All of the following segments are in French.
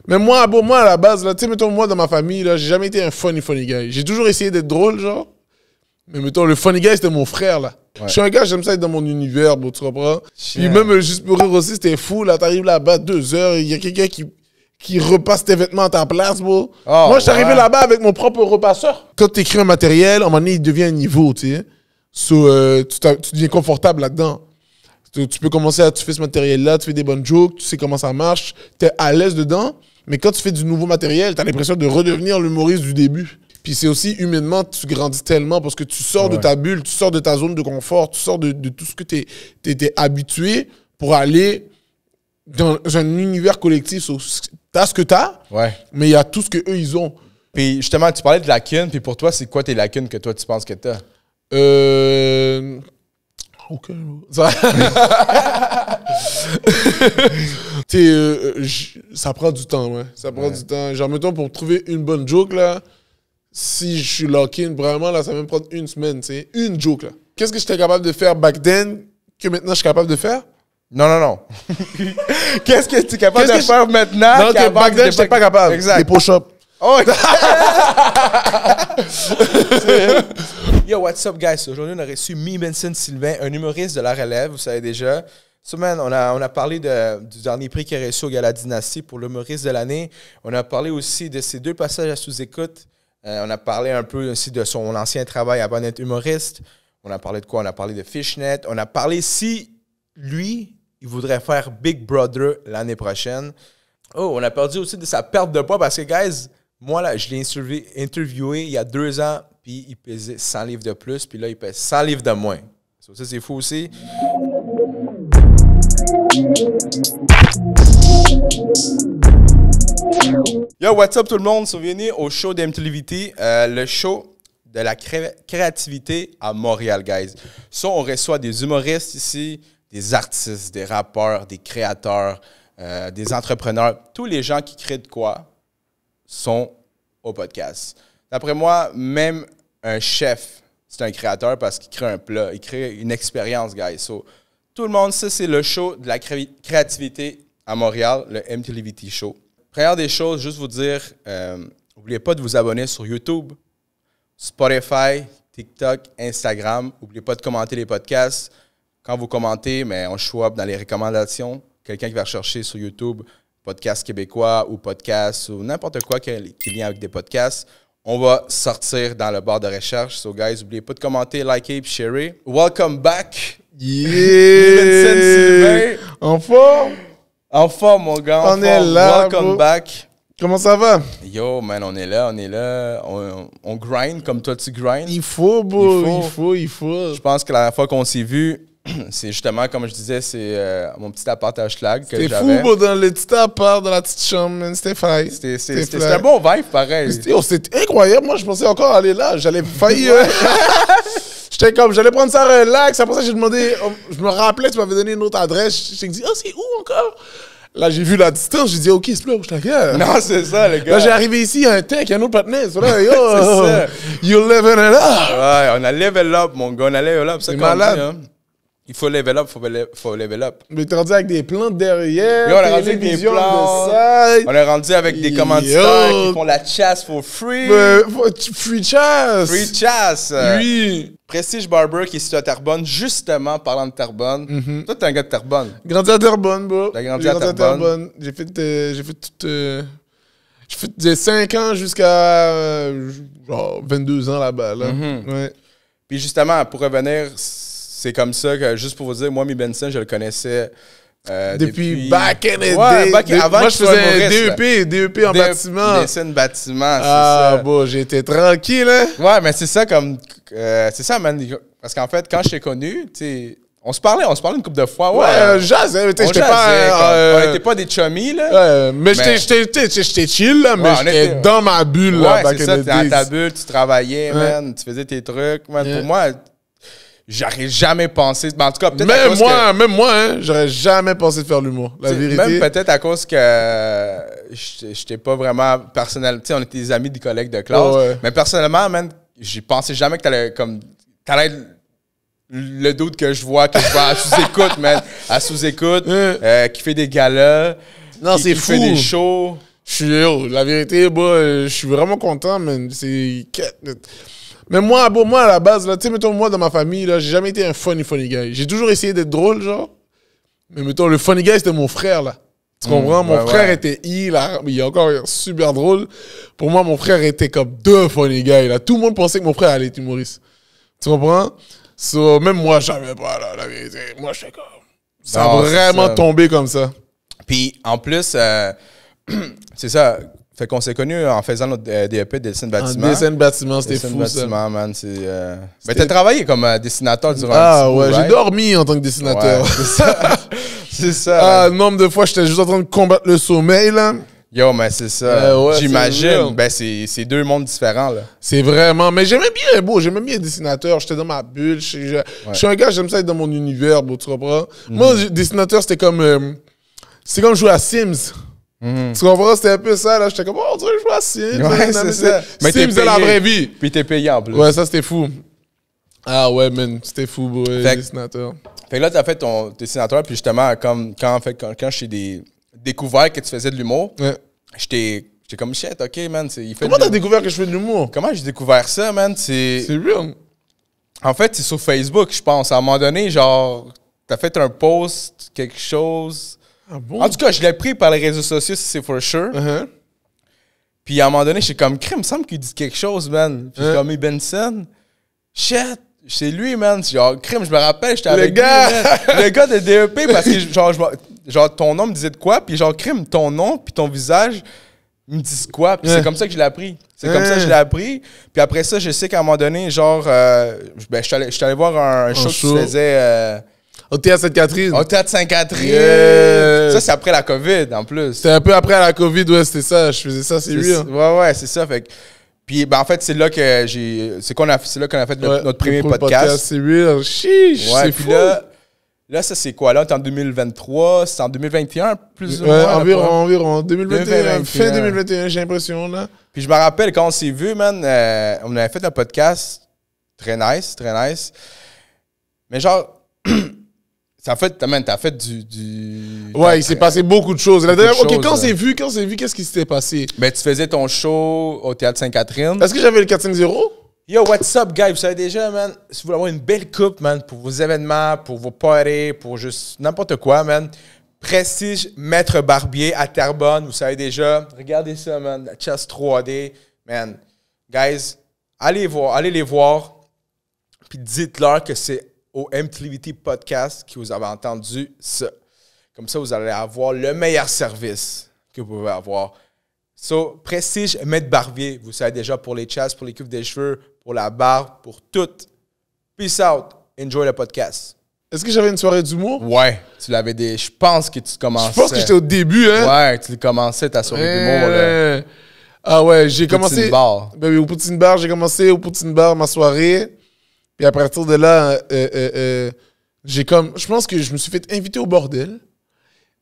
Mais moi, bon, moi, à la base, là, tu sais, mettons, moi, dans ma famille, là, j'ai jamais été un funny guy. J'ai toujours essayé d'être drôle, genre. Mais mettons, le funny guy, c'était mon frère, là. Ouais. Je suis un gars, j'aime ça être dans mon univers, bro, tu comprends? Puis même Juste pour rire aussi, c'était fou, là. T'arrives là-bas, 2 heures, il y a quelqu'un qui repasse tes vêtements à ta place, bro. Oh, moi, je suis arrivé là-bas avec mon propre repasseur. Quand tu écris un matériel, à un moment donné, il devient un niveau, tu sais. So, tu deviens confortable là-dedans. Tu peux commencer tu fais ce matériel-là, tu fais des bonnes jokes, tu sais comment ça marche, tu es à l'aise dedans. Mais quand tu fais du nouveau matériel, tu as l'impression de redevenir l'humoriste du début. Puis c'est aussi, humainement, tu grandis tellement parce que tu sors de ta bulle, tu sors de ta zone de confort, tu sors de tout ce que tu étais habitué pour aller dans un univers collectif. Tu as ce que tu as, mais il y a tout ce qu'eux, ils ont. Puis justement, tu parlais de lacunes, puis pour toi, c'est quoi tes lacunes que toi, tu penses que tu as? Ok. Ça prend du temps, ouais. Ça prend du temps. Genre, mettons, pour trouver une bonne joke, là, si je suis lock-in, vraiment, là, ça va me prendre 1 semaine, tu sais. Une joke, là. Qu'est-ce que j'étais capable de faire back then que maintenant je suis capable de faire? Non. Qu'est-ce que tu es capable de faire maintenant? Non, que back then, j'étais pas capable. Exact. Les push-ups. Oh! Yo, what's up, guys? Aujourd'hui, on a reçu Me Benson Sylvain, un humoriste de la relève, vous savez déjà. So, man, on a parlé du dernier prix qu'il a reçu au Gala Dynastie pour l'humoriste de l'année. On a parlé aussi de ses 2 passages à sous-écoute. On a parlé un peu aussi de son ancien travail avant d'être humoriste. On a parlé de quoi? On a parlé de Fishnet. On a parlé si lui, il voudrait faire Big Brother l'année prochaine. Oh, on a parlé aussi de sa perte de poids parce que, guys, moi, là, je l'ai interviewé il y a 2 ans, puis il pesait 100 livres de plus, puis là, il pèse 100 livres de moins. Ça, c'est fou aussi. Yo, what's up tout le monde? Bienvenue au show d'MTLVT, le show de la créativité à Montréal, guys. So, on reçoit des humoristes ici, des artistes, des rappeurs, des créateurs, des entrepreneurs. Tous les gens qui créent de quoi sont au podcast. D'après moi, même un chef, c'est un créateur parce qu'il crée un plat, il crée une expérience, guys. So, tout le monde, ça, c'est le show de la créativité à Montréal, le MTLVT Show. Première des choses, juste vous dire, n'oubliez pas de vous abonner sur YouTube, Spotify, TikTok, Instagram. N'oubliez pas de commenter les podcasts. Quand vous commentez, mais on show up dans les recommandations. Quelqu'un qui va rechercher sur YouTube podcast québécois ou podcast ou n'importe quoi qui est lié avec des podcasts, on va sortir dans le bar de recherche. So, guys, n'oubliez pas de commenter, liker et sharer. Welcome back! Yeah! En forme? En forme, mon gars. On est là. Welcome back. Comment ça va? Yo, man, on est là. On grind comme toi, tu grind. Il faut, bro. Il faut. Je pense que la dernière fois qu'on s'est vu, c'est justement, comme je disais, c'est mon petit appart à Schlag que j'avais. C'était fou, bro, dans le petit appart, dans la petite chambre, man. C'était fire. C'était un bon vibe, pareil. C'était incroyable. Moi, je pensais encore aller là. J'allais faillir. J'étais comme, j'allais prendre ça relax. Après ça, j'ai demandé, je me rappelais, tu m'avais donné une autre adresse. J'ai dit, c'est où encore? Là, j'ai vu la distance. J'ai dit, OK, c'est plus. J'étais là. Non, c'est ça, les gars. Là, j'ai arrivé ici, il y a un tech, il y a un autre partenaire. C'est ça. You level it up. Ouais, on a level up, mon gars. On a level up. C'est malade. Dit, hein? Il faut level up, faut level up. Mais t'es rendu avec des plantes derrière. Yo, on est rendu avec des plans. On est rendu avec des commanditaires qui font la chasse for free. Free chasse. Free chasse. Oui. Prestige Barber qui est situé à Terrebonne. Justement, parlant de Terrebonne. Toi, t'es un gars de Terrebonne. Grandi à Terrebonne, bro. T'as grandi à Terrebonne. J'ai fait 5 ans jusqu'à genre 22 ans là-bas. Là. Ouais. Puis justement, pour revenir, c'est comme ça que, juste pour vous dire, moi, Mi Benson, je le connaissais depuis back in the day. Avant moi, je faisais DEP en bâtiment. Dessin bâtiment, c'est ça. Bon, j'étais tranquille, hein? Ouais, mais c'est ça comme... c'est ça, man. Parce qu'en fait, quand je t'ai connu, tu sais... On se parlait une couple de fois. Ouais, jazzais. J'étais pas... on n'était pas des chummies, là. Mais j'étais chill, là, mais j'étais dans ma bulle, là, back in the days. T'es dans ta bulle, tu travaillais, man. Tu faisais tes trucs, man. Pour moi... J'aurais jamais pensé... Ben, en tout cas, peut-être Même moi, hein, j'aurais jamais pensé de faire l'humour. La vérité. Même peut-être à cause que j'étais pas vraiment personnel. Tu sais, on était des amis, des collègues de classe. Ouais. Mais personnellement, man, j'y pensais jamais que t'allais être le doute que je vois à sous-écoute, man. À sous-écoute, qui fait des galas. Non, c'est fou. Qui fait des shows. La vérité, je suis vraiment content, man. Mais moi, à la base, là, tu sais, mettons, moi, dans ma famille, là, j'ai jamais été un funny guy. J'ai toujours essayé d'être drôle, genre. Mais mettons, le funny guy, c'était mon frère, là. Tu comprends? Mon frère était il est encore super drôle. Pour moi, mon frère était comme deux funny guys, là. Tout le monde pensait que mon frère allait être humoriste. Tu comprends? Même moi, je savais pas, là, la vérité. Moi, je fais comme... Ça a vraiment tombé comme ça. Puis, en plus, c'est ça. Fait qu'on s'est connus en faisant notre DEP de dessin de bâtiment. Dessin de bâtiment, c'était fou, bâtiment, man. Mais t'as travaillé comme dessinateur durant un petit bout, j'ai dormi en tant que dessinateur. Ouais, c'est ça. C'est ça. Nombre de fois, j'étais juste en train de combattre le sommeil, là. Yo, mais c'est ça. J'imagine. C'est deux mondes différents, là. C'est vraiment... Mais j'aimais bien être dessinateur. J'étais dans ma bulle. Je suis un gars, j'aime ça être dans mon univers, bro, tu comprends? Moi, dessinateur, c'était comme... c'est comme jouer à Sims. Tu comprends? C'était un peu ça, là. J'étais comme, on dirait jouer à Sims. Ouais, c'est ça. Mais Sims de la vraie vie. Puis t'es payé en plus. Ouais, ça, c'était fou. Ah ouais, man. C'était fou, bro, dessinateur. Fait que là, t'as fait ton dessinateur, puis justement, quand je t'ai découvert que tu faisais de l'humour, j'étais comme shit, ok, man. Comment t'as découvert que je fais de l'humour? Comment j'ai découvert ça, man? C'est real. En fait, c'est sur Facebook, je pense. À un moment donné, genre, t'as fait un post, quelque chose. Ah bon? En tout cas, je l'ai pris par les réseaux sociaux, c'est for sure. Puis à un moment donné, j'étais comme, crème, il me semble qu'il dit quelque chose, man. Puis j'ai comme, Benson, shit. C'est lui, man. Genre, crime, je me rappelle, j'étais avec lui, le gars de DEP, parce que, genre, ton nom me disait de quoi, puis genre, crime, ton nom, puis ton visage me disent quoi, puis c'est comme ça que je l'ai appris. C'est comme ça que je l'ai appris. Puis après ça, je sais qu'à un moment donné, genre, je suis allé voir un show que tu faisais... au Théâtre Sainte-Catherine. Au Théâtre Sainte-Catherine. Yeah. Ça, c'est après la COVID, en plus. C'était un peu après la COVID, ouais, c'était ça. Je faisais ça, c'est lui. Hein. Ouais, c'est ça. Fait que... Puis, ben, en fait, c'est là que qu'on a fait notre premier podcast. C'est real. Chiche, ouais, c'est puis fou. Là, ça, c'est quoi? Là, on est en 2023. C'est en 2021, plus ou moins. Ouais, environ. 2021. Fin 2021, j'ai l'impression, là. Puis, je me rappelle, quand on s'est vu, man, on avait fait un podcast très nice. Mais genre... T'as fait du... Ouais, il s'est passé beaucoup de choses. Quand on s'est vu, qu'est-ce qui s'était passé? Ben, tu faisais ton show au Théâtre Sainte-Catherine. Est-ce que j'avais le 450? Yo, what's up, guys? Vous savez déjà, man, si vous voulez avoir une belle coupe, man, pour vos événements, pour vos parties, pour juste n'importe quoi, man, Prestige Maître Barbier à Terrebonne, vous savez déjà. Regardez ça, man, la chasse 3D. Man, guys, allez les voir, puis dites-leur que c'est au MTLVT Podcast que vous avez entendu ça. Comme ça, vous allez avoir le meilleur service que vous pouvez avoir. So, Prestige Maître Barbier, vous savez déjà, pour les chasses, pour les coupes des cheveux, pour la barbe, pour tout. Peace out. Enjoy le podcast. Est-ce que j'avais une soirée d'humour? Ouais, tu l'avais des. Je pense que tu commençais. Je pense que j'étais au début, hein? Ouais, tu commençais ta soirée d'humour, là. Ah ouais, j'ai commencé. Poutine Bar. Ben oui, au Poutine Bar, j'ai commencé au Poutine Bar ma soirée. Puis à partir de là, je pense que je me suis fait inviter au bordel.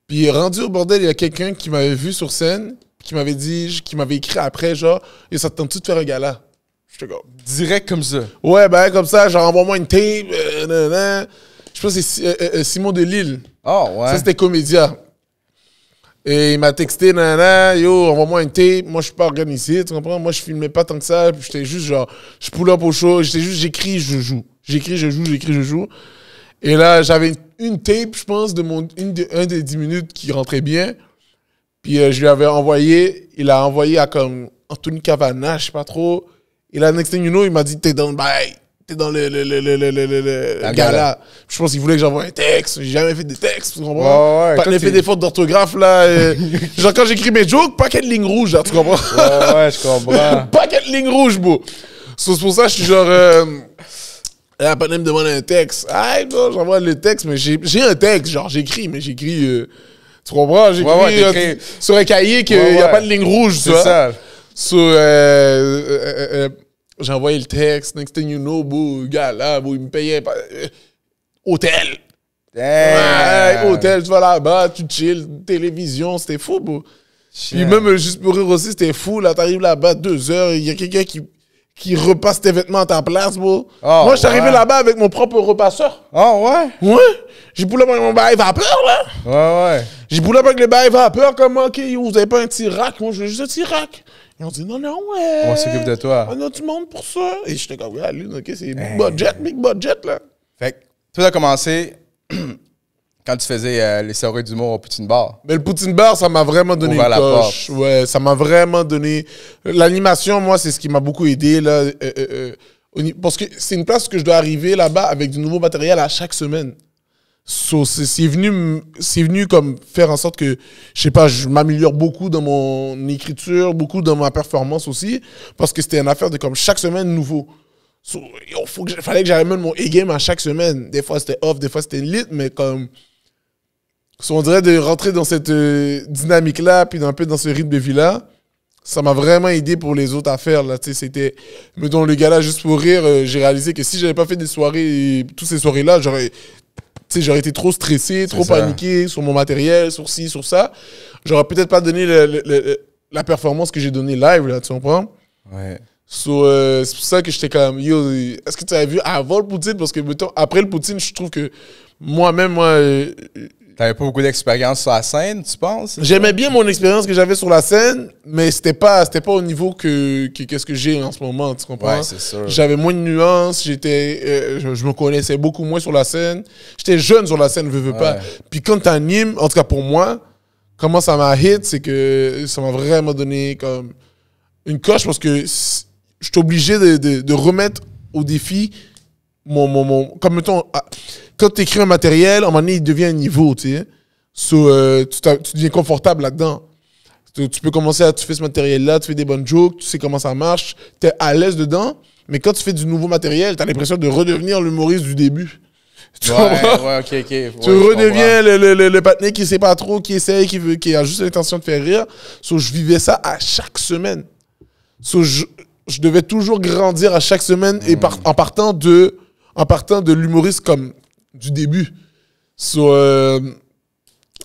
Puis rendu au bordel, il y a quelqu'un qui m'avait vu sur scène, qui m'avait écrit après, genre, et ça te tente-tu de faire un gala? J'étais comme... Direct comme ça. Ouais, ben comme ça, genre, envoie-moi une tape. Je pense que c'est Simon Delille. Oh, ouais. Ça, c'était Comédia. Et il m'a texté, yo, envoie-moi une tape. Moi, je suis pas organisé, tu comprends? Moi, je filmais pas tant que ça. Puis j'étais juste genre, je pull up au show. J'écris, je joue. J'écris, je joue. Et là, j'avais une tape, je pense, un des 10 minutes qui rentrait bien. Puis je lui avais envoyé. Il a envoyé à comme Anthony Cavana, je sais pas trop. Et là, next thing you know, il m'a dit, t'es dans le bail. T'es dans le gala. Je pense qu'il voulait que j'envoie un texte. J'ai jamais fait des textes, tu comprends? Ouais, pas fait des fautes d'orthographe, là. Genre, quand j'écris mes jokes, paquet de lignes rouges, là, tu comprends? Ouais, je comprends. Paquet de lignes rouges, bro. C'est pour ça que je suis genre... la panne me demande un texte. Ah, non, j'envoie le texte, mais j'ai un texte. Genre, j'écris, mais j'écris... tu comprends? J'écris sur un cahier qu'il n'y a pas de ligne rouge, tu vois? C'est ça. J'ai envoyé le texte, next thing you know, gars là, il me payait hôtel. Hôtel, tu vas là-bas, tu chill, télévision, c'était fou, bro. Puis même juste pour rire aussi, c'était fou, là, t'arrives là-bas 2 heures, il y a quelqu'un qui repasse tes vêtements à ta place, bro. Moi, je suis arrivé là-bas avec mon propre repasseur. Oh, ouais? Ouais. J'ai poulé mon bail vapeur, là. Ouais. J'ai boulé avec les bails vapeur, comment, OK, yo, vous avez pas un petit rack? Moi, je veux juste un petit rack. Ils ont dit, non, ouais. On s'occupe de toi. On a du monde pour ça. Et j'étais comme, ouais, lui, OK, c'est big budget, là. Fait que, tout a commencé quand tu faisais les soirées d'humour au Poutine Bar. Mais le Poutine Bar, ça m'a vraiment donné Ouvert une la coche. Ouais, ça m'a vraiment donné... L'animation, moi, c'est ce qui m'a beaucoup aidé, là. Parce que c'est une place que je dois arriver là-bas avec du nouveau matériel à chaque semaine. So, c'est venu comme faire en sorte que, je sais pas, je m'améliore beaucoup dans mon écriture, beaucoup dans ma performance aussi, parce que c'était une affaire de comme chaque semaine nouveau. So, fallait que j'amène mon A-game à chaque semaine. Des fois c'était off, des fois c'était lit, mais comme... So, on dirait de rentrer dans cette dynamique-là, puis un peu dans ce rythme de vie-là, ça m'a vraiment aidé pour les autres affaires. Là. C'était, mettons, le gars-là, juste pour rire, j'ai réalisé que si j'avais pas fait des soirées, toutes ces soirées-là, j'aurais été trop stressé, trop paniqué sur mon matériel, sur ci, sur ça. J'aurais peut-être pas donné la performance que j'ai donnée live, là, tu comprends? Ouais. So, c'est pour ça que j'étais comme, yo, est-ce que tu avais vu avant le Poutine? Parce que, mettons, après le Poutine, je trouve que moi-même, T'avais pas beaucoup d'expérience sur la scène, tu penses? J'aimais bien mon expérience que j'avais sur la scène, mais c'était pas au niveau qu'est-ce que j'ai en ce moment, tu comprends? Ouais, c'est sûr. J'avais moins de nuances, je me connaissais beaucoup moins sur la scène. J'étais jeune sur la scène, veux pas. Puis quand t'animes, en tout cas pour moi, comment ça m'a hit, c'est que ça m'a vraiment donné comme une coche parce que je suis obligé de remettre au défi comme mettons, quand tu écris un matériel, à un moment donné, il devient un niveau, tu sais. So, tu deviens confortable là-dedans. Tu peux commencer tu fais ce matériel-là, tu fais des bonnes jokes, tu sais comment ça marche, tu es à l'aise dedans, mais quand tu fais du nouveau matériel, tu as l'impression de redevenir l'humoriste du début. Ok. Tu redeviens le patiné qui sait pas trop, qui essaye, qui a juste l'intention de faire rire. So, je vivais ça à chaque semaine. So, je devais toujours grandir à chaque semaine et en partant de l'humoriste comme du début. So,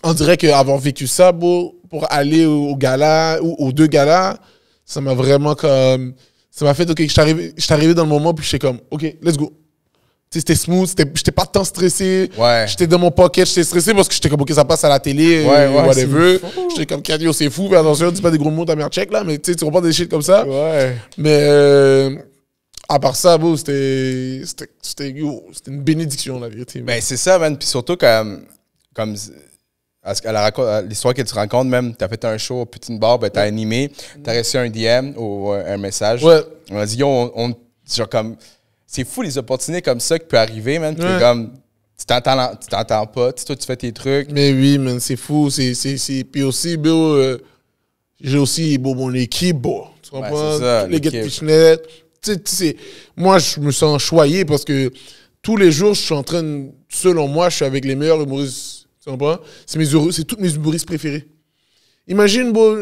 on dirait qu'avoir vécu ça, pour aller au gala ou aux deux galas, ça m'a vraiment comme... Ça m'a fait, OK, je suis arrivé dans le moment, puis j'étais comme, OK, let's go. C'était smooth, j'étais pas tant stressé. Ouais. J'étais dans mon pocket, j'étais stressé parce que j'étais comme, OK, ça passe à la télé, whatever. J'étais comme, Cadio, c'est fou, mais attention, dis pas des gros mots, ta mère check là, mais tu comprends des shit comme ça. Ouais. Mais à part ça, c'était une bénédiction, la vérité. Ben, c'est ça, man. Puis surtout, comme à l'histoire que tu racontes, même, t'as fait un show au Poutine Bar, ben, t'as animé, t'as reçu un DM ou un message. Ouais. On a dit, yo, genre comme, c'est fou les opportunités comme ça qui peuvent arriver, man. Puis comme, tu t'entends pas, toi, tu fais tes trucs. Mais oui, man, c'est fou. Puis aussi, bro, j'ai aussi mon équipe, bro. Tu comprends? C'est ça, les gars de Fishnet. Moi, je me sens choyé parce que tous les jours, je suis en train selon moi, je suis avec les meilleurs humoristes. Tu comprends? C'est tous mes humoristes préférés. Imagine, bro,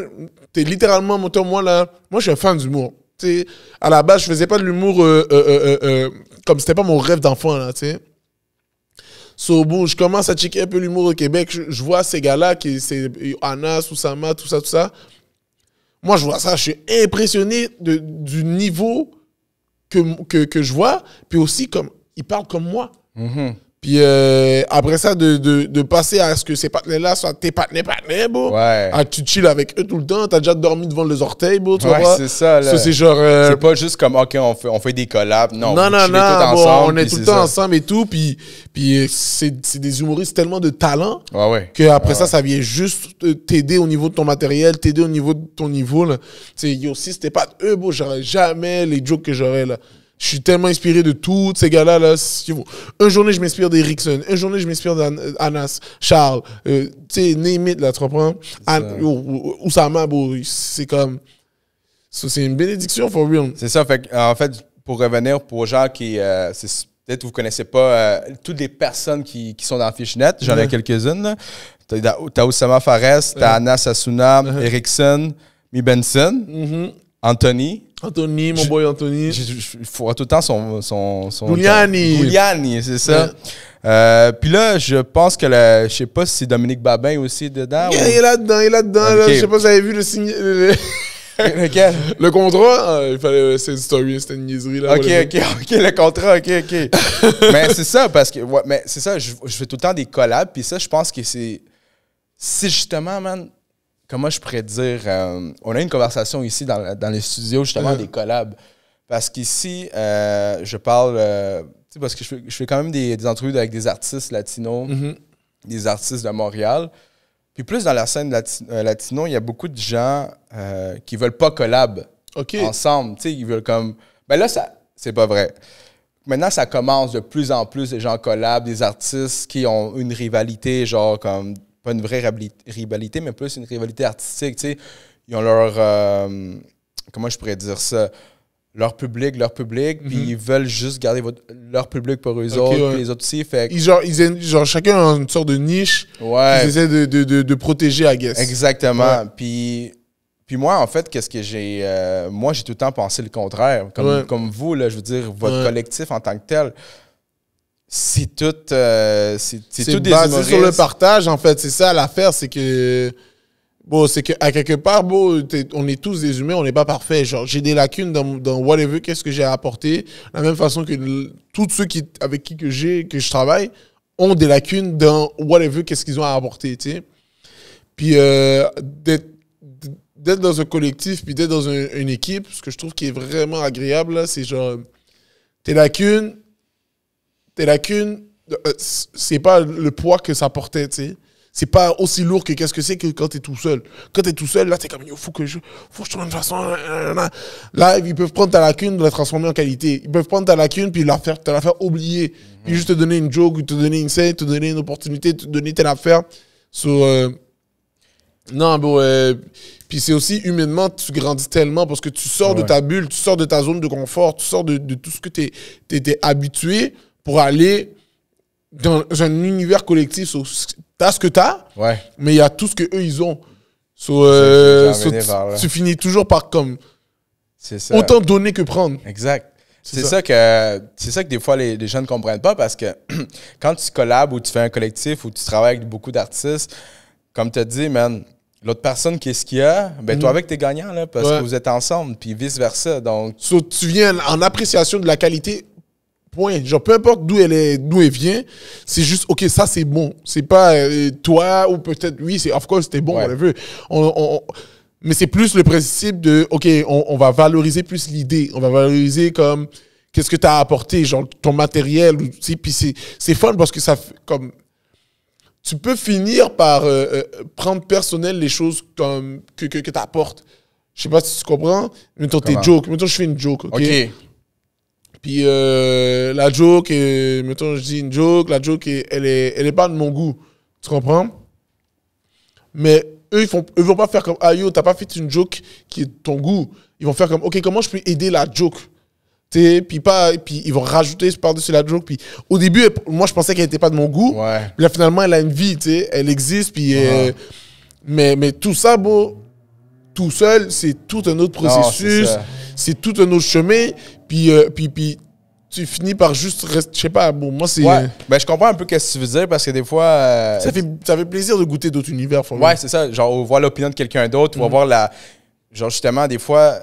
t'es littéralement, moi là, moi je suis un fan d'humour. À la base, je faisais pas de l'humour comme c'était pas mon rêve d'enfant, là, tu sais. So, bon, je commence à checker un peu l'humour au Québec. Je vois ces gars-là, c'est Anas, Oussama, tout ça. Moi, je vois ça, je suis impressionné du niveau que je vois, puis aussi, comme ils parlent comme moi. Puis après ça, de passer à ce que ces partenaires-là soient tes partenaires, bro. Ouais. Tu chill avec eux tout le temps, t'as déjà dormi devant les orteils, bro, tu vois. C'est ça, là. Ça, c'est genre... c'est pas juste comme, OK, on fait des collabs. Non, non, tout ensemble, on est tout le temps ensemble et tout, puis c'est des humoristes tellement de talent qu'après ça vient juste t'aider au niveau de ton matériel, t'aider au niveau de ton niveau, là. Tu sais, si c'était pas eux, bro, j'aurais jamais les jokes que j'aurais, là. Je suis tellement inspiré de tous ces gars-là. Là. Une journée, je m'inspire d'Erickson. Une journée, je m'inspire d'Anas, Charles. Tu sais, name it, là, tu comprends? Oussama, c'est comme... C'est une bénédiction, for real. C'est ça. En fait, pour revenir, pour gens qui... peut-être que vous ne connaissez pas toutes les personnes qui sont dans Fishnet. J'en ai quelques-unes. T'as Oussama Fares, t'as Anas Assouna, Erickson, Mi Benson, Anthony, mon boy Anthony. Il faut tout le temps son Gouliani, c'est ça. Puis là, je pense que je sais pas si c'est Dominique Babin aussi dedans. Il est là-dedans. Okay. Là, je sais pas si vous avez vu Lequel? Le contrat, il fallait... C'est une story, c'était une niaiserie. Là, OK, le contrat, OK. Mais c'est ça, parce que... Ouais, mais c'est ça, je fais tout le temps des collabs, puis ça, je pense que c'est... si justement, man, comment je pourrais dire, on a une conversation ici dans les studios, justement, des collabs. Parce qu'ici, je parle, tu sais, parce que je fais quand même des entrevues avec des artistes latinos, des artistes de Montréal. Puis plus dans la scène latino, il y a beaucoup de gens qui veulent pas collab ensemble. Tu sais, ils veulent comme... Ben là, c'est pas vrai. Maintenant, ça commence de plus en plus, des gens collab, des artistes qui ont une rivalité, genre comme... Pas une vraie rivalité, mais plus une rivalité artistique, tu sais. Ils ont leur... comment je pourrais dire ça? Leur public, puis ils veulent juste garder leur public pour eux autres, puis les autres aussi. Fait que... genre, chacun a une sorte de niche qu'ils essaient de protéger, I guess. Exactement. Puis moi, en fait, qu'est-ce que j'ai... moi, j'ai tout le temps pensé le contraire. Comme vous, là, je veux dire, votre collectif en tant que tel, c'est tout... c'est tout des basé humoristes. sur le partage, en fait. C'est ça l'affaire, c'est que... Bon, c'est qu'à quelque part, bon, on est tous des humains, on n'est pas parfaits. Genre, j'ai des lacunes dans whatever, qu'est-ce que j'ai à apporter. De la même façon que tous ceux avec qui que je travaille ont des lacunes dans whatever, qu'est-ce qu'ils ont à apporter, tu sais. Puis, d'être dans un collectif, puis d'être dans une équipe, ce que je trouve qui est vraiment agréable, là, c'est genre, tes lacunes, c'est pas le poids que ça portait, tu sais. C'est pas aussi lourd que qu'est-ce que c'est que quand t'es tout seul. Quand t'es tout seul, là, t'es comme, faut que je trouve une façon. Là, ils peuvent prendre ta lacune, la transformer en qualité. Ils peuvent prendre ta lacune, puis te la faire oublier. Puis juste te donner une joke, te donner une scène, te donner une opportunité, te donner telle affaire. Non, bon, puis c'est aussi, humainement, tu grandis tellement parce que tu sors de ta bulle, tu sors de ta zone de confort, tu sors de tout ce que t'étais habitué pour aller dans un univers collectif. T'as ce que t'as, mais il y a tout ce qu'eux, ils ont. Tu finis toujours par comme... autant donner que prendre. Exact. C'est ça que des fois, les gens ne comprennent pas parce que quand tu collabes ou tu fais un collectif ou tu travailles avec beaucoup d'artistes, comme tu as dit, man, l'autre personne, qu'est-ce qu'il y a? Ben, toi, avec, t'es gagnant, là, parce que vous êtes ensemble, puis vice-versa. Donc... tu viens en appréciation de la qualité. Point. Genre, peu importe d'où elle vient, c'est juste, OK, ça, c'est bon. C'est pas toi, ou peut-être, oui, of course, c'était bon, whatever. Mais c'est plus le principe de, OK, on va valoriser plus l'idée. On va valoriser comme, qu'est-ce que tu as apporté, genre, ton matériel. Tu sais, puis c'est fun parce que ça, comme, tu peux finir par prendre personnel les choses comme, que tu apportes. Je sais pas si tu comprends. Mettons tes jokes. Mettons, je fais une joke, OK? Puis la joke, mettons, je dis une joke, la joke, elle est pas de mon goût. Tu comprends? Mais eux, ils vont pas faire comme, ah yo, t'as pas fait une joke qui est de ton goût. Ils vont faire comme, OK, comment je peux aider la joke? Puis ils vont rajouter par-dessus la joke. Puis au début, moi, je pensais qu'elle était pas de mon goût. Puis là, finalement, elle a une vie, tu sais. Elle existe, puis... mais tout ça, bon, tout seul, c'est tout un autre processus. C'est tout un autre chemin. Puis tu finis par juste rester, je sais pas, bon, moi c'est... Ben je comprends un peu ce que tu veux dire parce que des fois... ça fait plaisir de goûter d'autres univers. C'est ça, genre voir l'opinion de quelqu'un d'autre, ou voir la... Genre justement, des fois,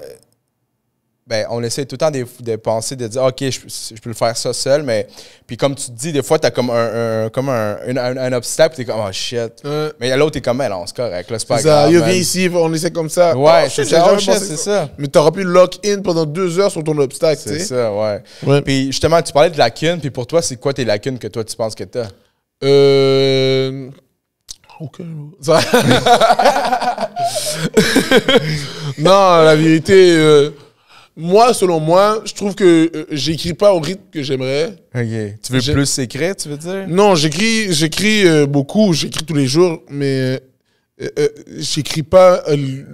ben on essaie tout le temps de penser, de dire, OK, je peux le faire ça seul, mais... Puis comme tu te dis, des fois, t'as comme un obstacle, t'es comme, oh shit. Mais l'autre, t'es comme, non, c'est correct, là, c'est pas grave. Viens ici, on essaie comme ça. C'est ça. Mais t'auras pu lock-in pendant 2 heures sur ton obstacle, tu sais. C'est ça, ouais. Puis justement, tu parlais de lacunes, puis pour toi, c'est quoi tes lacunes que toi, tu penses que t'as? OK. Non, la vérité... moi, selon moi, je trouve que j'écris pas au rythme que j'aimerais. OK. Tu veux plus écrire, tu veux dire? Non, j'écris beaucoup, j'écris tous les jours, mais j'écris pas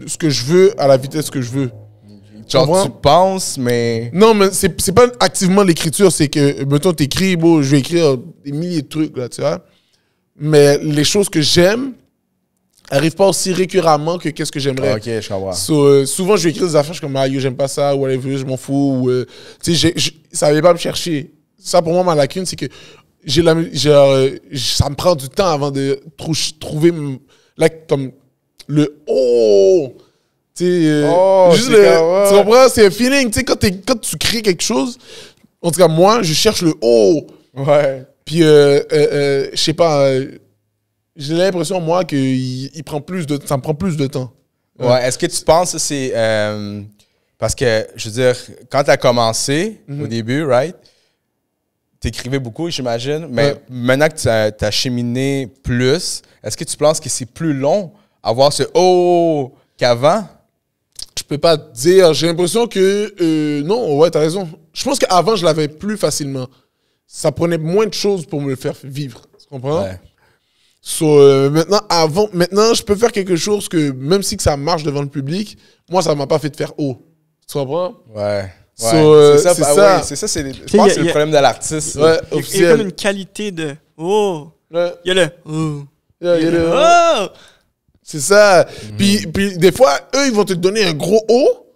ce que je veux à la vitesse que je veux. Genre, tu penses, mais... Non, mais c'est pas activement l'écriture, c'est que, mettons, t'écris, bon, je vais écrire des milliers de trucs, là, tu vois. Mais les choses que j'aime arrivent pas aussi récurremment que qu'est-ce que j'aimerais. OK, je comprends. Souvent, je vais écrire des affaires, je suis comme, ah, yo, j'aime pas ça, whatever, je m'en fous. Tu sais, ça vient pas me chercher. Ça, pour moi, ma lacune, c'est que ça me prend du temps avant de trouver, là, comme, le « oh ». Tu sais, juste tu comprends? C'est un feeling. Tu sais, quand tu crées quelque chose, en tout cas, moi, je cherche le « oh ». Ouais. Puis, je sais pas... j'ai l'impression, moi, que ça me prend plus de temps. Ouais. Est-ce que tu penses que c'est... parce que, je veux dire, quand tu as commencé, au début, right, t'écrivais beaucoup, j'imagine, mais maintenant que tu as cheminé plus, est-ce que tu penses que c'est plus long avoir ce « oh » qu'avant? Je peux pas te dire. J'ai l'impression que... non, ouais, t'as raison. Je pense qu'avant, je l'avais plus facilement. Ça prenait moins de choses pour me le faire vivre. Tu comprends? Ouais. Maintenant, je peux faire quelque chose que, même si que ça marche devant le public, moi, ça m'a pas fait faire « oh ». Tu comprends? Ouais. So, c'est ça. c'est ça. Je pense que c'est le problème de l'artiste. Ouais, Il y a comme une qualité de « oh ». Ouais. Il y a le « oh ». Il y a le « oh ». C'est ça. Puis des fois, eux, ils vont te donner un gros haut,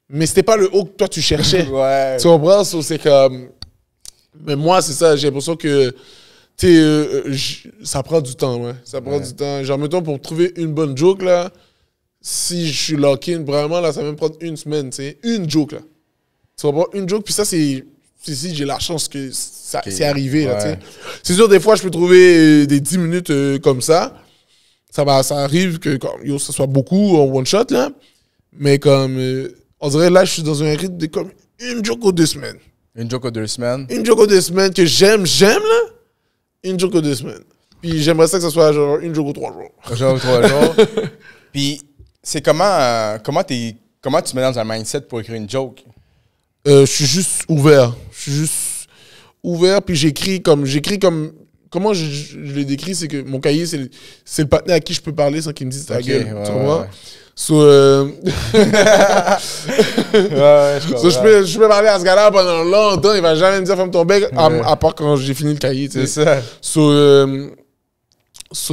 mais c'était pas le haut que toi, tu cherchais. Ouais. Tu comprends? So, c'est comme... Mais moi, c'est ça. J'ai l'impression que ça prend du temps. Ouais. Ça prend du temps. Genre, mettons, pour trouver une bonne joke, là, si je suis lock-in, vraiment, là, ça va me prendre une semaine. C'est une joke, là. Tu comprends? Une joke. Puis ça, c'est si j'ai la chance que ça c'est arrivé. Là, c'est sûr, des fois, je peux trouver des 10 minutes comme ça. Ça arrive que ça soit beaucoup en one shot, là. Mais comme, on dirait là, je suis dans un rythme de comme une joke aux 2 semaines. Une joke aux 2 semaines? Une joke aux 2 semaines que j'aime, là. Une joke aux 2 semaines. Puis j'aimerais ça que ça soit genre une joke aux 3 jours. Un joke aux 3 jours. Puis c'est comment tu te mets dans un mindset pour écrire une joke? Je suis juste ouvert. Puis j'écris comme... Comment je l'ai décrit, c'est que mon cahier, c'est le partenaire à qui je peux parler sans qu'il me dise ta gueule. Tu vois? Ouais. Je peux parler à ce gars-là pendant longtemps. Il va jamais me dire ferme ton bec, à part quand j'ai fini le cahier. C'est ça.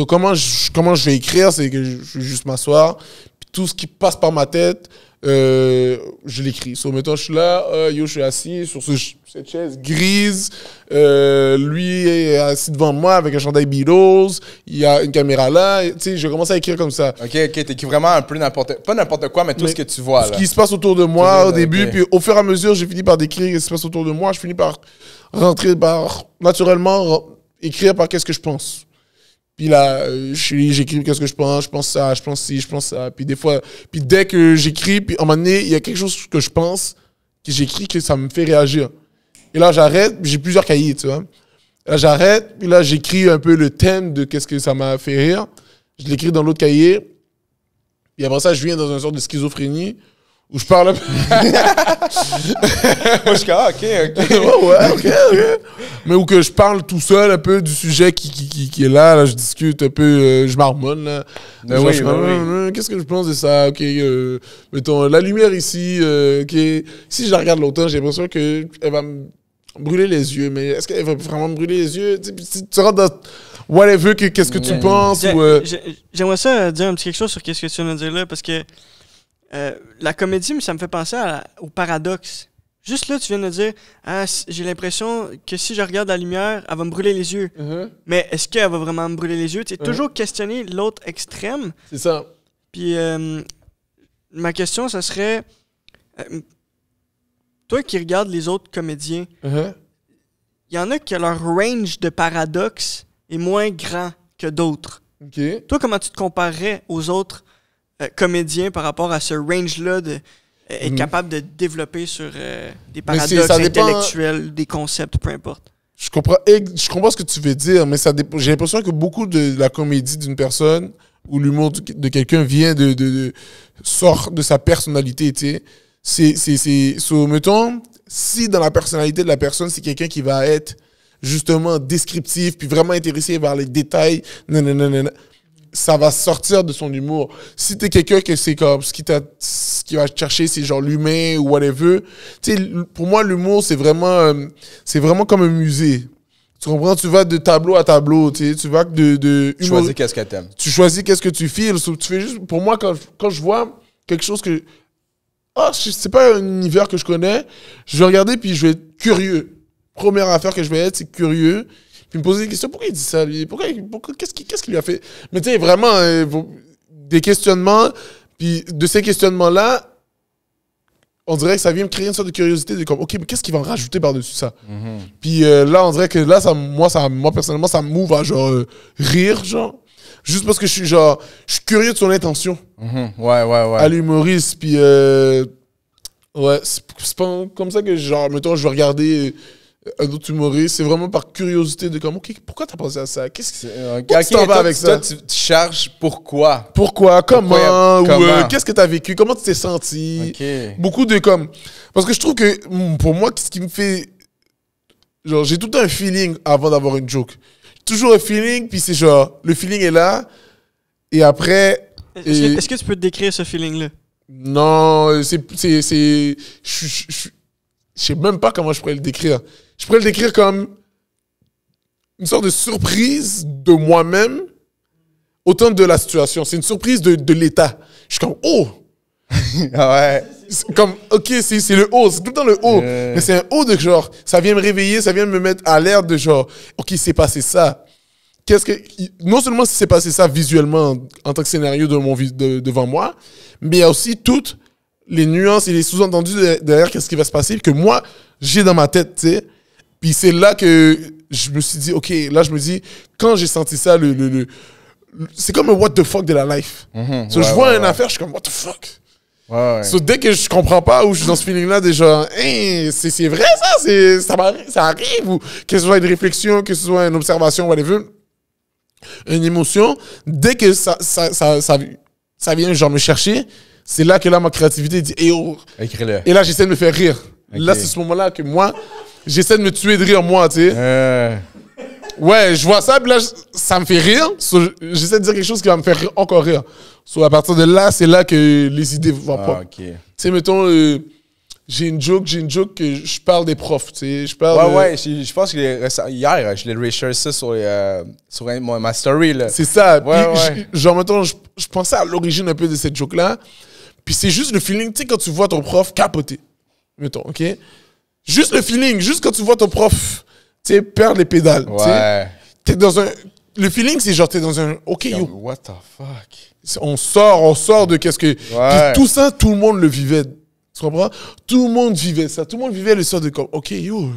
Comment je vais écrire, c'est que je vais juste m'asseoir. Puis tout ce qui passe par ma tête, je l'écris. Mettons, je suis là, je suis assis sur cette chaise grise. Lui est assis devant moi avec un chandail Beatles. Il y a une caméra là. Tu sais, je commence à écrire comme ça. OK, t'écris vraiment un peu pas n'importe quoi, mais tout ce que tu vois. Ce qui se passe autour de moi au début. Puis au fur et à mesure, j'ai fini par décrire ce qui se passe autour de moi. Je finis par naturellement écrire par qu'est-ce que je pense. Puis là, j'écris qu'est-ce que je pense ça, je pense ci, je pense ça. Puis des fois, puis dès que j'écris, puis à un moment donné, il y a quelque chose que je pense, que j'écris, que ça me fait réagir. Et là, j'arrête, j'ai plusieurs cahiers, tu vois. Là, j'arrête, puis là, j'écris un peu le thème de qu'est-ce que ça m'a fait rire. Je l'écris dans l'autre cahier. Puis après ça, je viens dans une sorte de schizophrénie, où je parle un peu. Moi, je suis comme, OK. OK. Mais où que je parle tout seul un peu du sujet qui est là, je discute un peu, je marmonne, là. Qu'est-ce que je pense de ça? OK, mettons, la lumière ici, OK. Si je la regarde longtemps, j'ai l'impression qu'elle va me brûler les yeux. Mais est-ce qu'elle va vraiment me brûler les yeux? Tu rentres dans whatever, qu'est-ce que tu penses? J'aimerais ça dire un petit quelque chose sur qu'est-ce que tu viens de dire là, parce que la comédie, ça me fait penser au paradoxe. Juste là, tu viens de dire, j'ai l'impression que si je regarde la lumière, elle va me brûler les yeux. Mais est-ce qu'elle va vraiment me brûler les yeux? Tu sais, toujours questionner l'autre extrême. C'est ça. Puis ma question, ça serait, toi qui regardes les autres comédiens, il y en a que leur range de paradoxe est moins grand que d'autres. OK. Toi, comment tu te comparerais aux autres comédiens par rapport à ce range-là être capable de développer sur des paradoxes intellectuels, des concepts, peu importe? Je comprends ce que tu veux dire, mais j'ai l'impression que beaucoup de la comédie d'une personne ou l'humour de quelqu'un vient sort de sa personnalité, tu sais. Mettons, si dans la personnalité de la personne, c'est quelqu'un qui va être justement descriptif, puis vraiment intéressé par les détails, ça va sortir de son humour. Si t'es quelqu'un que c'est comme ce qui va chercher, c'est genre l'humain ou whatever. Tu sais, pour moi, l'humour, c'est vraiment comme un musée. Tu comprends? Tu vas de tableau à tableau, tu sais. Tu vas de Tu choisis qu'est-ce que t'aimes. Tu choisis qu'est-ce que tu files. Tu fais juste, pour moi, quand je vois quelque chose que... c'est pas un univers que je connais, je vais regarder puis je vais être curieux. Première affaire que je vais être, c'est curieux. Puis me poser des questions. Pourquoi il dit ça, lui? Qu'est-ce qu'il lui a fait? Mais tu sais, vraiment, des questionnements. Puis de ces questionnements-là, on dirait que ça vient me créer une sorte de curiosité de comme, OK, mais qu'est-ce qu'il va en rajouter par-dessus ça? Puis là, on dirait que là, moi, personnellement, ça me move à genre rire, genre. Juste parce que je suis curieux de son intention. Ouais. À l'humoriste, puis ouais, c'est pas comme ça que, genre, mettons, je vais regarder un autre humoriste, c'est vraiment par curiosité de comme, ok, pourquoi t'as pensé à ça? Pourquoi tu t'en vas avec ça? Toi, tu charges pourquoi? Pourquoi? Comment? Ou Comment? qu'est-ce que t'as vécu? Comment tu t'es senti? Ok. Beaucoup de comme... Parce que je trouve que, pour moi, ce qui me fait... Genre, j'ai tout le temps un feeling avant d'avoir une joke. Toujours un feeling, puis c'est genre, le feeling est là, et après... Est-ce que tu peux te décrire ce feeling-là? Non, je sais même pas comment je pourrais le décrire. Je pourrais le décrire comme une sorte de surprise de moi-même, autant de la situation. C'est une surprise de l'état. Je suis comme, oh! Ouais. C'est comme, ok, c'est le haut, c'est tout le temps le haut. Mais c'est un haut de genre, ça vient me réveiller, ça vient me mettre à l'air de genre, ok, c'est passé ça. Non seulement s'est passé ça visuellement en tant que scénario devant moi, mais il y a aussi toutes les nuances et les sous-entendus derrière qu'est-ce qui va se passer que moi, j'ai dans ma tête, tu sais. Puis c'est là que je me suis dit, ok, là je me dis, quand j'ai senti ça, c'est comme un what the fuck de la life. Je vois une affaire, je suis comme, what the fuck? So, dès que je comprends pas ou je suis dans ce feeling-là, déjà, hey, c'est vrai ça arrive, ou que ce soit une réflexion, que ce soit une observation, whatever, une émotion, dès que ça vient genre me chercher, c'est là que là ma créativité dit hey, oh. Écris-le. Et là j'essaie de me faire rire. Là c'est ce moment-là que moi j'essaie de me tuer de rire moi, tu sais. Ouais, je vois ça, puis là ça me fait rire. J'essaie de dire quelque chose qui va me faire rire, encore rire. À partir de là, c'est là que les idées vont pas. Tu sais, mettons, j'ai une joke que je parle des profs, tu sais. Je pense que hier, je l'ai recherché ça sur ma story, là. C'est ça. Genre, mettons, je pensais à l'origine un peu de cette joke-là. Puis c'est juste le feeling, tu sais, quand tu vois ton prof capoter. Mettons, OK? Juste le feeling, juste quand tu vois ton prof, tu sais, perdre les pédales. Ouais. T'es dans un... Le feeling, c'est genre, t'es dans un... OK, yo. What the fuck? On sort de qu'est-ce que... Puis tout ça, tout le monde le vivait. Tu comprends? Tout le monde vivait ça. Tout le monde vivait le sort de comme, OK, yo,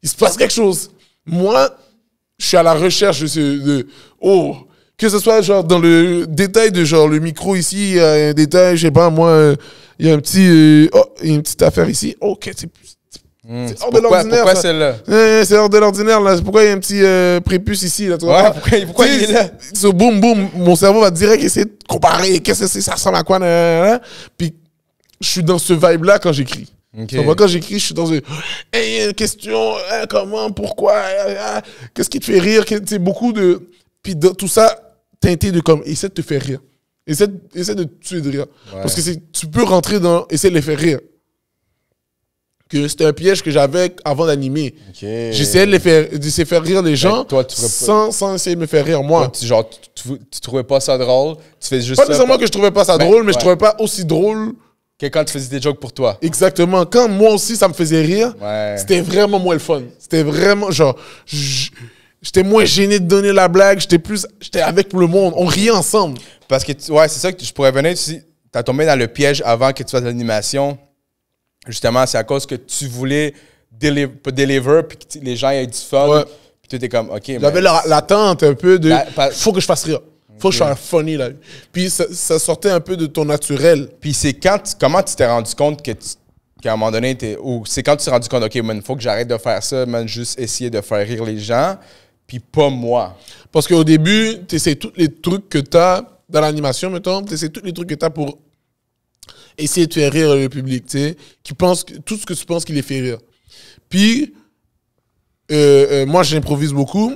il se passe quelque chose. Moi, je suis à la recherche que ce soit genre dans le détail de genre le micro ici, il y a un détail, je sais pas, moi, il y a une petite affaire ici. OK, c'est hors de l'ordinaire. Pourquoi celle-là? C'est hors de l'ordinaire, là. Pourquoi il y a un petit prépuce ici, là? Tu vois? Pourquoi il est là? Boum, boum, mon cerveau va direct essayer de comparer. Qu'est-ce que c'est? Ça ressemble à quoi? Puis, je suis dans ce vibe-là quand j'écris. Quand j'écris, je suis dans une question, comment, pourquoi, qu'est-ce qui te fait rire? C'est beaucoup de... Puis tout ça teinté de comme, essaie de te faire rire. Essaie de te tuer de rire. Ouais. Parce que tu peux rentrer dans, essayer de les faire rire. Que c'était un piège que j'avais avant d'animer. J'essayais de faire rire les gens sans essayer de me faire rire moi. Toi, tu trouvais pas ça drôle? Tu fais juste pas nécessairement que je trouvais pas ça drôle, mais je trouvais pas aussi drôle que quand tu faisais des jokes pour toi. Exactement. Quand moi aussi, ça me faisait rire, c'était vraiment moins le fun. C'était vraiment, genre, j'étais moins gêné de donner la blague, j'étais avec le monde, on riait ensemble. Parce que, c'est ça que je pourrais venir, t'as tombé dans le piège avant que tu fasses l'animation. Justement, c'est à cause que tu voulais deliver, puis que les gens aient du fun. Puis tu étais comme, OK. J'avais l'attente un peu de, faut que je fasse rire. Faut que je sois funny, là. Puis ça sortait un peu de ton naturel. Puis c'est comment tu t'es rendu compte qu'à un moment donné, c'est quand tu t'es rendu compte, OK, man, faut que j'arrête de faire ça, man, juste essayer de faire rire les gens, puis pas moi. Parce qu'au début, tu essaies tous les trucs que tu as dans l'animation, mettons, tu essaies tous les trucs que tu as pour essayer de faire rire le public, tu sais, tout ce que tu penses qui les fait rire. Puis, moi, j'improvise beaucoup.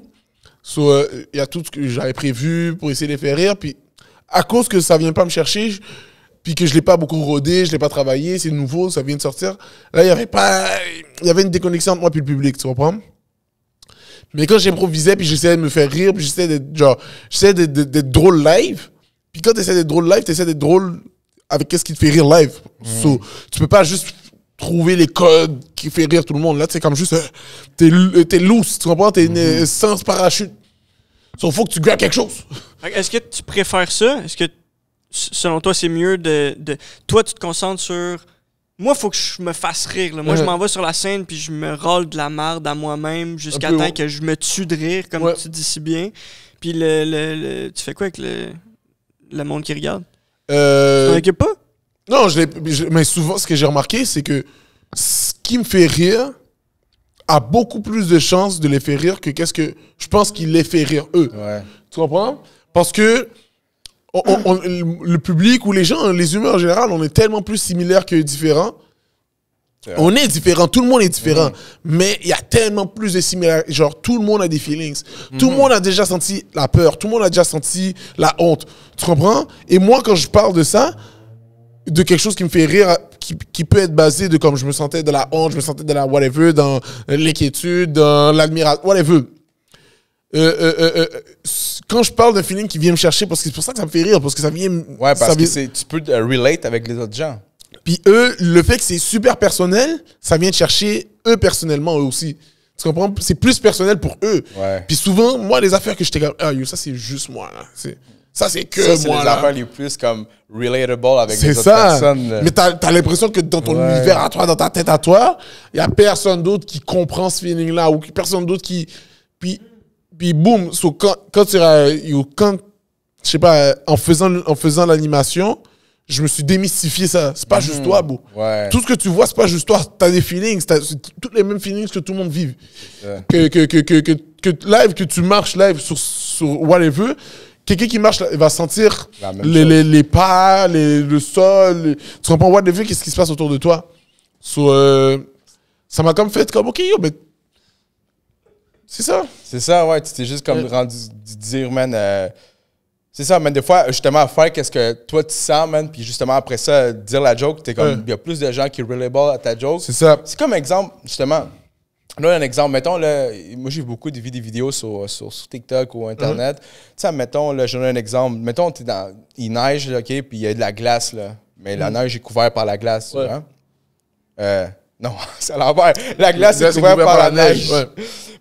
Il y a tout ce que j'avais prévu pour essayer de les faire rire. Puis, à cause que ça vient pas me chercher, puis que je l'ai pas beaucoup rodé, je l'ai pas travaillé, c'est nouveau, ça vient de sortir. Là, il y avait une déconnexion entre moi et le public, tu comprends? Mais quand j'improvisais, puis j'essayais de me faire rire, puis j'essayais d'être drôle live. Puis quand tu essaies d'être drôle live, tu essaies d'être drôle avec qu'est-ce qui te fait rire live. Tu peux pas juste trouver les codes qui fait rire tout le monde. Là, c'est comme juste, t'es loose, tu comprends? T'es sans parachute. Il faut que tu gagnes quelque chose. Est-ce que tu préfères ça? Est-ce que, selon toi, c'est mieux toi, tu te concentres sur... Moi, il faut que je me fasse rire. Là. Moi, je m'en vais sur la scène puis je me râle de la merde à moi-même jusqu'à temps que je me tue de rire, comme tu dis si bien. Puis tu fais quoi avec le monde qui regarde? Tu Euh, t'en occupes pas? non, mais souvent, ce que j'ai remarqué, c'est que ce qui me fait rire a beaucoup plus de chances de les faire rire que qu'est-ce que je pense qu'il les fait rire eux. Ouais. Tu comprends? Parce que le public ou les gens, les humains en général, on est tellement plus similaires que différents. On est différents, tout le monde est différent, mais il y a tellement plus de similarités. Genre, tout le monde a des feelings. Tout le monde a déjà senti la peur, tout le monde a déjà senti la honte. Tu comprends? Et moi, quand je parle de ça, de quelque chose qui me fait rire, qui peut être basé de comme je me sentais de la honte, je me sentais de la whatever, dans l'inquiétude, dans l'admiration, whatever. Quand je parle d'un feeling qui vient me chercher, parce que c'est pour ça que ça me fait rire, parce que ça vient... Ouais, parce ça que vient- tu peux relate avec les autres gens. Puis eux, le fait que c'est super personnel, ça vient de chercher eux personnellement, eux aussi. Tu comprends? C'est plus personnel pour eux. Ouais. Puis souvent, moi, les affaires que j'étais comme, ah yo, ça c'est juste moi, là. Ça c'est que Ça, c'est moi, les là. affaires les plus comme relatable avec C'est les autres ça. personnes. Mais t'as l'impression que dans ton Ouais. univers à toi, dans ta tête à toi, il y a personne d'autre qui comprend ce feeling-là ou personne d'autre qui... Puis boum, so, quand tu quand, je sais pas, en faisant l'animation, je me suis démystifié ça. C'est pas juste toi, bro. Ouais. Tout ce que tu vois, c'est pas juste toi. T'as des feelings, c'est toutes les mêmes feelings que tout le monde vive. Ouais. Que live, que tu marches live sur whatever, quelqu'un qui marche, il va sentir La même chose. les pas, le sol. Tu comprends whatever, qu'est-ce qui se passe autour de toi. So, ça m'a comme fait comme, ok, yo, mais c'est ça. C'est ça, ouais. Tu t'es juste comme rendu dire, man. C'est ça, man. Des fois, justement, faire qu'est-ce que toi tu sens, man. Puis justement, après ça, dire la joke, t'es comme. Il y a plus de gens qui relable à ta joke. C'est ça. C'est comme exemple, justement. Là, un exemple. Mettons, là, moi, j'ai beaucoup de vidéos sur TikTok ou Internet. Tu sais, mettons, là, je donne un exemple. Mettons, il neige, là, OK, puis il y a de la glace, là. Mais la neige est couverte par la glace, Ouais. hein? Non, c'est à l'envers. La glace est couverte par la neige. Ouais.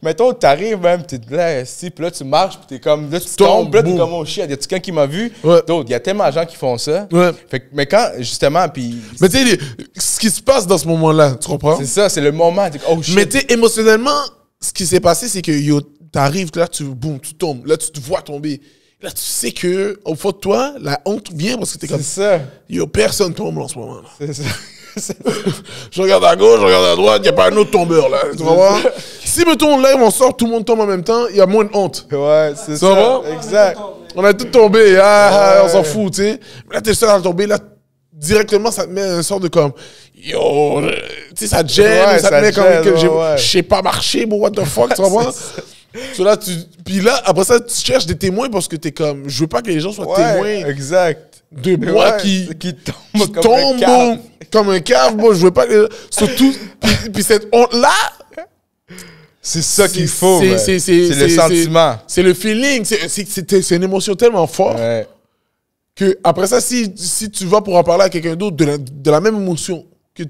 Mettons, t'arrives même, t'es là, puis là, tu marches, puis t'es comme, là, tu Tombes, tombes, là, t'es boum. comme, oh shit, y a quelqu'un qui m'a vu? Ouais. D'autres, il y a tellement de gens qui font ça. Ouais. Fait que, mais quand, justement, puis Mais tu sais, ce qui se passe dans ce moment-là, tu comprends? c'est ça, c'est le moment, t'es comme, oh shit. Mais tu sais, émotionnellement, ce qui s'est passé, c'est que yo, t'arrives, là, boum, tu tombes. Là, tu te vois tomber. Là, tu sais que, au fond de toi, la honte vient parce que t'es comme, c'est ça. yo, personne tombe en ce moment. Là. C'est ça. Je regarde à gauche, je regarde à droite, il n'y a pas un autre tombeur, là. Tu vas voir? Si, mettons, live, on sort, tout le monde tombe en même temps, il y a moins de honte. Ouais, c'est Ça ça. va? Exact. On a tous tombé, on s'en fout, tu sais. Mais là, t'es le seul à tomber, là, directement, ça te met une sorte de comme, yo, tu sais, ça te gêne, Ouais, ça te ça met te comme, gêne, que ouais. je sais pas marcher, bon, what the fuck, tu comprends? So là, puis là, après ça, tu cherches des témoins parce que t'es comme, je veux pas que les gens soient Ouais, témoins exact. de moi Ouais, qui tombe comme tombe, un câble. bon, comme un cave, bon, je veux pas que, surtout, puis cette honte-là, C'est ça qu'il faut, c'est- man. c'est- C'est le sentiment. c'est le feeling, c'est une émotion tellement forte. Ouais. Que après ça, si tu vas pour en parler à quelqu'un d'autre de la même émotion que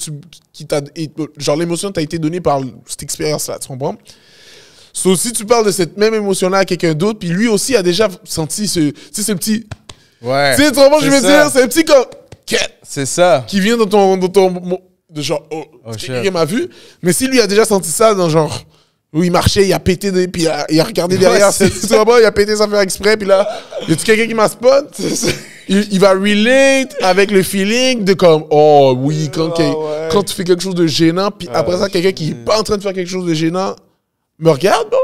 qui t'a, genre l'émotion t'a été donnée par cette expérience-là, tu comprends? So, si tu parles de cette même émotion-là à quelqu'un d'autre, puis lui aussi a déjà senti tu sais, ce petit, Ouais. tu sais, tu comprends ce que je C'est veux ça. dire? C'est un petit comme, C'est ça. qui vient dans de genre, Oh, shit. quelqu'un m'a vu, mais si lui a déjà senti ça dans genre, où il marchait, il a pété, puis il a regardé derrière, Ouais, c'est tu vois, il a pété sans faire exprès, puis là, y a-tu quelqu'un qui m'a spot? Il va relate avec le feeling de comme, oh oui, ouais. quand tu fais quelque chose de gênant, puis après ça, quelqu'un qui est pas en train de faire quelque chose de gênant me regarde, bon.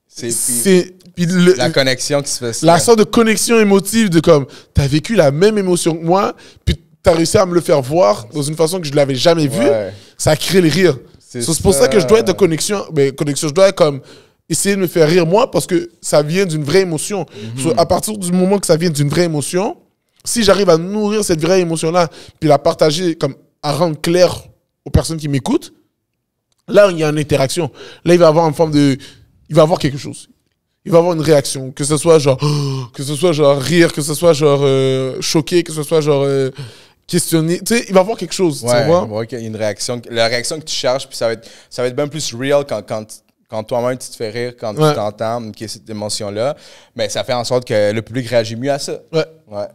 C'est Puis la connexion qui se fait. la sorte de connexion émotive de comme, t'as vécu la même émotion que moi, puis t'as réussi à me le faire voir dans une façon que je l'avais jamais vu, Ouais. ça crée le rire. C'est So, c'est pour ça que je dois être de connexion. Mais connexion, je dois comme essayer de me faire rire moi parce que ça vient d'une vraie émotion. So, à partir du moment que ça vient d'une vraie émotion, si j'arrive à nourrir cette vraie émotion-là, puis la partager, comme à rendre clair aux personnes qui m'écoutent, là, il y a une interaction. Là, il va avoir une forme de... Il va avoir quelque chose. Il va avoir une réaction. Que ce soit genre... Que ce soit genre rire, que ce soit genre choqué, que ce soit genre... questionner, tu sais, il va avoir quelque chose, tu Ouais, vois? ouais, qu'il y a une réaction. La réaction que tu cherches, puis ça va être bien plus real quand toi-même tu te fais rire, quand Ouais. tu t'entends, qu'il y a cette émotion-là. Mais ça fait en sorte que le public réagit mieux à ça. Ouais. Ouais.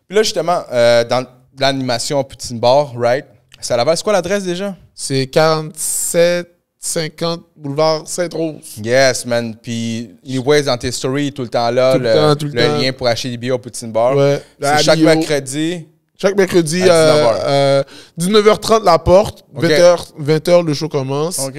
Puis là, justement, dans l'animation Poutine Bar, right? C'est à Laval. C'est quoi l'adresse déjà? C'est 47 50 boulevard Sainte-Rose. Yes, man. Puis, anyways, dans tes stories, tout le temps là, Tout le temps. lien pour acheter des billets au Poutine Bar. Ouais. C'est chaque mercredi. Chaque mercredi À à 19h30 la porte, Ok. 20h le show commence. OK.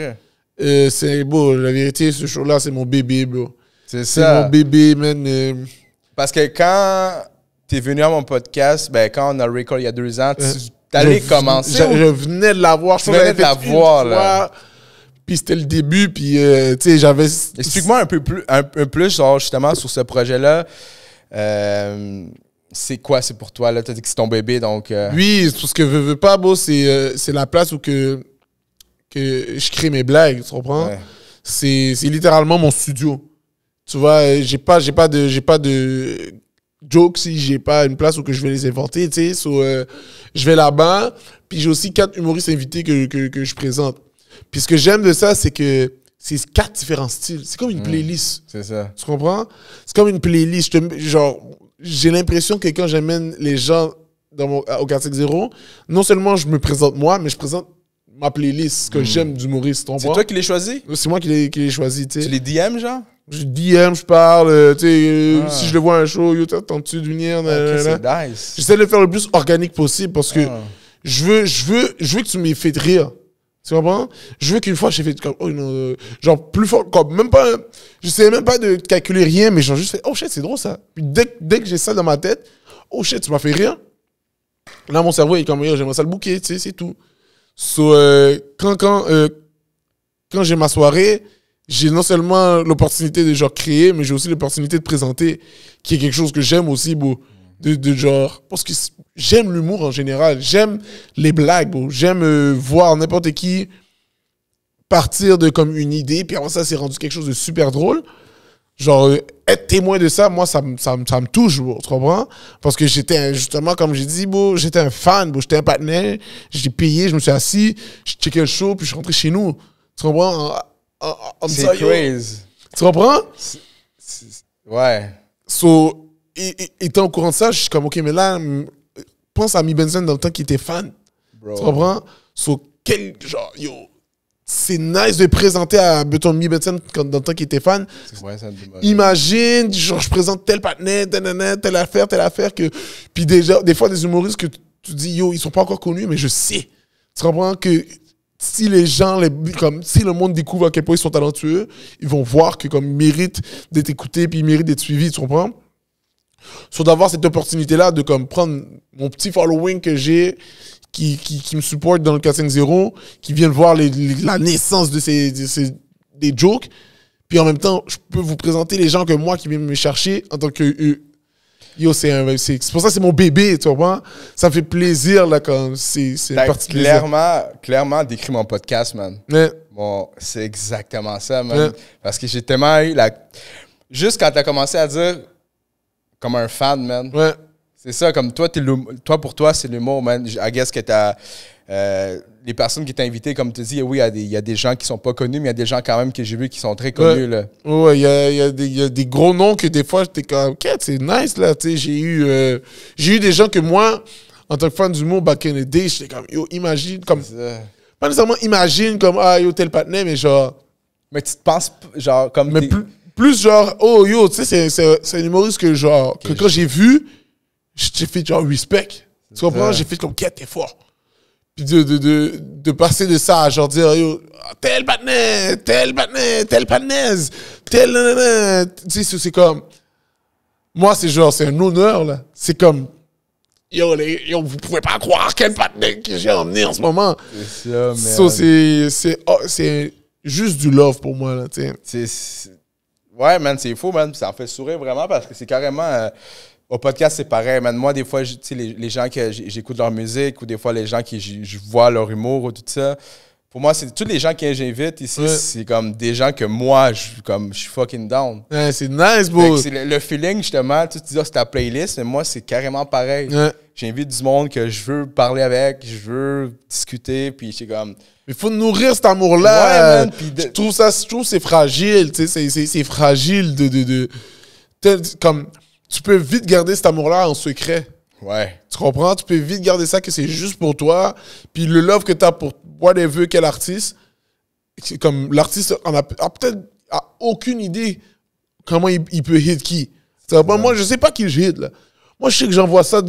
C'est beau, la vérité, ce show-là, c'est mon bébé, bro. C'est C'est ça. mon bébé, man. Parce que quand t'es venu à mon podcast, ben quand on a record il y a 2 ans, tu t'allais commencer. Je venais de la voir. Tu venais de la voir, là. Puis c'était le début, puis tu sais, j'avais... Explique-moi un peu plus, genre, justement, sur ce projet-là. C'est quoi, c'est pour toi, là? T'as dit que c'est ton bébé, donc... Oui, tout ce que veux pas, beau, c'est la place où que je crée mes blagues, tu comprends? Ouais. C'est littéralement mon studio. Tu vois, j'ai pas de joke si j'ai pas une place où que je vais les inventer, tu sais. Je vais là-bas, puis j'ai aussi 4 humoristes invités que je présente. Puis ce que j'aime de ça, c'est que c'est 4 différents styles. C'est comme une playlist. C'est ça. Tu comprends? C'est comme une playlist. Genre, j'ai l'impression que quand j'amène les gens au 450, non seulement je me présente moi, mais je présente ma playlist, ce que j'aime d'humoriste. C'est toi qui l'as choisi? C'est moi qui l'ai choisi, tu sais. Tu les DM, genre? Je DM, je parle, tu sais, si je le vois à un show, yo, t'attends-tu de venir? C'est nice. J'essaie de le faire le plus organique possible parce que je veux que tu m'aies fait rire. Tu comprends? Je veux qu'une fois, j'ai fait comme, oh non, genre plus fort, comme même pas, je sais même pas de calculer rien, mais genre juste fait, oh shit, c'est drôle ça. Puis dès que j'ai ça dans ma tête, oh shit, tu m'as fait rire. Là, mon cerveau est comme, yo, j'aimerais ça le booker, tu sais, c'est tout. So, quand j'ai ma soirée, j'ai non seulement l'opportunité de genre créer, mais j'ai aussi l'opportunité de présenter, qui est quelque chose que j'aime aussi, bro. De genre, parce que j'aime l'humour en général, j'aime les blagues, bro. J'aime voir n'importe qui partir de comme une idée, puis avant ça, c'est rendu quelque chose de super drôle. Genre, être témoin de ça, moi, ça me touche, bro, tu comprends? Parce que j'étais, justement, comme j'ai dit, bro, j'étais un fan, bro, j'étais un partenaire, j'ai payé, je me suis assis, je checkais le show, puis je suis rentré chez nous. Tu comprends? C'est crazy. Tu comprends? Ouais. So, étant au courant de ça, je suis comme, OK, mais là, pense à Mi Benson dans le temps qu'il était fan. Bro. Tu comprends? So, genre, yo, c'est nice de présenter à Mi Benson dans le temps qu'il était fan. Ouais, ça Imagine, genre, je présente tel partenaire, telle affaire que... Puis déjà, des fois, des humoristes que tu dis, yo, ils sont pas encore connus, mais je sais. Tu comprends que si les gens, si le monde découvre à quel point ils sont talentueux, ils vont voir que comme ils méritent d'être écoutés, puis ils méritent d'être suivis, tu comprends? Sur d'avoir cette opportunité-là de comme prendre mon petit following que j'ai, qui me supporte dans le 450, qui viennent voir la naissance de des jokes, puis en même temps, je peux vous présenter les gens que moi qui viennent me chercher en tant que... Yo, c'est pour ça que c'est mon bébé, tu vois. Ça me fait plaisir, là, quand c'est une partie de plaisir. Clairement décrit mon podcast, man. Ouais. Bon, c'est exactement ça, man. Ouais. Parce que j'ai tellement eu juste quand t'as commencé à dire comme un fan, man. Ouais. C'est ça, comme toi, pour toi, c'est l'humour, man. I guess que t'as... les personnes qui t'ont invité, comme tu dis, oui, il y a des gens qui sont pas connus, mais il y a des gens quand même que j'ai vu qui sont très connus, ouais. là. Ouais, il y a des gros noms que des fois, j'étais comme, OK, c'est nice, là, tu sais. J'ai eu des gens que moi, en tant que fan d'humour, back in the day, j'étais comme, yo, imagine, comme... Pas nécessairement imagine, comme, ah, yo, tel partenaire, mais genre... Mais tu te penses, genre, comme... Mais plus genre, oh, yo, tu sais, c'est un humoriste que, genre, que quand j'ai vu, j'ai fait, genre, respect. Tu comprends? J'ai fait comme, OK, t'es fort. Puis de passer de ça à genre dire, yo, tel partenaire, tel partenaise, tel nanana. Tu sais, c'est comme... Moi, c'est genre, c'est un honneur, là. C'est comme... Yo, vous pouvez pas croire quel partenaire que j'ai emmené en ce moment. C'est ça, man. So, c'est juste du love pour moi, là, tu sais. Ouais, man, c'est fou, man. Ça en fait sourire vraiment parce que c'est carrément... au podcast, c'est pareil, man. Moi, des fois, tu sais, les gens que j'écoute leur musique ou des fois, les gens qui je vois leur humour ou tout ça, pour moi, c'est tous les gens que j'invite ici, c'est comme des gens que moi, je suis fucking down. Ouais, c'est nice, bro. C'est le feeling, justement, tu dis, c'est ta playlist, mais moi, c'est carrément pareil. Ouais. J'invite du monde que je veux parler avec, je veux discuter, puis c'est comme... Il faut nourrir cet amour-là. Ouais, man, je trouve que c'est fragile, tu sais, c'est fragile comme... Tu peux vite garder cet amour-là en secret. Ouais. Tu comprends? Tu peux vite garder ça que c'est juste pour toi. Puis le love que tu as pour whatever, quel artiste, comme l'artiste a peut-être aucune idée comment il peut hit qui. Moi, je sais pas qui je hit, là. Moi, je sais que j'envoie ça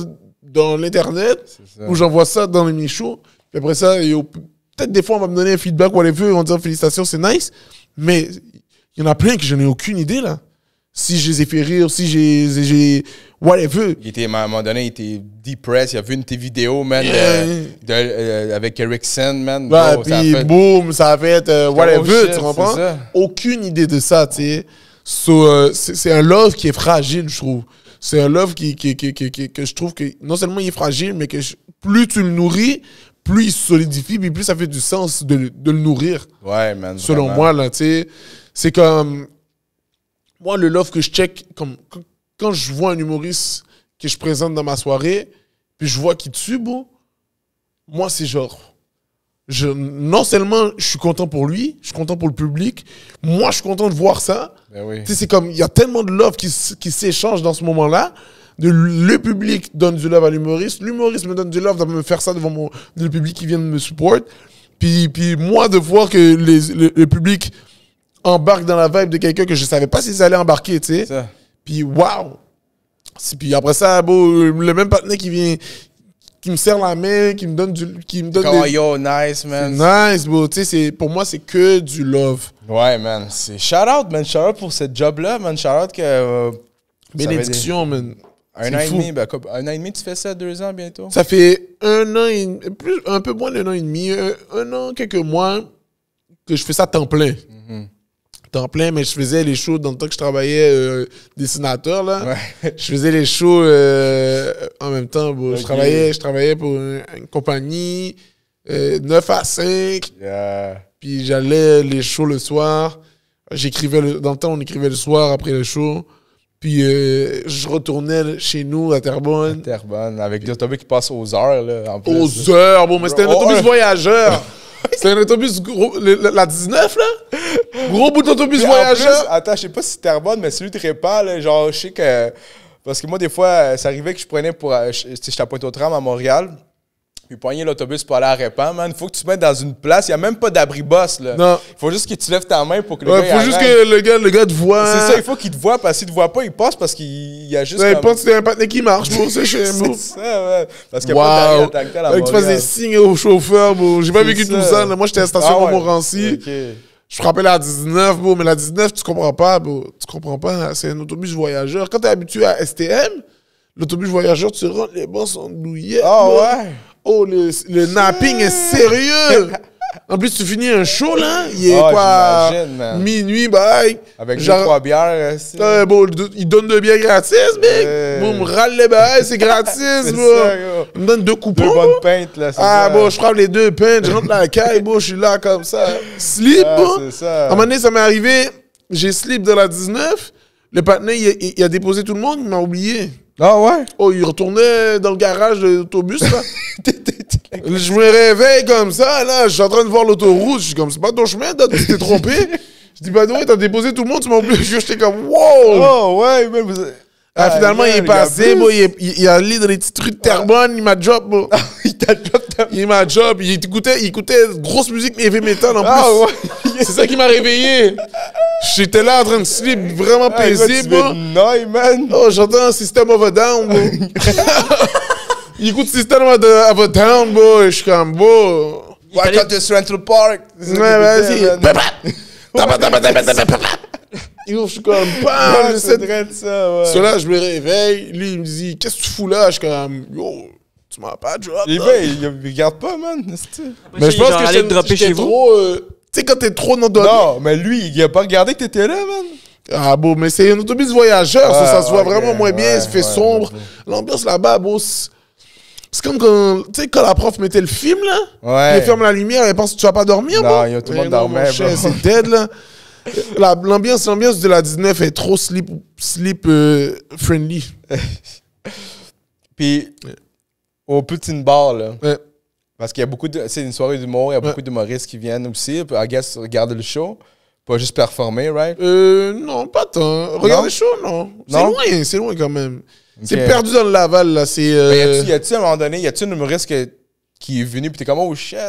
dans l'Internet ou j'envoie ça dans les shows. Puis après ça, peut-être des fois, on va me donner un feedback, whatever, on va dire félicitations, c'est nice. Mais il y en a plein que je n'ai aucune idée, là. Si je les ai fait rire, si j'ai whatever. À un moment donné, il était depressed. Il a vu une de tes vidéos, man, avec Erickson, man. Ouais, puis boum, ça a fait whatever, shit, tu comprends? Aucune idée de ça, tu sais. So, c'est un love qui est fragile, je trouve. C'est un love que je trouve que non seulement il est fragile, mais que plus tu le nourris, plus il se solidifie, puis plus ça fait du sens de le nourrir. Ouais, man. Selon vraiment. moi, là, tu sais. C'est comme... Moi, le love que je check, comme quand je vois un humoriste que je présente dans ma soirée, puis je vois qu'il tue, bon, moi, c'est genre... non seulement je suis content pour lui, je suis content pour le public, moi, je suis content de voir ça. Ben oui. Tu sais, c'est comme... Il y a tellement de love qui s'échange dans ce moment-là. Le public donne du love à l'humoriste me donne du love de me faire ça devant le public qui vient de me support. Puis moi, de voir que le public embarque dans la vibe de quelqu'un que je savais pas s'ils allaient embarquer, tu sais. Puis waouh! Puis après ça, le même partenaire qui me serre la main, qui me donne Yo, nice, man. Nice, bro. Tu sais, pour moi, c'est que du love. Ouais, man. C'est shout out, man. Shout out pour ce job-là, man. Shout out que... Bénédiction, man. Un an et demi, un an et demi, tu fais ça, 2 ans bientôt? Ça fait un an et un peu moins d'un an et demi, un an, quelques mois que je fais ça à temps plein. Temps plein, mais je faisais les shows dans le temps que je travaillais dessinateur, là. Ouais. Je faisais les shows en même temps. Bon, okay. Je travaillais pour une compagnie 9 à 5. Yeah. Puis j'allais les shows le soir. Dans le temps, on écrivait le soir après le show. Puis je retournais chez nous à Terrebonne. Avec des autobus qui passent aux heures, là, en plus. Aux heures, bon, mais c'était un autobus voyageur. C'est un autobus gros, la 19, là? Gros bout d'autobus voyageur. Attends, je sais pas si c'est Terrebonne, mais celui de Répa, là, genre, je sais que... Parce que moi, des fois, ça arrivait que je prenais pour... J'étais à Pointe-aux-Trembles, à Montréal. Puis pogner l'autobus pour aller à Répan, man. Faut que tu te mettes dans une place. Il n'y a même pas d'abri-boss, là. Non. Il faut juste que tu lèves ta main pour que le gars il faut juste que le gars te voit. C'est ça, il faut qu'il te voit. Parce qu'il te voit pas, il passe parce qu'il y a juste. Ouais, il pense que c'est un partenaire qui marche, bro. C'est chez nous. C'est ça, ouais. Parce qu'il n'y a pas d'arrêt à Montréal. Tu fasses des signes au chauffeur, bro. J'ai pas vécu tout ça. Là. Moi, j'étais à la station Montmorency. Je frappais la 19, bro. Mais la 19, tu comprends pas, bro. Tu comprends pas. C'est un autobus voyageur. Quand t'es habitué à STM, l'autobus voyageur, tu rentres, les bancs sont douillets. Ah ouais. Oh, le napping est sérieux! En plus, tu finis un show, là, il est quoi? Minuit, bye. Avec 2-3 bières. Bon, il donne 2 bières gratis, mec. Bon, me râle les bails, c'est gratis, bro. Il me donne 2 coupons. 2 bonnes pintes, là. Ah, bon, je frappe les 2 pintes, je rentre dans la caille, bon, je suis là comme ça. Slip, bon. C'est ça. À un moment donné, ça m'est arrivé, j'ai slip dans la 19. Le partenaire, il a déposé tout le monde, il m'a oublié. Ah ouais? Oh, il retournait dans le garage de l'autobus, là. Je me réveille comme ça, là. Je suis en train de voir l'autoroute. Je suis comme, c'est pas ton chemin, tu t'es trompé. Je dis, bah, ouais, t'as déposé tout le monde, tu m'as oublié. J'étais comme, wow! Oh, ouais, mais vous... Finalement, il est passé, bon, il a allé dans les petits trucs de Terrebonne, il m'a drop, bon. Il m'a drop, il écoutait grosse musique heavy metal en plus. Ah ouais. C'est ça qui m'a réveillé. J'étais là en train de sleep, vraiment paisible, bon. Man. Oh, j'entends System of a Down, bon. Il écoute System of a Down, bon, et je suis comme, bon. Welcome to Central Park. Ouais, vas-y. Je suis comme, bam, c'est vrai de ça, ouais. Cela, je me réveille, lui, il me dit, qu'est-ce que tu fous là? Je suis comme, yo, tu m'as pas drop. Il regarde pas, man. Mais je pense que j'étais trop. Tu sais, quand t'es trop non donné. Non, mais lui, il a pas regardé que t'étais là, man. Ah, bon, mais c'est un autobus voyageur, ça se voit vraiment moins bien, il fait sombre. L'ambiance là-bas, bon, c'est comme quand, tu sais, quand la prof mettait le film, là, elle ferme la lumière, elle pense que tu vas pas dormir, non, il y a tout le monde dormait, c'est dead, là. L'ambiance de la 19 est trop sleep friendly. Puis, au Poutine Bar, là, ouais. Parce qu'il y a beaucoup de... C'est une soirée d'humour, il y a beaucoup d'humoristes qui viennent aussi. I guess, regarder le show. Pas juste performer, right? Non, pas tant. Regarder le show, non. C'est loin quand même. Okay. C'est perdu dans le Laval, là. Mais y a-tu, à un moment donné, y a-tu un humoriste qui est venu pis t'es comme, oh shit?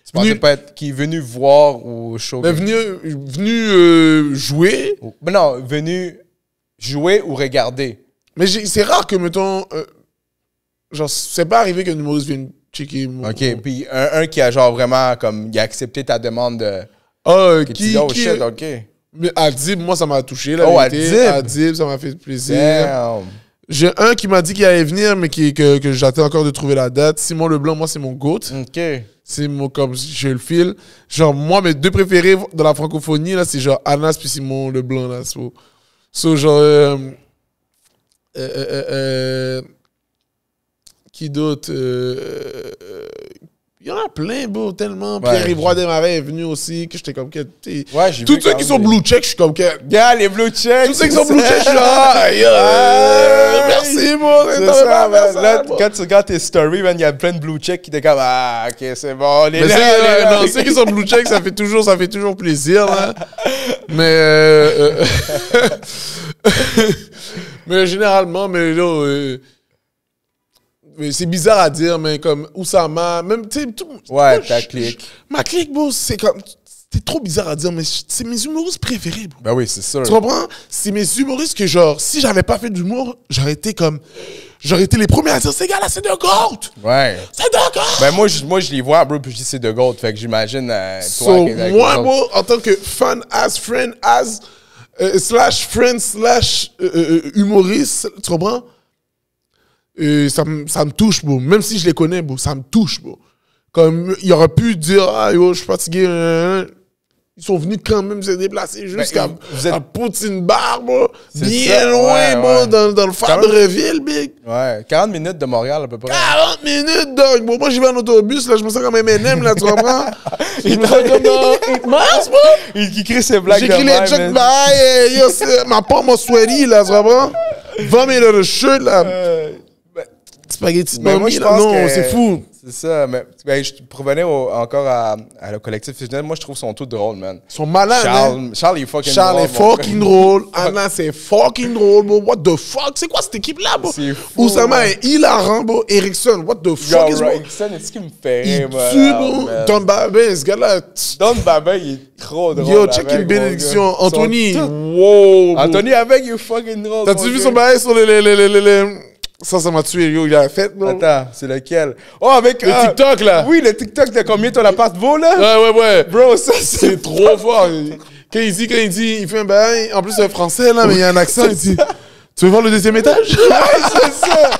Tu pensais pas être qui est venu voir au show? Ben, venu jouer. Ben non, venu jouer ou regarder. Mais c'est rare que, mettons, genre, c'est pas arrivé qu'un humoriste vienne checker mon... OK, puis un qui a genre vraiment, comme, il a accepté ta demande de... Ah, Que tu dis, oh shit, OK. Mais Adib, moi, ça m'a touché, la Oh, vérité. Adib. Adib, ça m'a fait plaisir. Damn. J'ai un qui m'a dit qu'il allait venir, mais que j'attends encore de trouver la date. Simon Leblanc, moi, c'est mon GOAT. OK. C'est mon, comme, je le file. Genre, moi, mes deux préférés dans la francophonie, là, c'est genre Anas puis Simon Leblanc, là. So genre, qui d'autre? Il y en a plein, bro, tellement. Ouais, Pierre-Yves Roy Desmarais est venu aussi, que j'étais comme que. Ouais, j'ai Tous vu ceux quand qui même sont des- blue check, je suis comme que. Gars, les blue checks. Tous ceux qui sont blue check, je suis là. Merci, bro. C'est t'avais ça, pas à faire man. ça, Là, bro. quand tu regardes tes stories, man, il y a plein de blue checks qui étaient comme, ah, OK, c'est bon, les Mais non, ceux qui sont blue check, ça fait toujours plaisir, là. Mais, mais généralement, mais là, mais c'est bizarre à dire, mais comme Oussama, même, tu sais, Ouais, ta clique. Ma clique, bro, c'est comme, c'est trop bizarre à dire, mais c'est mes humoristes préférés, bro. Ben oui, c'est sûr. Tu comprends? C'est mes humoristes que, genre, si j'avais pas fait d'humour, j'aurais été les premiers à dire, ces gars-là, c'est de GOAT! Ouais. C'est de GOAT! Ben moi, je les vois, bro, puis je dis c'est de gold. Fait que j'imagine toi So, avec moi, les autres. bro, en tant que fan, as friend, as slash friend, slash humoriste, tu comprends? Ça me touche, bro. Même si je les connais, bro, ça me touche, bro. Comme, il aurait pu dire, ah, yo, je suis fatigué. Ils sont venus quand même se déplacer jusqu'à vous êtes- à Poutine-Bar, bro. C'est Bien ça, loin, ouais, bro, ouais. dans le phare de Reville, big. Ouais, 40 minutes de Montréal à peu près. 40 minutes, dog. Bon, moi, j'y vais en autobus, là, je me sens comme M&M, là, tu comprends? Je me sens comme dans 8 mars, bro. Il crie ses blagues de J'écris les même, check man. by, yo, c'est ma pomme au sweaty, là, tu comprends? 20 000 de shirt, là. Spaghetti de Mais moi, mamie, je là. pense Non, que- c'est fou. C'est ça, mais ben, pour revenir encore à le collectif fusionnel, moi je trouve qu'ils sont tous drôles, man. Ils sont malades, hein? Charles, il est fucking Charles est drôle, mon fucking drôle. Anna, c'est fucking drôle, bro. What the fuck? C'est quoi cette équipe-là, bro? C'est fou, Oussama man. est hilarant, bro. Erickson, what the fuck is, Yo, bro? Rickson, est-ce qu'il me fait Il rire, moi, tue, là, bro. man. Don Babin, ce gars-là. Don Babin, il est trop drôle. Yo, check avec, une bénédiction. mon gars. Anthony, Ils sont wow, tous- bro. Anthony avec, il est fucking drôle. T'as-tu mon vu gars. son bail sur les... Ça m'a tué, yo. Il a fait, bro. Attends, c'est lequel? Oh, avec... Le TikTok, là. Oui, le TikTok de combien ton appart vaut, là? Ouais. Bro, ça, c'est... C'est trop fort. Quand il dit, il fait un bail, en plus c'est français, là, mais il y a un accent, il dit, tu veux voir le deuxième étage? c'est ça!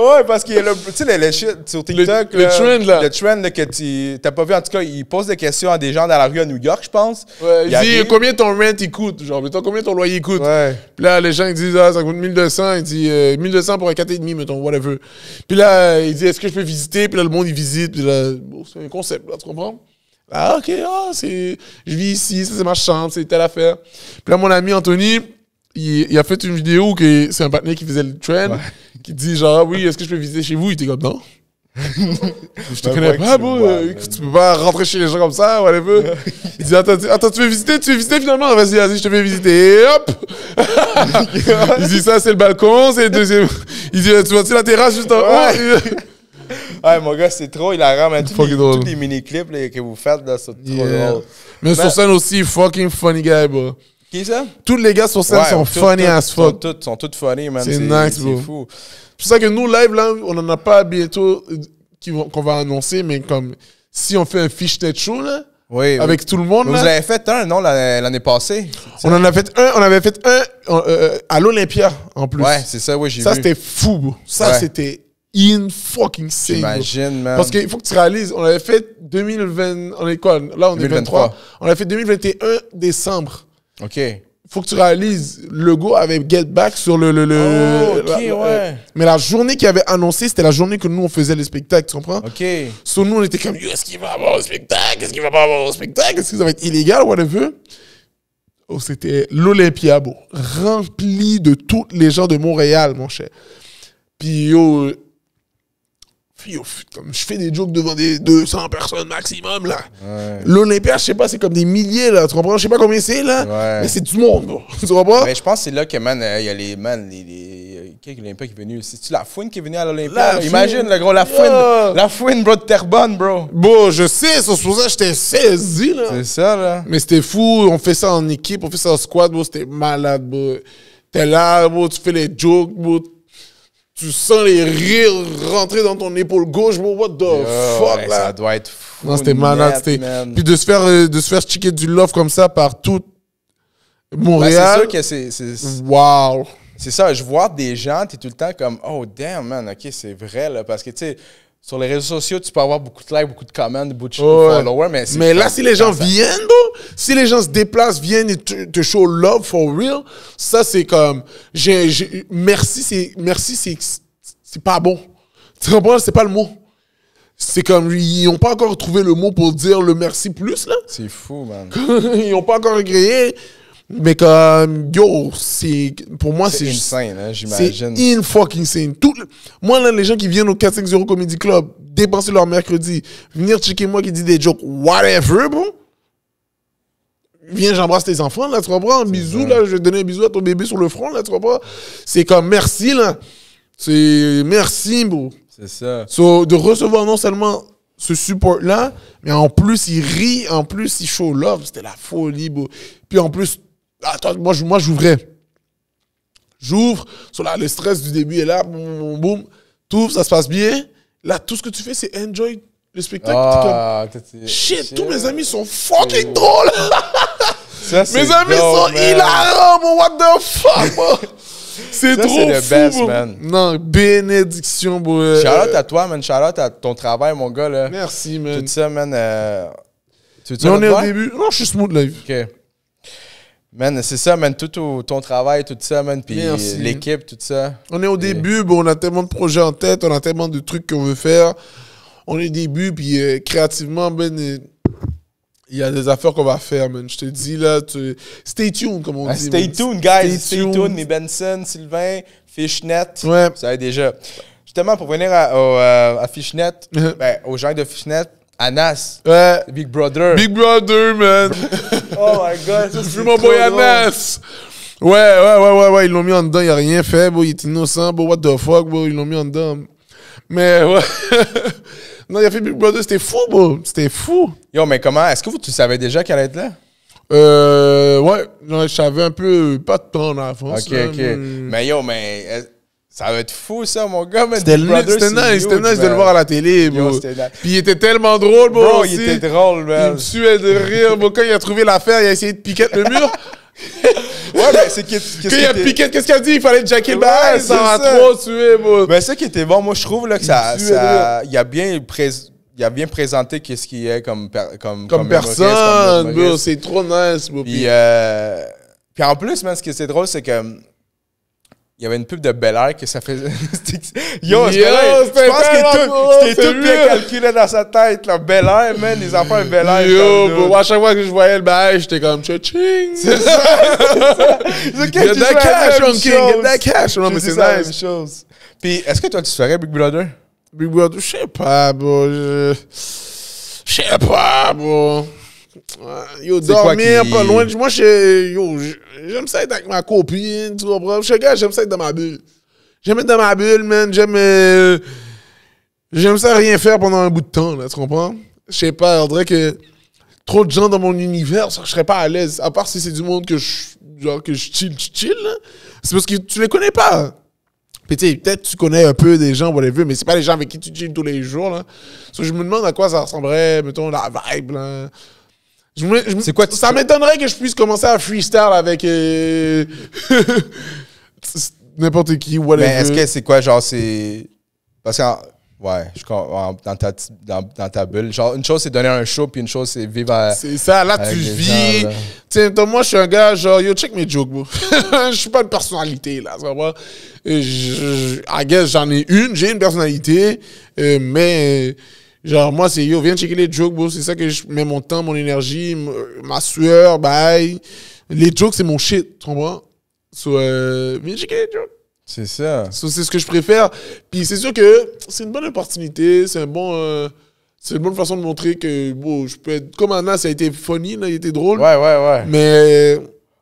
Ouais, parce qu'il y a le... Tu sais, les shit sur TikTok, Le trend, là. Le trend, là, que tu... T'as pas vu, en tout cas, il pose des questions à des gens dans la rue à New York, je pense. Ouais, il dit, arrive- combien ton rent il coûte? Genre, mettons, combien ton loyer coûte? Ouais. Puis là, les gens, ils disent, ah, ça coûte 1200. Il dit, 1200 pour un 4,5, mettons, whatever. Puis là, il dit, est-ce que je peux visiter? Puis là, le monde, il visite. Puis là, bon, c'est un concept, là, tu comprends? Ah, ok, je vis ici, ça, c'est ma chambre, c'est telle affaire. Puis là, mon ami Anthony, il a fait une vidéo où c'est un partenaire qui faisait le trend, qui dit, genre, oui, est-ce que je peux visiter chez vous? Il était comme, non. Je te Ben, connais ouais, pas, que tu bro. le vois, Tu peux pas rentrer chez les gens comme ça, whatever. Il dit, attends, tu veux visiter finalement? Vas-y, je te fais visiter. Et hop! Il dit, ça, c'est le balcon, c'est le deuxième. Il dit, tu vois-tu la terrasse juste en haut? Ouais, mon gars, c'est trop hilarant, man. Fucking drôle. Tous les mini-clips là, que vous faites, là, c'est trop Yeah. drôle. Mais sur scène aussi, fucking funny guy, bro. Qui ça? Tous les gars sur scène sont funny as fuck. Sont tous funny, man. C'est nice, bro. C'est fou. C'est pour ça que nous, live, là, on en a pas bientôt qu'on va annoncer, mais comme si on fait un fishnet show, là, Oui. avec tout le monde, Vous là, avez fait un, non, l'année passée? on avait fait un à l'Olympia, en plus. Ouais, c'est ça, oui, j'ai vu. Ça, c'était fou, bro. Ça, Ouais. c'était in fucking insane, bro. J'imagine, man. Parce qu'il faut que tu réalises, on avait fait 2020, on est quoi? Là, on est 2023. 23. On avait fait 2021 décembre. OK. Faut que tu réalises, le go avait Get Back sur le Oh, ok, ouais. mais la journée qu'il avait annoncé, c'était la journée que nous, on faisait le spectacle, tu comprends? OK. Sur nous, on était comme, yo, est-ce qu'il va avoir un spectacle? Est-ce qu'il va pas avoir un spectacle? Est-ce que ça va être illégal? Whatever. Oh, c'était l'Olympia, bro. Rempli de tous les gens de Montréal, mon cher. Puis, yo, comme je fais des jokes devant des 200 personnes maximum, là. Ouais. L'Olympia, je sais pas, c'est comme des milliers, là. Tu comprends? Je sais pas combien c'est, là. Ouais. Mais c'est du monde, bro. Tu comprends? Mais je pense que c'est là que, man, il y a les qui est venu aussi? C'est-tu La Fouine qui est venue à l'Olympia? La Là? Imagine, Fouine. le gros, La Fouine. Yeah. La Fouine, bro, de Terrebonne, bro. Bon, je sais, c'est pour ça que j'étais saisi, là. C'est ça, là. Mais c'était fou, on fait ça en équipe, on fait ça en squad, bro, c'était malade, bro. T'es là, bro, tu fais les jokes, bro. Tu sens les rires rentrer dans ton épaule gauche, bro. What the fuck, Ouais, là? ça doit être fou. Non, c'était malade. net, C'était... man. Puis de se faire checker du love comme ça par tout Ben, Montréal. c'est sûr que c'est Wow. c'est ça. Je vois des gens, t'es tout le temps comme, oh damn, man, ok, c'est vrai, là. Parce que, tu sais, sur les réseaux sociaux, tu peux avoir beaucoup de likes, beaucoup de comments, beaucoup de followers, mais c'est Mais là, comme- si les gens quand ça- viennent, bro, si les gens se déplacent, viennent et te show love for real, ça, c'est comme... merci, c'est pas bon. Tu comprends? C'est pas le mot. C'est comme, ils n'ont pas encore trouvé le mot pour dire le merci plus, là. C'est fou, man. Ils n'ont pas encore créé. Mais comme, yo, c'est... Pour moi, C'est c'est... insane, hein, C'est j'imagine. in-fucking insane. Moi, là, les gens qui viennent au 450 Comedy Club, dépenser leur mercredi, venir checker moi qui dit des jokes, whatever, bon. Viens, j'embrasse tes enfants, là, tu comprends? Un bisou, là, je vais te donner un bisou à ton bébé sur le front, là, tu comprends? C'est comme, merci, là. C'est merci, bro. C'est ça. So, de recevoir non seulement ce support-là, mais en plus, il rit, en plus, il show love. C'était la folie, bro. Puis en plus, attends, moi j'ouvrais. J'ouvre, sur le stress du début est là, boum, boum, boum. T'ouvres, ça se passe bien. Là, tout ce que tu fais, c'est enjoy le spectacle. Ah, T'es comme, shit, tous mes amis sont fucking drôles. Ça, c'est Mes amis dope, sont man. hilarants, mon what the fuck, bro. C'est Ça, trop c'est le fou, best, bro. man. Non, bénédiction, bro. Shout-out à toi, man. Shout-out à ton travail, mon gars, là. Merci, man. Tout ça, man. Tu veux Mais on est dire au quoi? début. Non, je suis smooth live. OK. Man, c'est ça, man. Tout ton travail, tout ça, man. Puis Merci. l'équipe, tout ça. On est au début, bon, on a tellement de projets en tête, on a tellement de trucs qu'on veut faire. On est au début, puis créativement, ben, il y a des affaires qu'on va faire, man. Je te dis, là, stay tuned, comme on dit. Stay man. tuned, guys. Stay tuned. tuned. Mes Benson, Sylvain, Fishnet. Ouais. Vous savez déjà. Justement, pour venir à Fishnet, ben, aux gens de Fishnet, Anas, Ouais. Big Brother. Big Brother, man. Oh my God. ça, Je c'est suis mon trop boy drôle. Anas. Ouais. Ils l'ont mis en dedans, il a rien fait, bon, il est innocent, bon, what the fuck, bon, ils l'ont mis en dedans. Mais, ouais. Non, il a fait Big Brother, c'était fou, bon. C'était fou. Yo, mais comment? Est-ce que tu savais déjà qu'elle allait être là? Ouais, non, je savais un peu, pas de temps en avance. Ok, là, ok. mais- Mais yo, ça va être fou, ça, mon gars. Man. C'était Big Brother, c'était c'est nice, c'était huge, nice de le man. voir à la télé, Yo, bro. c'était nice. Puis il était tellement drôle, bro. Bro, aussi. il était drôle, Il man. me tuait de rire, bro. Quand il a trouvé l'affaire, il a essayé de piquer le mur. Ouais, mais c'est Quand il a piqué, qu'est-ce qu'il a dit? Il fallait jacker le Ouais, bail, c'est ça m'a ça. trop tué, bro. Mais ça qui était bon, moi, je trouve là, que ça, tuait de il a bien présenté qu'est-ce qu'il est comme Comme humoriste, personne, comme bro. humoriste. C'est trop nice, bro. Puis en plus, man, ce qui est drôle, c'est que il y avait une pub de Bel Air que ça faisait. Yo, Yo, je c'était pense que tellement c'était drôle, tout bien sérieux. calculé dans sa tête. Là. Bel Air, man, les enfants Bel Air. Yo, comme, bro. À chaque fois que je voyais le bail, j'étais comme cha-ching. C'est Get that cash, Young King. Get that cash. Non, mais c'est la même nice. chose. Puis, est-ce que toi, tu ferais Big Brother? Big Brother, je sais pas, bro. Je sais pas, bro. Ouais, yo, C'est quoi dormir qui- pas loin. Moi, j'aime ça être avec ma copine, tu comprends? Je suis un gars, j'aime ça être dans ma bulle. J'aime être dans ma bulle, man. J'aime ça rien faire pendant un bout de temps, là, tu comprends? Je sais pas, on dirait que trop de gens dans mon univers, je serais pas à l'aise. À part si c'est du monde que je chill, là. C'est parce que tu les connais pas. Puis tu sais, peut-être tu connais un peu des gens, whatever, mais c'est pas les gens avec qui tu chilles tous les jours, là. So, je me demande à quoi ça ressemblerait, mettons, la vibe, là. C'est quoi, ça m'étonnerait que je puisse commencer à freestyle avec n'importe qui, whatever. Mais est-ce que c'est quoi, genre, c'est. Parce que, ouais, dans ta bulle. Genre, une chose, c'est donner un show, puis une chose, c'est vivre à. C'est ça, là, avec tu les vis. gens, là. Tiens, moi, je suis un gars, genre, yo, check mes jokes, bro. Je suis pas une personnalité, là, tu comprends? I guess, j'ai une personnalité, mais, genre, moi, c'est, yo, viens checker les jokes, bro. C'est ça que je mets mon temps, mon énergie, ma sueur, bye. Les jokes, c'est mon shit, tu comprends? So, viens checker les jokes. C'est ça. So, c'est ce que je préfère. Puis c'est sûr que c'est une bonne opportunité, c'est une bonne façon de montrer que bon, je peux être comme Anna, ça a été funny, là, il était drôle. Ouais. Mais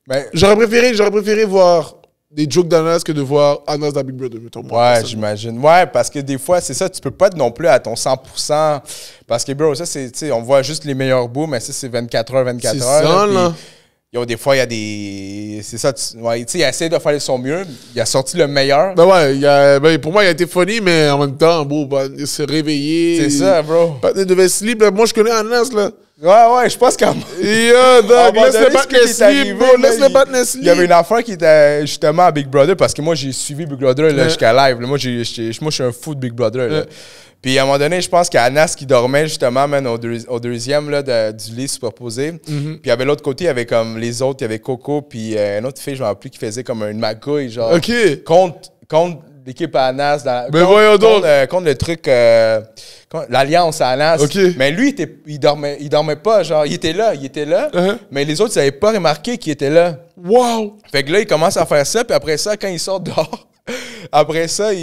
Ben, j'aurais préféré voir des jokes d'Anas que de voir Anas dans Big Brother. Mettons, moi, Ouais, j'imagine. Ouais, parce que des fois, c'est ça, tu peux pas être non plus à ton 100%. Parce que, bro, ça, c'est, tu sais, on voit juste les meilleurs bouts, mais ça, c'est 24 heures, 24 C'est heures. ça, Puis, là. yo, des fois, il y a des. C'est ça, ouais, tu sais, il a essayé de faire de son mieux. Il a sorti le meilleur. Ben ouais, ben pour moi, il a été funny, mais en même temps, bon, ben, il s'est réveillé. C'est ça, bro. Il devait sleep. Là. Moi, je connais Anas, là. Ouais, je pense qu'à Yo, dog, laisse le partenaire sleep, bro. Laisse le partenaire sleep. Il y avait une affaire qui était justement à Big Brother, parce que moi, j'ai suivi Big Brother là, jusqu'à live. Là. Moi, je suis un fou de Big Brother. Là. Puis à un moment donné, je pense qu'il y a Anas qui dormait justement man, au deuxième là, du lit superposé. Puis à l'autre côté, il y avait comme les autres, il y avait Coco, puis une autre fille, je ne me rappelle plus, qui faisait comme une magouille, genre. OK. Contre l'équipe à Anas. Voyons donc. Contre le truc, l'alliance à Anas. OK. Mais lui, il dormait pas, genre, il était là. Mais les autres, ils n'avaient pas remarqué qu'il était là. Wow. Fait que là, il commence à faire ça, puis après ça, quand il sort dehors, après ça,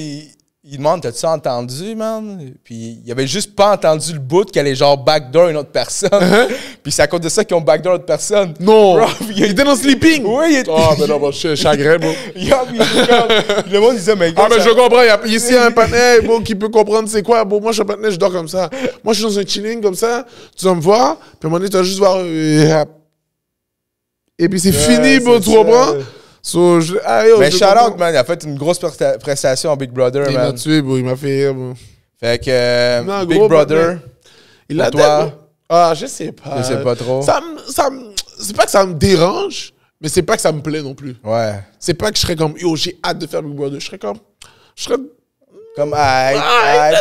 il demande, t'as-tu entendu, man? Puis il avait juste pas entendu le bout qu'elle est genre backdoor une autre personne. Puis c'est à cause de ça qu'ils ont backdoor une autre personne. Non. Bro, il était dans sleeping. Oui, il était. Ah, ben non, je suis chagrin, bro. Le monde disait, mais. Ah, mais je comprends. Il y a ici un partenaire bon, qui peut comprendre c'est quoi. Bon, moi, je suis un partenaire, je dors comme ça. Moi, je suis dans un chilling comme ça. Tu vas me voir. Puis à un moment donné, tu vas juste voir. Et puis c'est fini, bon, tu comprends? So, mais shout out, man. Il a fait une grosse prestation en Big Brother, il man. m'a tué, bro. Il m'a fait rire, bro. Fait que Non, Big gros, Brother. Il a toi? Ah, je sais pas. Je sais pas trop. C'est pas que ça me dérange, mais c'est pas que ça me plaît non plus. Ouais. C'est pas que je serais comme, yo, j'ai hâte de faire Big Brother. Je serais comme. Comme, On va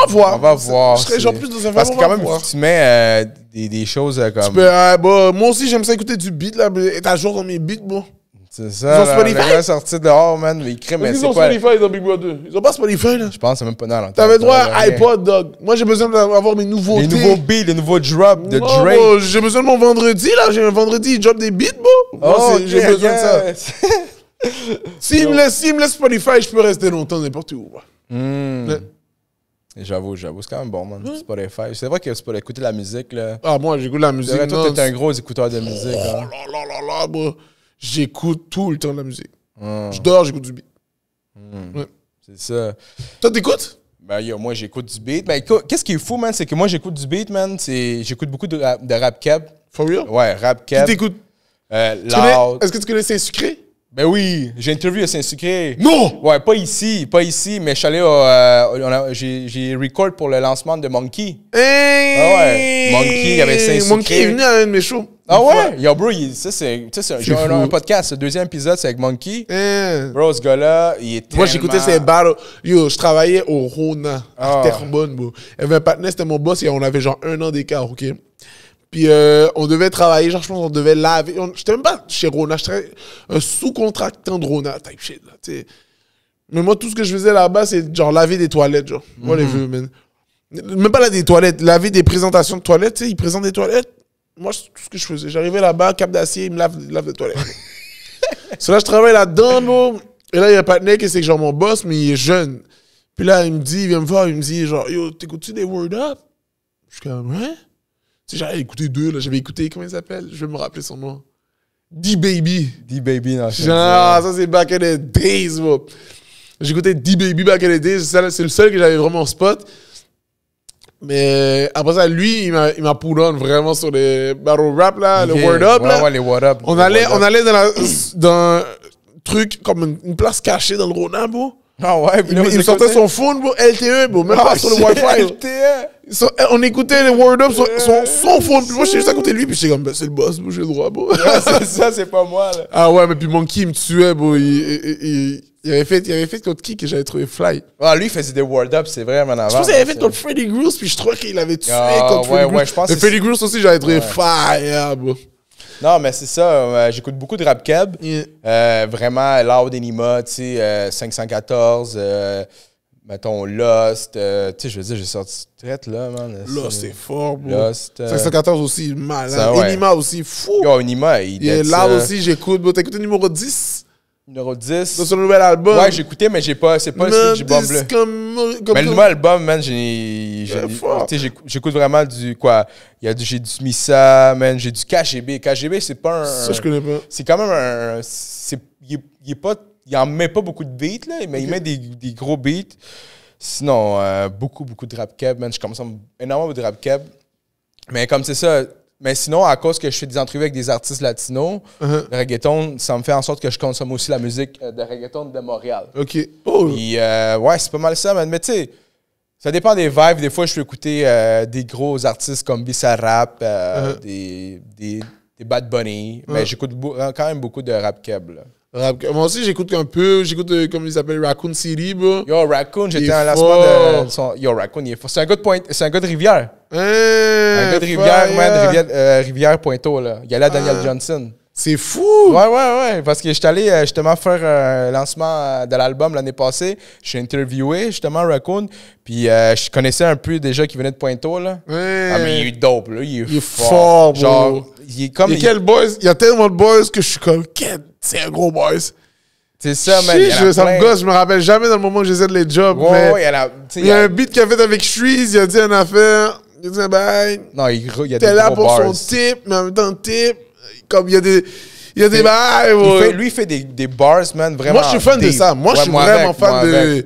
voir. On va voir. Je serais genre plus dans un parce que quand même, voir. tu mets des choses comme. Bon, moi aussi, j'aime ça écouter du beat, là. Être à jour dans mes beats, bon. C'est ça. Ils ont Spotify? Le gars sorti dehors, man. Mais il crée, mais Ils c'est ont quoi? Spotify dans Big Brother. Ils ont pas Spotify, là. Je pense que c'est même pas. Non, T'avais droit à iPod, dog. Moi, j'ai besoin d'avoir mes nouveautés. Les nouveaux beats, les nouveaux drops de Non, Drake. bon, j'ai besoin de mon vendredi, là. J'ai un vendredi, il drop des beats, bon. Moi, j'ai besoin de ça. S'il me laisse Spotify, je peux rester longtemps n'importe où. Ouais. J'avoue, c'est quand même bon, man. Spotify. C'est vrai que c'est pour écouter la musique, là. Ah, moi, j'écoute la musique. Toi, t'es un gros écouteur de musique, Oh hein. là, bro. J'écoute tout le temps de la musique. Je dors, j'écoute du beat. Ouais. C'est ça. Toi, t'écoutes? Ben, yo, moi, j'écoute du beat. Ben, qu'est-ce qui est fou, man, c'est que moi, j'écoute du beat, man. J'écoute beaucoup de rap cab. For real? Ouais, rap Qui cab. t'écoute? Loud. Est-ce que tu connais Saint-Sucré? Ben oui, j'ai interviewé à Saint-Sucré. Non! Ouais, pas ici, mais je suis allé j'ai record pour le lancement de Monkey. Hey! Ah ouais. Monkey, il y avait Saint-Sucré. Monkey est venu à un de mes shows. Ah ouais? Yo, bro, j'ai un podcast, le deuxième épisode, c'est avec Monkey. Bro, ce gars-là, il est tellement... Moi, j'écoutais ses battles. Yo, je travaillais au Rona, à Terrebonne, bro. Il y avait un partenaire, c'était mon boss, et on avait genre 1 an d'écart, OK? Puis on devait travailler, genre je pense qu'on devait laver. J'étais même pas chez Rona, j'étais un sous-contractant de Rona, type shit, là, tu sais. Mais moi, tout ce que je faisais là-bas, c'est genre laver des toilettes, genre. Moi, les vieux, man. Même pas là des toilettes, laver des présentations de toilettes, tu sais, ils présentent des toilettes. Moi, c'est tout ce que je faisais. J'arrivais là-bas, cap d'acier, ils me lavent des toilettes. So là, je travaille là-dedans, bro. Et là, il y a un partenaire qui c'est genre mon boss, mais il est jeune. Puis là, il vient me voir, il me dit genre, yo, t'écoutes-tu des Word Up? Je suis comme, ouais. Tu sais, j'avais écouté 2, là. J'avais écouté, comment il s'appelle? Je vais me rappeler son nom. D-Baby. D-Baby, non. Genre, ça, c'est back in the days, bro. J'écoutais D-Baby back in the days. C'est le seul que j'avais vraiment spot. Mais après ça, lui, il m'a pull on vraiment sur les battle rap, là, le Word Up, là. Ouais, les Word Up. On allait dans un truc comme une place cachée dans le Rona, bro. Ah ouais, Il me sortait son phone, bro, LTE, bro, même pas sur le Wi-Fi. LTE. On écoutait les Word Up sur son phone, puis moi, j'étais juste à côté de lui, puis j'étais comme, ben, c'est le boss, bro, j'ai le droit, bro. C'est ça, c'est pas moi, là. Ah ouais, mais puis Monkey, il me tuait, bro. Il avait fait contre qui que j'avais trouvé fly. Ah, lui, il faisait des Word Up, c'est vrai, man, avant. Je pense qu'il avait fait contre Freddy Grouse, puis je trouvais qu'il avait tué contre Freddy Grouse. Ouais, je pense que Freddy Grouse aussi, j'avais trouvé fire, bro. Non, mais c'est ça. J'écoute beaucoup de rap cab. Yeah. Vraiment, Loud Enima, tu sais, 514, mettons, Lost. Tu sais, je veux dire, j'ai sorti traite là, man. Lost, c'est fort, bro. Lost. 514 aussi, malade. Ça, ouais. Enima aussi, fou. Yo, Enima, il est là aussi, j'écoute, bro. T'as écouté numéro 10? Numéro 10. Dans son nouvel album. Ouais, j'ai écouté, mais c'est pas celui que j'ai bombé. Mais le nouvel album, man, j'écoute vraiment du quoi. J'ai du Missa, man, j'ai du KGB. KGB, c'est pas un. Ça, je connais pas. C'est quand même un. Il en met pas beaucoup de beats, là, mais il met des gros beats. Sinon, beaucoup de rap keb, man. Je consomme énormément de rap keb. Mais comme c'est ça. Mais sinon, à cause que je fais des entrevues avec des artistes latinos, le reggaeton, ça me fait en sorte que je consomme aussi la musique de reggaeton de Montréal. OK. Oh. Puis, ouais, c'est pas mal ça, man. Mais tu sais, ça dépend des vibes. Des fois, je peux écouter des gros artistes comme Bizarrap, des Bad Bunny. Mais j'écoute quand même beaucoup de rap keb, là. Moi aussi, j'écoute un peu. J'écoute, comme il s'appelle, Raccoon City, bro. Yo, Raccoon, j'étais en lancement de son... Yo, Raccoon, il est fort. C'est un gars de Rivière. Un gars de Rivière, man. Rivière-Pointeau, là. Il y a là Daniel Johnson. C'est fou! Ouais. Parce que j'étais allé justement faire un lancement de l'album l'année passée. Je suis interviewé, justement, Raccoon. Puis je connaissais un peu déjà qui venait de Pointeau, là. Ouais. Ah, mais il est dope, là. Il est fort, bro. Genre, il est comme... Il y a tellement de boys que je suis comme... C'est un gros boys. C'est ça, man. Ça me gosse, je me rappelle jamais dans le moment où j'essaie de les jobs. Ouais, il y a un beat qu'il a fait avec Shreeze, il a dit une affaire, il a dit un bail. Non, il y a des t'es là gros pour bars. son type, mais en même temps, type, comme il y a des bails. Lui, il fait des bars, man, vraiment. Moi, je suis fan de ça. Moi, je suis vraiment fan de...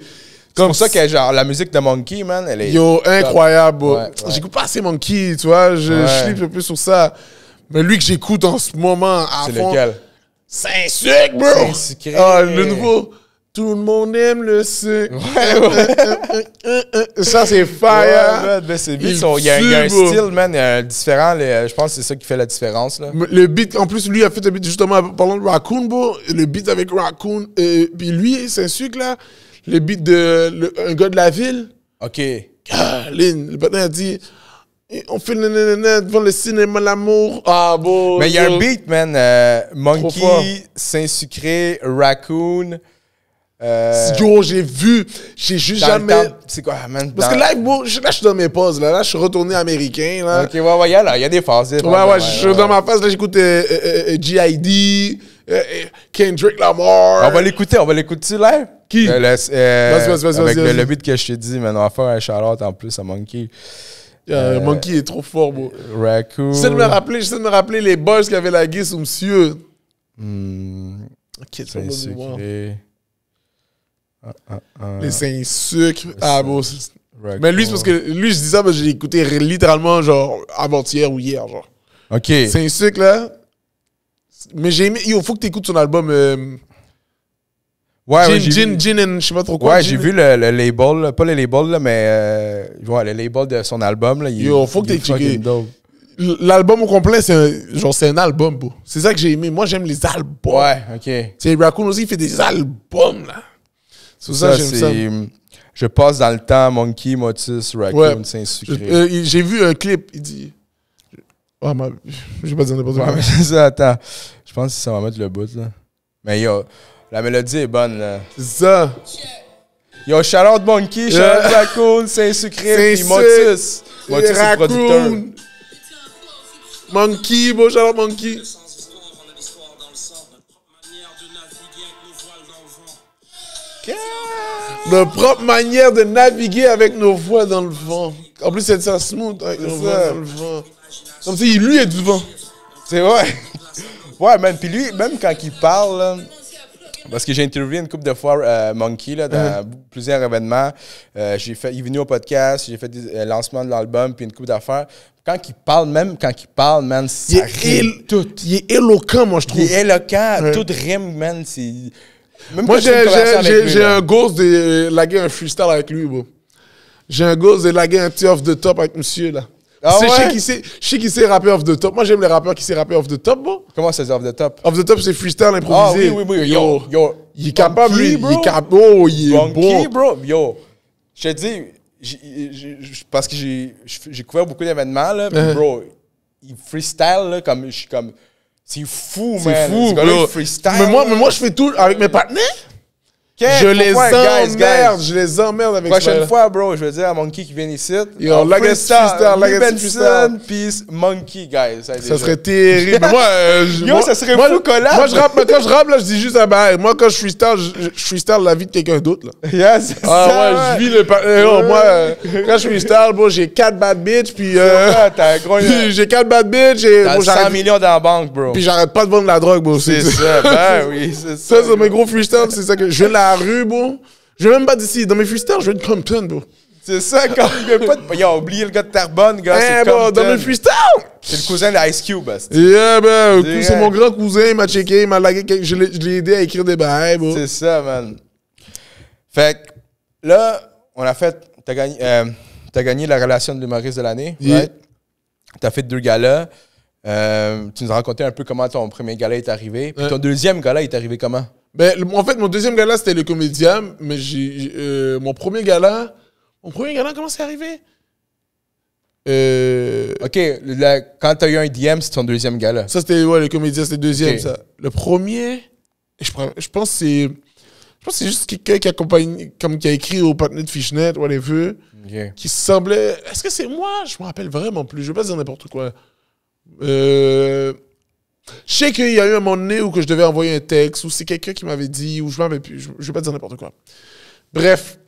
C'est pour ça que, genre, la musique de Monkey, man, elle est... Yo, incroyable, ouais. J'écoute pas assez Monkey, tu vois, je flippe un peu sur ça. Mais lui que j'écoute en ce moment à fond... C'est lequel? Saint-Sucre, bro! Saint-Sucré. Ah, le nouveau. Tout le monde aime le sucre. Ça, c'est fire. Ouais, c'est vite. Il y a un style, man, différent. Je pense que c'est ça qui fait la différence, là. Le beat, en plus, lui a fait un beat justement, parlant de Raccoon, bro. Le beat avec Raccoon. Puis lui, Saint-Sucre, là, le beat de un gars de la ville. OK. Lynn, le patin a dit... On fait devant le cinéma l'amour. Ah, bon. Mais il y a un beat, man. Monkey, Saint-Sucré, Raccoon. Yo, j'ai vu. J'ai juste jamais. C'est quoi, man? Parce que là, bon, là, je suis dans mes pauses. Là, je suis retourné américain. Là. Ok, ouais, il y a des phases. Ouais, je suis dans ma phase. Là, j'écoute G.I.D., Kendrick Lamar. On va l'écouter live? Qui? Vas-y. Avec vas-y. le beat que je t'ai dit, man. On va faire un shout-out en plus à Monkey. Monkey est trop fort, bro. Raccoon. J'essaie de me rappeler les boys qui avaient la guise au monsieur. Ok, Saint-Sucré. Les Saint-Sucre. Ah, bon. Mais lui, c'est parce que lui, je dis ça parce que j'ai écouté littéralement, genre, avant-hier ou hier, genre. Ok. Saint-Sucre, là. Mais j'ai aimé. Il faut que tu écoutes son album. Gin, je sais pas trop quoi. Ouais, j'ai vu le label, pas le label, là, mais le label de son album. Là, faut que tu écoutes. L'album au complet, c'est un album, bro. C'est ça que j'ai aimé. Moi, j'aime les albums. Ouais, ok. C'est Raccoon aussi, il fait des albums, là. C'est ça, j'aime ça. Je passe dans le temps, Monkey, Motus, Raccoon, Saint-Sucré. J'ai vu un clip, il dit... Oh, je vais pas dire n'importe quoi. Ouais, mais c'est ça, attends. Je pense que ça va mettre le bout, là. Mais yo, la mélodie est bonne, là. C'est ça. Yo, shout-out Monkey, shout-out Raccoon, Saint-Sucré, puis Motus. Motus, c'est producteur. Monkey, beau shout-out Monkey. Notre propre manière de naviguer avec nos voix dans le vent. En plus, c'est ça smooth avec nos voix dans le vent. Comme si lui est du vent. C'est vrai. Ouais, man. Puis lui, même quand il parle, là, parce que j'ai interviewé une couple de fois Monkey là, dans plusieurs événements. Il est venu au podcast, j'ai fait des lancements de l'album, puis une couple d'affaires. Quand il parle, man, ça rime tout. Il est éloquent, moi, je trouve. Il est éloquent, tout rime, man. Moi, j'ai un gosse de laguer un freestyle avec lui, bro. J'ai un gosse de laguer un petit off the top avec monsieur, là. Ah ouais? Je sais qui sait rapper off the top. Moi, j'aime les rappeurs qui savent rapper off the top, bro. Comment ça, c'est off the top? Off the top, c'est freestyle improvisé. Ah oui. Yo. Il est capable, lui. Il est capable. Oh, il est Monkey, bon. bro. Yo. Je te dis, parce que j'ai couvert beaucoup d'événements, là. Puis, bro, il freestyle, là, comme... C'est fou, man. C'est fou, ce gars-là, bro. il freestyle. Mais moi, je fais tout avec mes partenaires. Je les emmerde, je les emmerde avec ça. Prochaine fois, bro, je veux dire à Monkey qui vient ici. Yo, Legacy Benson, puis Monkey, guys. Ça serait terrible. Moi, ça serait fou collab. Moi, quand je rappe, là, je dis juste à bah, moi, quand je freestyle, je freestyle la vie de quelqu'un d'autre, là. Yes, ouais, je vis le... moi, quand je freestyle, bro, j'ai 4 bad bitches, puis... j'ai 4 bad bitches, et... T'as 100 millions dans la banque, bro. Puis j'arrête pas de vendre de la drogue, bro. C'est ça, ben oui, c'est ça. Ça, c'est mes gros freestyles, c'est ça que... Je viens de la rue, bro. Je viens même pas d'ici. Dans mes freestyles, je viens de Compton, bro. C'est ça, quand il y a pas de... Yo, oublié le gars de Terrebonne, gars, c'est Compton. Dans mes freestyles! C'est le cousin d'Ice Cube, yeah, ben, c'est mon grand cousin, il m'a checké, il m'a lagué, je l'ai aidé à écrire des bails, bro. C'est ça, man. Fait que, là, on a fait... T'as gagné la relation de l'humoriste de l'année, right? T'as fait 2 galas. Tu nous as raconté un peu comment ton premier gala est arrivé. Puis ton deuxième gala est arrivé comment? Ben, en fait, mon deuxième gala, c'était le Comédien, mais mon premier gala, comment c'est arrivé? OK, quand t'as eu un DM, c'est ton deuxième gala. Ça, c'était, le Comédien, c'était le deuxième, ça. Le premier, je pense que c'est juste quelqu'un qui accompagne, comme qui a écrit au partenaire de Fishnet, whatever, qui semblait... Est-ce que c'est moi? Je me rappelle vraiment plus. Je vais pas dire n'importe quoi. Je sais qu'il y a eu un moment donné où que je devais envoyer un texte, ou c'est quelqu'un qui m'avait dit, ou je m'en rappelle plus. Je vais pas dire n'importe quoi. Bref.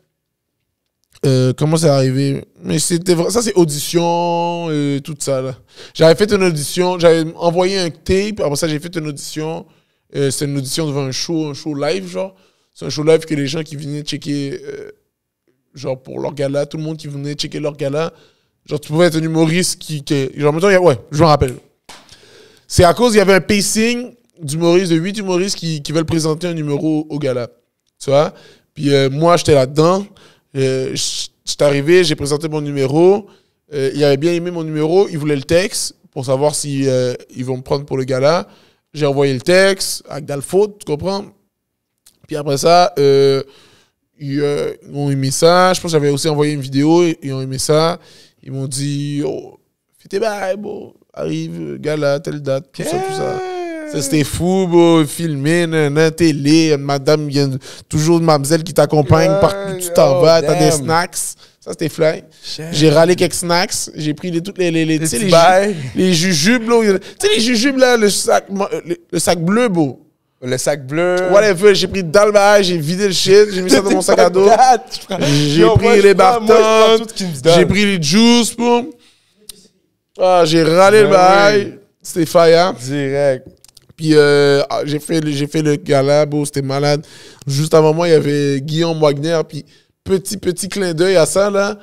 Comment c'est arrivé? Mais c'était ça, c'est audition, tout ça, là. J'avais fait une audition, j'avais envoyé un tape, après ça, j'ai fait une audition. C'était une audition devant un show live, genre. C'est un show live que les gens qui venaient checker, genre, pour leur gala, tout le monde qui venait checker leur gala, genre, tu pouvais être un humoriste genre, mettons, je me rappelle. C'est à cause, il y avait un pacing d'humoristes, de 8 humoristes qui veulent présenter un numéro au gala. Tu vois? Puis moi, j'étais là-dedans. J'étais arrivé, j'ai présenté mon numéro. Il avait bien aimé mon numéro. Il voulait le texte pour savoir si ils vont me prendre pour le gala. J'ai envoyé le texte avec Dalfaute, tu comprends? Puis après ça, ils ont aimé ça. Je pense que j'avais aussi envoyé une vidéo. Ils ont aimé ça. Ils m'ont dit, oh, fais tes bails, bon. Arrive, gala, telle date, tout ça, tout ça. Ça, c'était fou, bro. Filmé, télé, madame, il y a toujours une mademoiselle qui t'accompagne partout où tu t'en vas, t'as des snacks. Ça, c'était fly. J'ai râlé quelques snacks. J'ai pris les jujubes, là. Tu sais, les jujubes, là, le sac bleu, bro. Le sac bleu. Whatever, j'ai pris dans le bail, j'ai vidé le shit, j'ai mis ça dans mon sac à dos. J'ai pris les bartons, j'ai pris les juices, bro. Ah, j'ai râlé le bail. C'était fire. Direct. Puis j'ai fait le gala, bro, c'était malade. Juste avant moi, il y avait Guillaume Wagner. Puis petit clin d'œil à ça, là.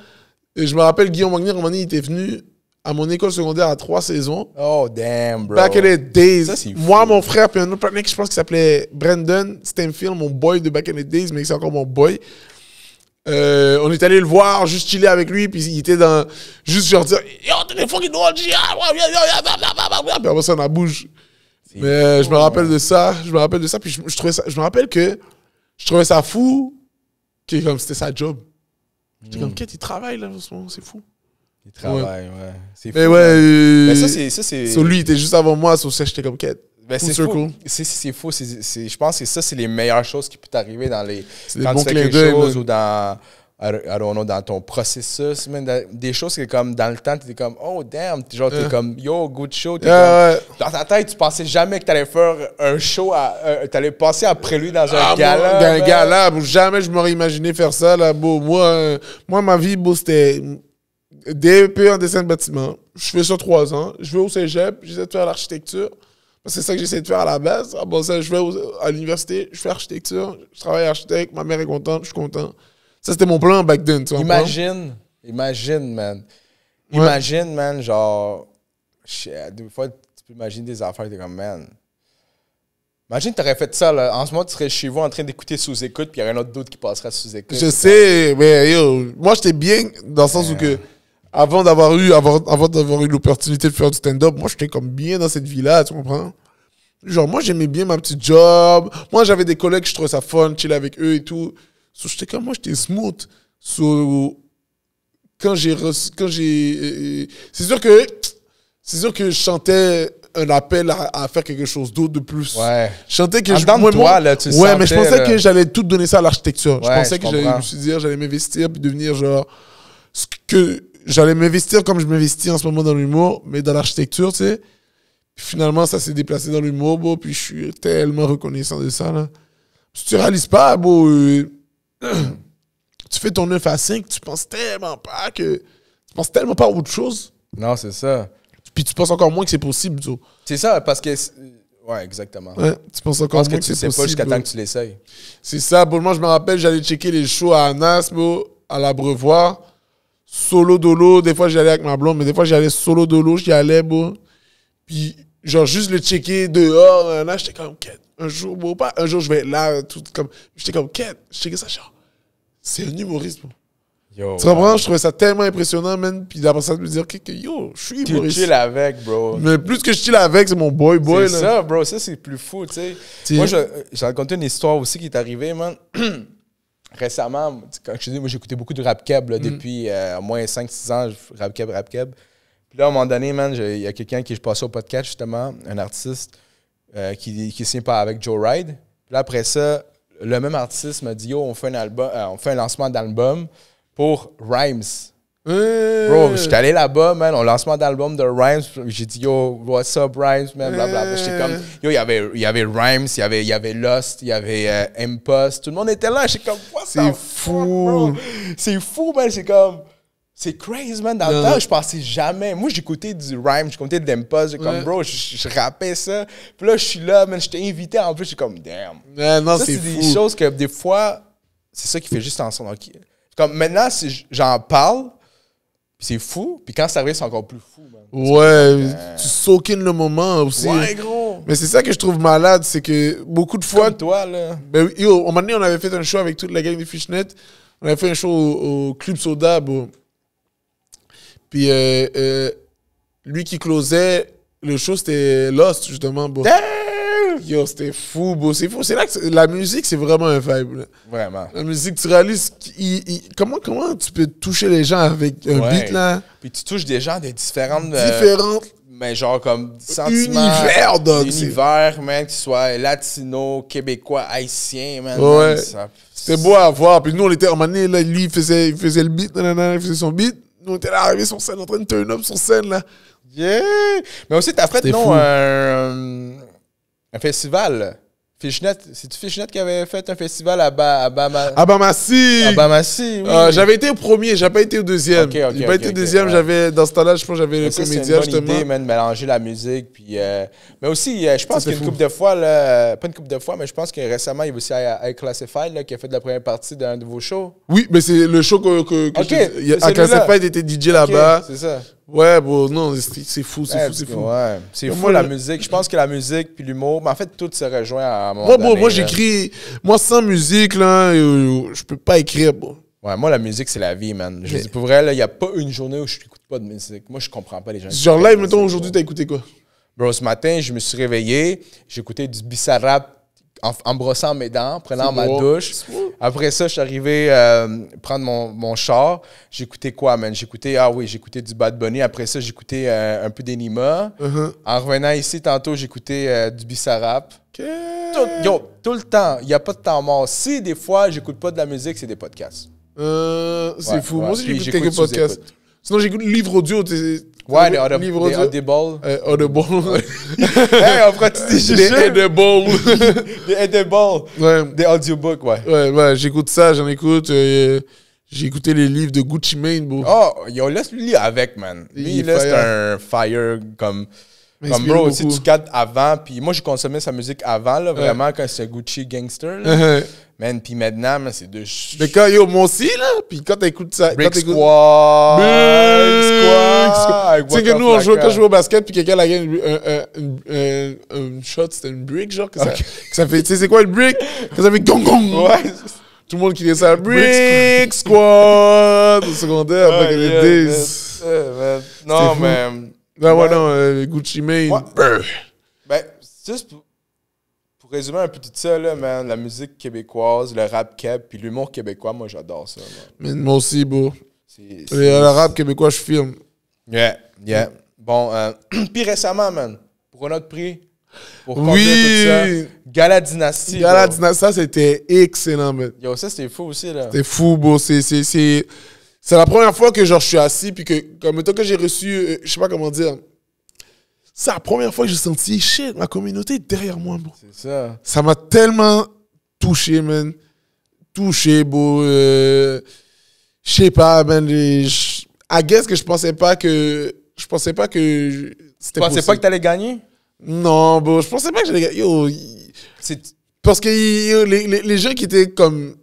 Et je me rappelle, Guillaume Wagner, à un moment donné, il était venu à mon école secondaire à 3 saisons. Oh, damn, bro. Back in the days. Ça, c'est moi, fou. mon frère, puis un autre partenaire qui je pense qu'il s'appelait Brandon Stanfield, mon boy de Back in the days, mais c'est encore mon boy. On est allé le voir, juste chiller avec lui, puis il était dans... Juste genre dire « Yo, t'es des fucking drôles, puis après ça, on a bouge. Mais je me rappelle de ça, puis je me rappelle que je trouvais ça fou, que comme c'était sa job. J'étais comme, qu'est-ce qu'il travaille là, en ce moment, c'est fou. Il travaille, ouais. C'est fou. Mais ouais, mais ça, c'est... Sur lui, il était juste avant moi, sur ça, j'étais comme, qu'est-ce. Ben, c'est fou. C'est fou. Je pense que ça, c'est les meilleures choses qui peuvent t'arriver dans les... Quand tu fais quelque chose ou dans... I don't know, dans ton processus, même des choses que comme dans le temps, tu étais comme, oh damn, genre t'es comme, yo, good show. Dans ta tête, tu pensais jamais que t'allais faire un show, t'allais passer après lui dans un gala. Dans un gala, jamais je m'aurais imaginé faire ça, là, beau. Moi, ma vie, beau, c'était DEP en dessin de bâtiment. Je fais ça 3 ans. Je vais au cégep, j'essaie de faire l'architecture. C'est ça que j'essaie de faire à la base. Bon, ça, je vais à l'université, je fais architecture, je travaille architecte, ma mère est contente, je suis content. Ça, c'était mon plan back then, tu vois. Imagine, man. Ouais. Imagine, man, genre... Des fois, tu peux imaginer des affaires, t'es comme, man... Imagine, t'aurais fait ça, là. En ce moment, tu serais chez vous en train d'écouter sous-écoute, puis il y aurait un autre d'autre qui passerait sous-écoute. Je sais, mais yo, moi, j'étais bien dans le sens où que... Avant d'avoir eu l'opportunité de faire du stand-up, moi, j'étais comme bien dans cette vie-là, tu comprends? Genre, moi, j'aimais bien ma petite job. Moi, j'avais des collègues, je trouvais ça fun, chiller avec eux et tout. So, j'étais comme moi, j'étais smooth. So, quand j'ai c'est sûr que je chantais un appel à faire quelque chose d'autre de plus. Ouais. Je sentais que Dedans de toi, là, tu le ouais, mais je sentais, pensais là. que j'allais tout donner ça à l'architecture. Je Ouais, pensais je que je comprends. me suis dit, j'allais m'investir puis devenir genre ce que j'allais m'investir comme je m'investis en ce moment dans l'humour, mais dans l'architecture, tu sais. Puis finalement, ça s'est déplacé dans l'humour, bro, puis je suis tellement reconnaissant de ça, là. Si tu réalises pas, bro, tu fais ton 9 à 5, tu penses tellement pas à autre chose, Non, c'est ça. puis tu penses encore moins que c'est possible, tu vois. C'est ça, parce que... Ouais, exactement. Ouais, tu penses Je encore pense que moins tu que sais c'est pas possible. jusqu'à bro. temps que tu l'essayes. C'est ça, bro. Moi, je me rappelle, j'allais checker les shows à Anas, bro, à l'Abreuvoir, solo dolo. Des fois, j'allais avec ma blonde, mais des fois, j'allais solo dolo, j'y allais, bro. Puis, genre, juste le checker dehors, là, j'étais comme, quête. Un jour, bro, pas un jour, je vais être là, tout comme. J'étais comme, quête. Je checkais ça, genre, c'est un humoriste, bro. Yo, Tu comprends? Je trouvais ça tellement impressionnant, man. Puis après ça, de me dire que yo, je suis tu humoriste. chill avec, bro. Mais plus que je chill avec, c'est mon boy, là. C'est ça, bro. Ça, c'est plus fou, tu sais. T'sais. Moi, j'ai raconté une histoire aussi qui est arrivée, man. Récemment, quand je te dis, moi, j'écoutais beaucoup de rap keb là, depuis au moins 5-6 ans. Rap keb. Puis là, à un moment donné, man, il y a quelqu'un qui je passais au podcast, justement, un artiste qui signe pas avec Joe Ride. Puis là, après ça, le même artiste m'a dit, yo, on fait un album, on fait un lancement d'album pour Rhymes. Bro, j'étais allé là-bas, man, au lancement d'album de Rhymes. J'ai dit, yo, what's up, Rhymes, man, blablabla. J'étais comme, yo, il y avait Rhymes, il y avait Lost, il y avait Impost. Tout le monde était là. J'étais comme, what C'est the fou. fuck, bro? C'est fou, man. C'est comme, c'est crazy, man. Dans le temps, je pensais jamais. Moi, j'écoutais du Rhymes, j'écoutais de l'Impost. J'ai comme, bro, je rappais ça. Puis là, je suis là, man, j'étais invité en plus. J'étais comme, damn. Non, Ça, c'est c'est fou. des choses que des fois, c'est ça qui fait juste en son. Comme maintenant, si j'en parle, puis c'est fou. Puis quand ça arrive, c'est encore plus fou, man. Ouais, tu soak in le moment aussi. Ouais, gros. Mais c'est ça que je trouve malade, c'est que beaucoup de fois... Comme toi, là. Ben, yo, au moment donné, on avait fait un show avec toute la gang des Fishnet. On avait fait un show au Club Soda, bro. Puis lui qui closait le show, c'était Lost, justement, bro. Yo, c'était fou, bro. C'est fou. C'est là que la musique, c'est vraiment un vibe, là. Vraiment. La musique, tu réalises comment tu peux toucher les gens avec un Ouais. beat, là. Puis tu touches des gens de différentes... Différentes. mais genre comme sentiments. Univers, dog. Univers, man, qu'ils soient latino, québécois, haïtiens, man. Ouais. Man, ça- C'était beau à voir. Puis nous, on était en année, là, lui, il faisait le beat, nanana, il faisait son beat. Nous, on était là, arrivés sur scène, en train de turn up sur scène, là. Yeah! Mais aussi, t'as fait, C'était non, fou. un festival. Fishnet. C'est-tu Fishnet qui avait fait un festival à Bahamassi? Abamassi! Bahamassi, oui. J'avais été au premier, j'ai pas été au deuxième. Ok, ok, J'ai pas ok, été au ok, deuxième, ouais. j'avais, dans ce temps-là, je pense que j'avais le Mais ça, c'est une comédien, bonne justement. idée, man, de mélanger la musique. Puis, mais aussi, je pense C'était qu'une fou. couple de fois, là, pas une couple de fois, mais je pense que récemment, il y a aussi I Classified là, qui a fait de la première partie d'un de vos shows. Oui, mais c'est le show que Ok, à c'est Classified était DJ là-bas. Ok, c'est ça. Ouais, bon, non, c'est fou, c'est fou, c'est fou. Ouais, c'est Mais fou moi, la le- musique. Je pense que la musique puis l'humour, mais en fait, tout se rejoint à un moment Moi, donné. moi là. j'écris. Moi, sans musique, là, je peux pas écrire, bon. Ouais, moi, la musique, c'est la vie, man. Je dis pour vrai, il n'y a pas une journée où je n'écoute pas de musique. Moi, je comprends pas les gens. qui Genre écoutent live, de mettons, musique, aujourd'hui, t'as écouté quoi? Bro, ce matin, je me suis réveillé, j'écoutais du Bizarrap en brossant mes dents, en prenant C'est ma bon. douche. C'est bon. Après ça, je suis arrivé prendre mon char. J'écoutais quoi, man? J'écoutais du Bad Bunny. Après ça, j'écoutais un peu d'Enima. Uh-huh. En revenant ici, tantôt, j'écoutais du Bizarrap. Ok. Tout le temps. Il n'y a pas de temps mort. Si, des fois, j'écoute pas de la musique, c'est des podcasts. C'est Ouais, fou. ouais. Moi aussi, Puis j'écoute j'écoute quelques podcasts. sous-écoute. Sinon, j'écoute livre audio. Ouais, des livre audio. Audible. Audible. Hey, on prend des Des chuchus. Audible. Des Audible. Ouais. Des audiobooks, ouais. Ouais, j'écoute ça, j'en écoute. J'ai écouté les livres de Gucci Mane, bro. Oh, yo, laisse-lui avec, man. Il Lui, est là, c'est fire. un fire comme M'inspire bro, si beaucoup. tu cadres avant, puis moi, je consommais sa musique avant, là, vraiment, quand c'était Gucci Gangster, là. Uh-huh. Man, puis maintenant, man, c'est deux... Mais quand, moi aussi, là, puis quand t'écoutes ça. Brick quand t'écoutes- Squad! Brick Squad. Tu sais que nous, Waka quand je jouais Flocka. au basket, puis quelqu'un a gagné une shot, c'était une brick, genre, que ça fait. Tu sais, c'est quoi une brick? Que ça fait gong gong! Ouais. Tout le monde qui dit ça. Brick Squad! Au secondaire, back in the Yeah, days. man. Non, fou. mais... Non, ouais, non, Gucci Mane. Ouais. Brr. Ben, juste pour résumer un peu tout ça, là, man, la musique québécoise, le rap keb, puis l'humour québécois, moi, j'adore ça, man. Mais moi aussi, bro. C'est- Le rap québécois, je filme. Yeah. Bon, puis récemment, man, pour pour un autre prix. Pour conduire tout ça. Gala Dynasty. Gala Dynasty, ça, c'était excellent, man. Yo, ça, c'était fou aussi, là. C'était fou, bro. C'est la première fois que, genre, je suis assis, puis que, comme mettons que j'ai reçu, je sais pas comment dire, c'est la première fois que j'ai senti, shit, ma communauté est derrière moi, bro. C'est ça. Ça m'a tellement touché, man. Touché, bro. Je sais pas, man. I guess que je pensais pas que c'était possible. Tu pensais pas que t'allais gagner? Non, bro. Je pensais pas que j'allais gagner. Yo, parce que les gens qui étaient comme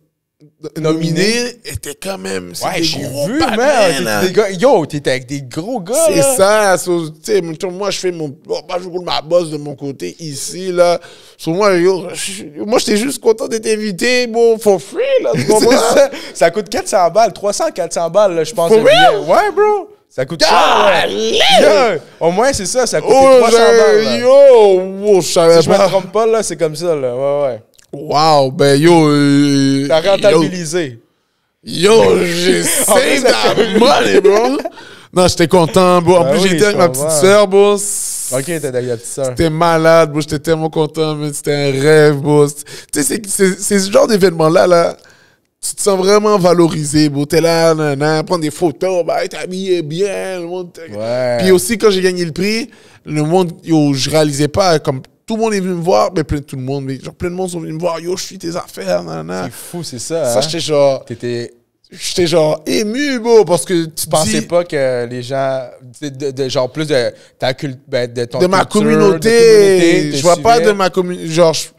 nominés étaient quand même. Ouais, j'ai vu, man. Yo, t'étais avec des gros gars. C'est là. ça. Tu sais, moi, je fais je roule ma bosse de mon côté ici, là. Sur moi, moi, j'étais juste content d'être invité, bon, for free, là. Tu comprends? Ça coûte 400 balles, 300, 400 balles, là, je pense. For real? Ouais, bro. Ça coûte cher. Ouais. Au moins, c'est ça, ça coûte 300 balles. Là. Yo, je savais Si je me trompe pas, là, c'est comme ça, là. Ouais. Wow, ben yo. T'as rentabilisé. Yo, j'ai save that money, bro. Non, j'étais content, bro. En plus, j'étais avec ma petite sœur, bro. Ok, t'étais avec la petite sœur. C'était malade, bro. J'étais tellement content, mais c'était un rêve, bro. Tu sais, c'est ce genre d'événement-là, là. Tu te sens vraiment valorisé, bro. T'es là, prendre des photos, bah, t'es habillé bien, le monde. Ouais. Puis aussi, quand j'ai gagné le prix, le monde, yo, je réalisais pas, comme tout le monde est venu me voir, mais tout le monde, mais genre plein de monde sont venus me voir, yo, je suis tes affaires, C'est fou, c'est ça. Ça, hein? J'étais genre ému, bro, parce que tu pensais pas que les gens, genre plus de ta de ton de ma communauté, je vois pas de ma communauté, genre, tu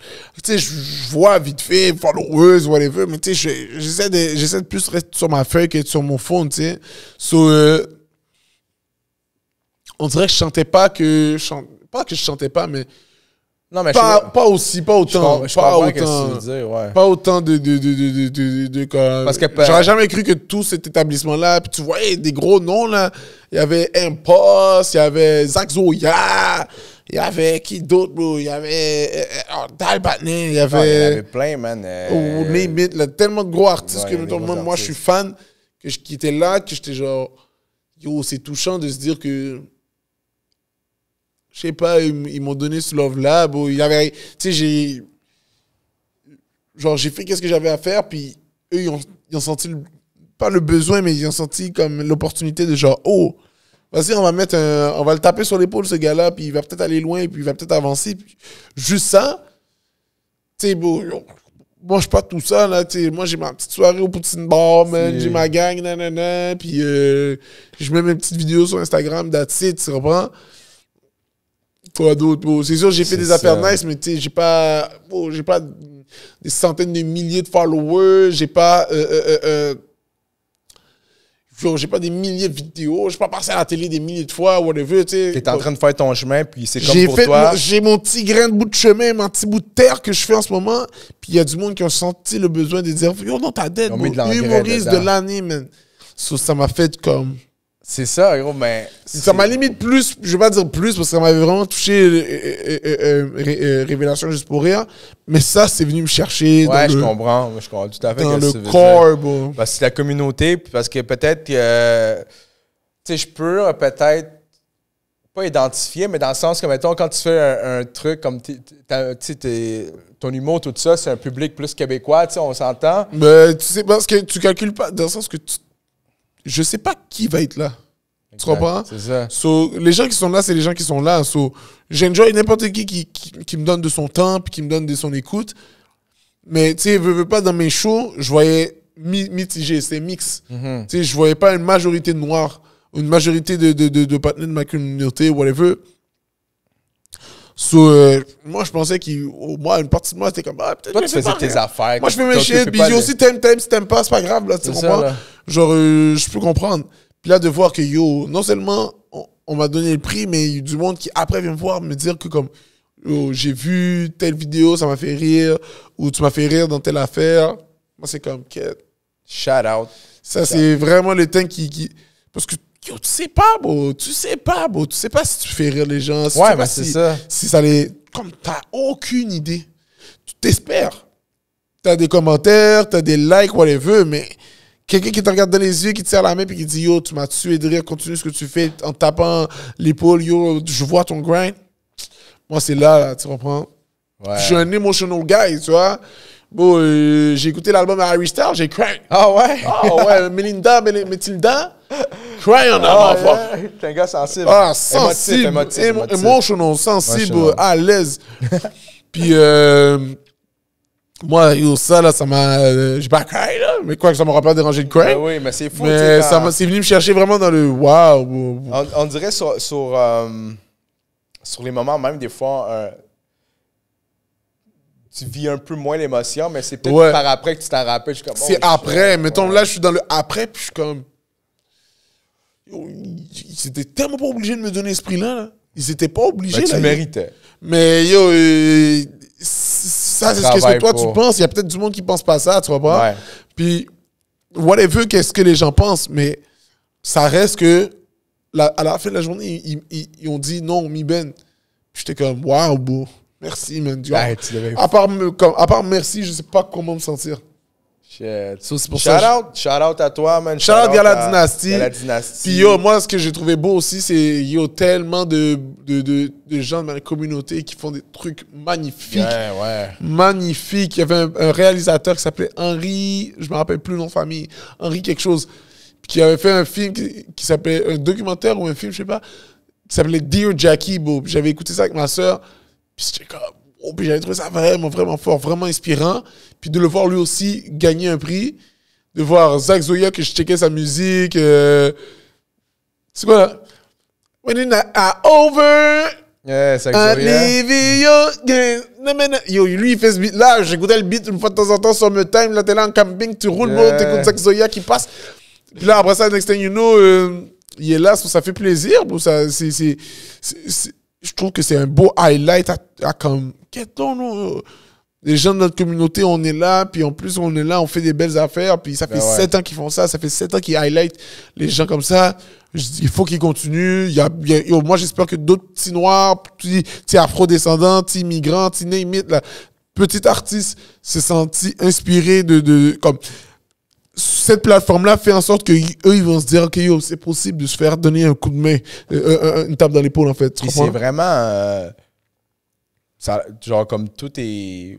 sais, je vois vite fait, followers, whatever, mais tu sais, j'essaie de plus rester sur ma feuille que sur mon phone, tu sais. On dirait que je chantais pas que, pas que je chantais pas, mais non, mais pas autant. Je comprends ce que tu veux dire, ouais. Pas autant de comme. Parce que j'aurais jamais cru que tout cet établissement-là, puis tu voyais des gros noms, là. Il y avait Impost, il y avait Zach Zoya, il y avait qui d'autre, bro? Il y avait Dal Batnet, il y avait. Il y en avait plein, man. Name it, là, tellement de gros artistes que moi, je suis fan, qui étaient là, que j'étais genre, yo, c'est touchant de se dire que. Je sais pas, ils m'ont donné ce love-là. Bon, il y avait, tu sais, j'ai fait qu'est-ce que j'avais à faire, puis eux, ils ont senti, pas le besoin, mais ils ont senti comme l'opportunité de genre, oh, vas-y, on va le taper sur l'épaule, ce gars-là, puis il va peut-être aller loin, puis il va peut-être avancer. Puis, juste ça, tu sais, bon, moi, je suis pas tout ça, là, tu sais, moi, j'ai ma petite soirée au Poutine Bar, man, j'ai ma gang, nanana, puis je mets mes petites vidéos sur Instagram, that's it, tu comprends? Quoi d'autre, bro? C'est sûr, j'ai fait des affaires nice, mais tu sais, j'ai pas des centaines de milliers de followers, j'ai pas des milliers de vidéos, je suis pas passé à la télé des milliers de fois, whatever, tu sais. T'es en train de faire ton chemin, puis c'est comme pour toi. J'ai mon petit grain de bout de chemin, mon petit bout de terre que je fais en ce moment, puis il y a du monde qui a senti le besoin de dire, yo, non, t'as dead, humoriste de l'année, man. Ça m'a fait comme... C'est ça, gros, mais... Ça m'a limite plus, je vais pas dire plus, parce que ça m'avait vraiment touché Révélation juste pour rire, mais ça, c'est venu me chercher. Ouais, je comprends tout à fait. Dans le corps, bon. Parce que c'est la communauté, parce que peut-être que... tu sais, je peux peut-être pas identifier, mais dans le sens que, mettons, quand tu fais un truc comme... tu sais, ton humour, tout ça, c'est un public plus québécois, tu sais, on s'entend. Mais tu sais, parce que tu calcules pas, dans le sens que je sais pas qui va être là. Tu comprends? C'est ça. Les gens qui sont là, c'est les gens qui sont là. J'enjoy n'importe qui me donne de son temps puis qui me donne de son écoute. Mais, tu sais, veux pas, dans mes shows, je voyais mitigé, c'était mix. Tu sais, je voyais pas une majorité de noirs, une majorité de partenaires de ma communauté, whatever. Moi, je pensais une partie de moi, c'était comme, peut-être. Toi, tu faisais tes affaires. Moi, je fais mes shit, puis aussi, t'aimes, si t'aimes pas, c'est pas grave, là, tu comprends? Genre, je peux comprendre. Puis là, de voir que, yo, non seulement on m'a donné le prix, mais il y a du monde qui, après, vient me voir, me dire que, comme, yo, j'ai vu telle vidéo, ça m'a fait rire, ou tu m'as fait rire dans telle affaire. Moi, c'est comme, quête. Shout out. Ça, c'est vraiment le temps qui... Parce que, yo, tu sais pas, bro. Tu sais pas si tu fais rire les gens. Ouais, mais c'est ça. Si ça les... Comme, t'as aucune idée. Tu t'espères. T'as des commentaires, t'as des likes, whatever, mais... Quelqu'un qui te regarde dans les yeux, qui te serre la main et qui dit « Yo, tu m'as tué de rire, continue ce que tu fais en tapant l'épaule, yo, je vois ton grind. » moi, c'est là, tu comprends? Ouais. Je suis un emotional guy, tu vois? Bon, j'ai écouté l'album à Harry Styles, j'ai cry. Ah ouais? Ah ouais, Matilda, cry en avant fort. T'es un gars sensible. Ah, sensible, émotif. emotional, sensible, Emotional. à l'aise. Puis, moi, yo, ça, là, ça m'a... j'ai pas cry, là, mais quoi que ça m'aura pas dérangé de cry. Ben oui, mais c'est fou. Mais tu sais, quand- c'est venu me chercher vraiment dans le wow. on dirait sur les moments, même des fois, tu vis un peu moins l'émotion, mais c'est peut-être Ouais. par après que tu t'en rappelles. Je suis comme, C'est oh, après. shit. Mettons, Ouais. là, je suis dans le après, puis je suis comme... Yo, ils étaient tellement pas obligés de me donner ce prix-là. Là. Ils étaient pas obligés. Ben, tu là. le méritais. Mais yo, ça, c'est ce que Travaille toi, pour. tu penses. Il y a peut-être du monde qui pense pas ça, tu vois pas? Ouais. Puis, whatever, qu'est-ce que les gens pensent, mais ça reste que, à la fin de la journée, ils ont dit non, Mi Ben. Puis j'étais comme, waouh, beau. Merci, man. Tu vois. Ouais, tu devais- À part merci, je sais pas comment me sentir. Shit. So, c'est pour Shout ça. out à toi, man. Shout out Gala Dynasty. Gala Dynasty. Puis yo, moi, ce que j'ai trouvé beau aussi, c'est yo, tellement de gens de ma communauté qui font des trucs magnifiques. Ouais. Magnifiques. Il y avait un réalisateur qui s'appelait Henri, je me rappelle plus le nom de famille, Henri quelque chose, puis qui avait fait un film qui s'appelait, un documentaire ou un film, je sais pas, qui s'appelait Dear Jackie, bro. Puis j'avais écouté ça avec ma soeur, puis j'étais comme, oh, puis j'avais trouvé ça vraiment, vraiment fort, vraiment inspirant. Puis de le voir lui aussi gagner un prix, de voir Zach Zoya, que je checkais sa musique. C'est quoi là? When it's not over, Yeah, c'est I Xavier. leave you again. Yo, lui, il fait ce beat là. J'écoutais le beat une fois de temps en temps sur me time. Là, t'es là en camping, tu roules, bro, t'écoutes Zach Zoya qui passe. Puis là, après ça, next thing you know, il est là, ça fait plaisir. Bro, ça, je trouve que c'est un beau highlight à comme. Les gens de notre communauté, on est là, puis en plus, on est là, on fait des belles affaires, puis ça fait 7 ans qu'ils font ça, ça fait 7 ans qu'ils highlight les gens comme ça. Je dis, il faut qu'ils continuent. Yo, moi, j'espère que d'autres petits noirs, petits afro-descendants, petits migrants, petits name it, là, petits artistes se sentent inspirés comme cette plateforme-là fait en sorte qu'eux, ils vont se dire, OK, yo, c'est possible de se faire donner un coup de main, une tape dans l'épaule, en fait. Tu Puis comprends? c'est vraiment... ça, genre, comme tout est...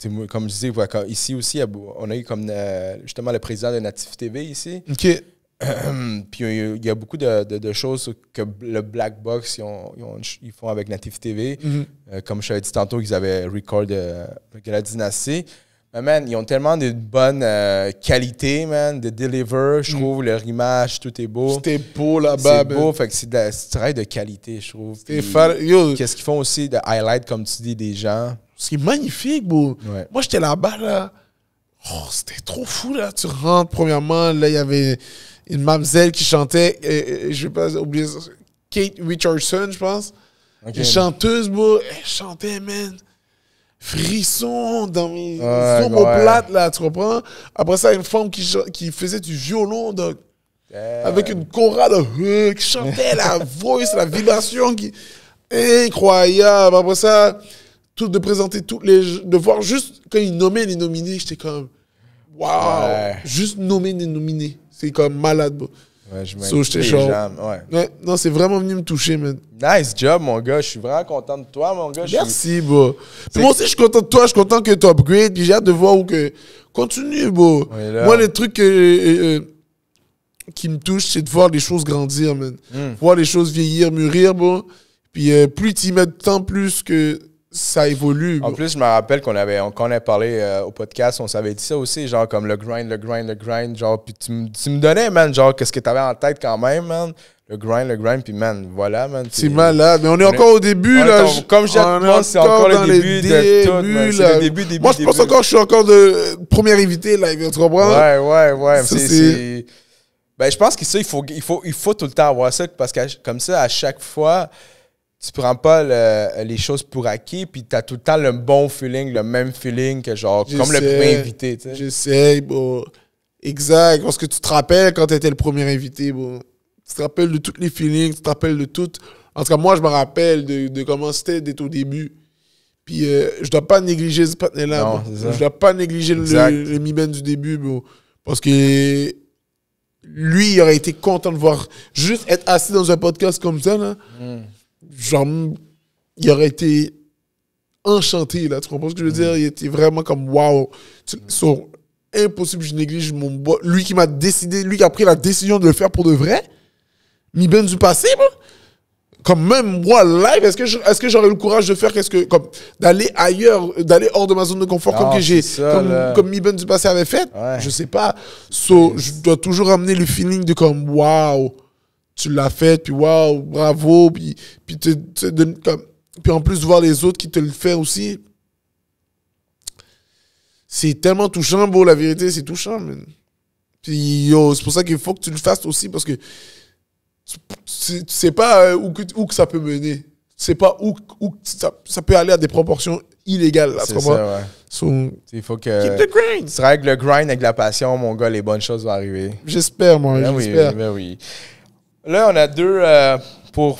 Moi, comme je disais, ici aussi, on a eu comme justement le président de Natif TV ici. OK. Puis il y a beaucoup de choses que le Black Box ils font avec Natif TV. Comme je t'avais dit tantôt, qu'ils avaient record la dynastie. Mais man, ils ont tellement de bonnes qualités, man, de deliver. Je trouve leur image, tout est beau. C'était beau là-bas. C'est beau, fait que c'est du travail de qualité, je trouve. Yo, Qu'est-ce qu'ils font aussi de highlight, comme tu dis, des gens. c'est magnifique, bro. Ouais. Moi, j'étais là-bas, là. Oh, c'était trop fou, là. Tu rentres, premièrement, là, il y avait une mamzelle qui chantait, je vais pas oublier ça, Kate Richardson, je pense. Okay. Une chanteuse, bro. Elle chantait, man. Frisson dans mes omoplates, là, tu comprends? Après ça, une femme qui faisait du violon, donc, avec une chora de qui chantait la voix, la vibration qui incroyable. Après ça, de présenter de voir juste quand ils nommaient les nominés, j'étais comme waouh, juste nommer les nominés, c'est comme malade, bro. Ouais, je j'étais chaud. Ouais, non, c'est vraiment venu me toucher, man. Nice job, mon gars. Je suis vraiment content de toi, mon gars. Merci, bro. Moi aussi, je suis content de toi. Je suis content que tu upgrades. Puis j'ai hâte de voir où que. Continue, bro. Moi, les trucs qui me touchent, c'est de voir les choses grandir, man. Voir les choses vieillir, mûrir, bro. Puis plus tu y mets de temps, plus que ça évolue. En plus, je me rappelle quand on a parlé au podcast, on s'avait dit ça aussi, genre comme le grind, genre, puis tu me donnais, man, genre, qu'est-ce que t'avais en tête quand même, man, le grind, puis man, voilà, man. C'est malade, mais on est encore au début, là. Comme je pense, c'est encore le début de tout, man. C'est le début. Moi, je pense encore que je suis encore de premier invité, là, tu comprends? Ouais. Ça, Ben, je pense que ça, il faut tout le temps avoir ça, parce que comme ça, à chaque fois, tu prends pas les choses pour acquis, puis tu as tout le temps le bon feeling, le même feeling que genre, comme le premier invité, tu sais. J'essaie, bon. Exact, parce que tu te rappelles quand tu étais le premier invité, bon. Tu te rappelles de tous les feelings, tu te rappelles de tout. En tout cas, moi, je me rappelle de comment c'était d'être au début. Puis, je dois pas négliger ce partenaire-là. Non, bon. c'est ça. Je dois pas négliger le Mi-Ben du début, bon. Parce que lui, il aurait été content de voir juste être assis dans un podcast comme ça, là. Genre, il aurait été enchanté, là. Tu comprends ce que je veux dire? Il était vraiment comme, wow. Impossible, je néglige mon boss. Lui qui m'a décidé, lui qui a pris la décision de le faire pour de vrai. Mi Ben du passé, moi. Comme même moi, live, est-ce que j'aurais le courage de faire comme d'aller ailleurs, d'aller hors de ma zone de confort comme Mi Ben du passé avait fait? Ouais. Je sais pas. Je dois toujours amener le feeling de comme, wow, tu l'as fait, puis wow, bravo, puis en plus de voir les autres qui te le font aussi. C'est tellement touchant, bro, la vérité, c'est touchant, man. Puis yo, c'est pour ça qu'il faut que tu le fasses aussi, parce que tu sais pas où que ça peut mener. Tu sais pas où ça peut aller à des proportions illégales, là, c'est ça, ouais. Il faut que... Keep the grind! Tu travailles avec le grind, avec la passion, mon gars, les bonnes choses vont arriver. J'espère, moi, j'espère. Oui. Là, on a pour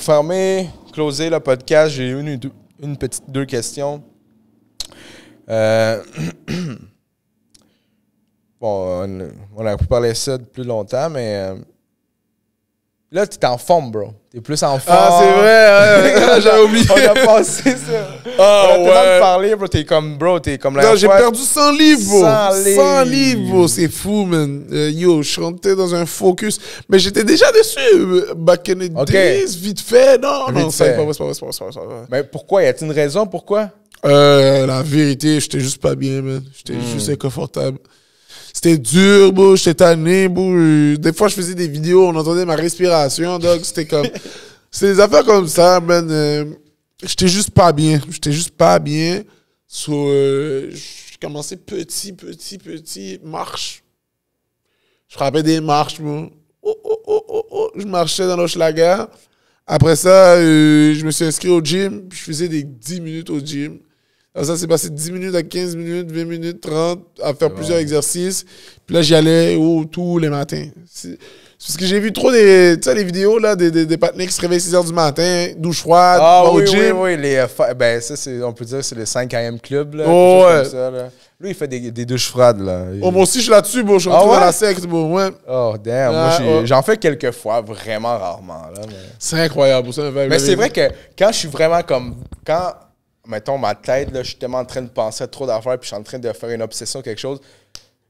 closer le podcast, j'ai une petite deux questions. Bon, on a parlé de ça depuis longtemps, mais là, t'es en forme, bro. T'es plus en forme. Ah, c'est vrai, ouais, j'avais oublié. On a passé ça. Ah, on a tellement parlé, bro. T'es comme la non, j'ai perdu 100 livres, bro. 100 livres, bro. C'est fou, man. Yo, je rentrais dans un focus. Mais j'étais déjà dessus. Back in the days, vite fait. Non, c'est pas vrai. Mais pourquoi? Y a-t-il une raison? Pourquoi? La vérité, j'étais juste pas bien, man. J'étais juste inconfortable. C'était dur, bro. J'étais tanné, bro. Des fois, je faisais des vidéos, on entendait ma respiration, donc c'était comme... C'était des affaires comme ça, man. J'étais juste pas bien. J'ai commencé petit, marche. Je frappais des marches, bro. Je marchais dans l'Hochelaga. Après ça, je me suis inscrit au gym. Puis je faisais des 10 minutes au gym. Alors ça, c'est passé 10 minutes à 15 minutes, 20 minutes, 30, à faire plusieurs exercices. Puis là, j'y allais tous les matins. C'est parce que j'ai vu trop les vidéos là, des partenaires qui se réveillent 6 h du matin, douche froide, au gym. Oui. Ça, on peut dire que c'est le 5 AM Club. Là, ouais. Comme ça, là. Lui, il fait des douches froides. Là. Moi aussi, je suis là-dessus, bon, je suis rentré dans la secte. Bon, ouais. Oh, damn. Moi, j'en fais quelques fois, vraiment rarement. Là, mais... C'est incroyable. Ça, mais c'est vrai que quand je suis vraiment comme... Mettons, ma tête, là, je suis tellement en train de penser à trop d'affaires, puis je suis en train de faire une obsession, quelque chose.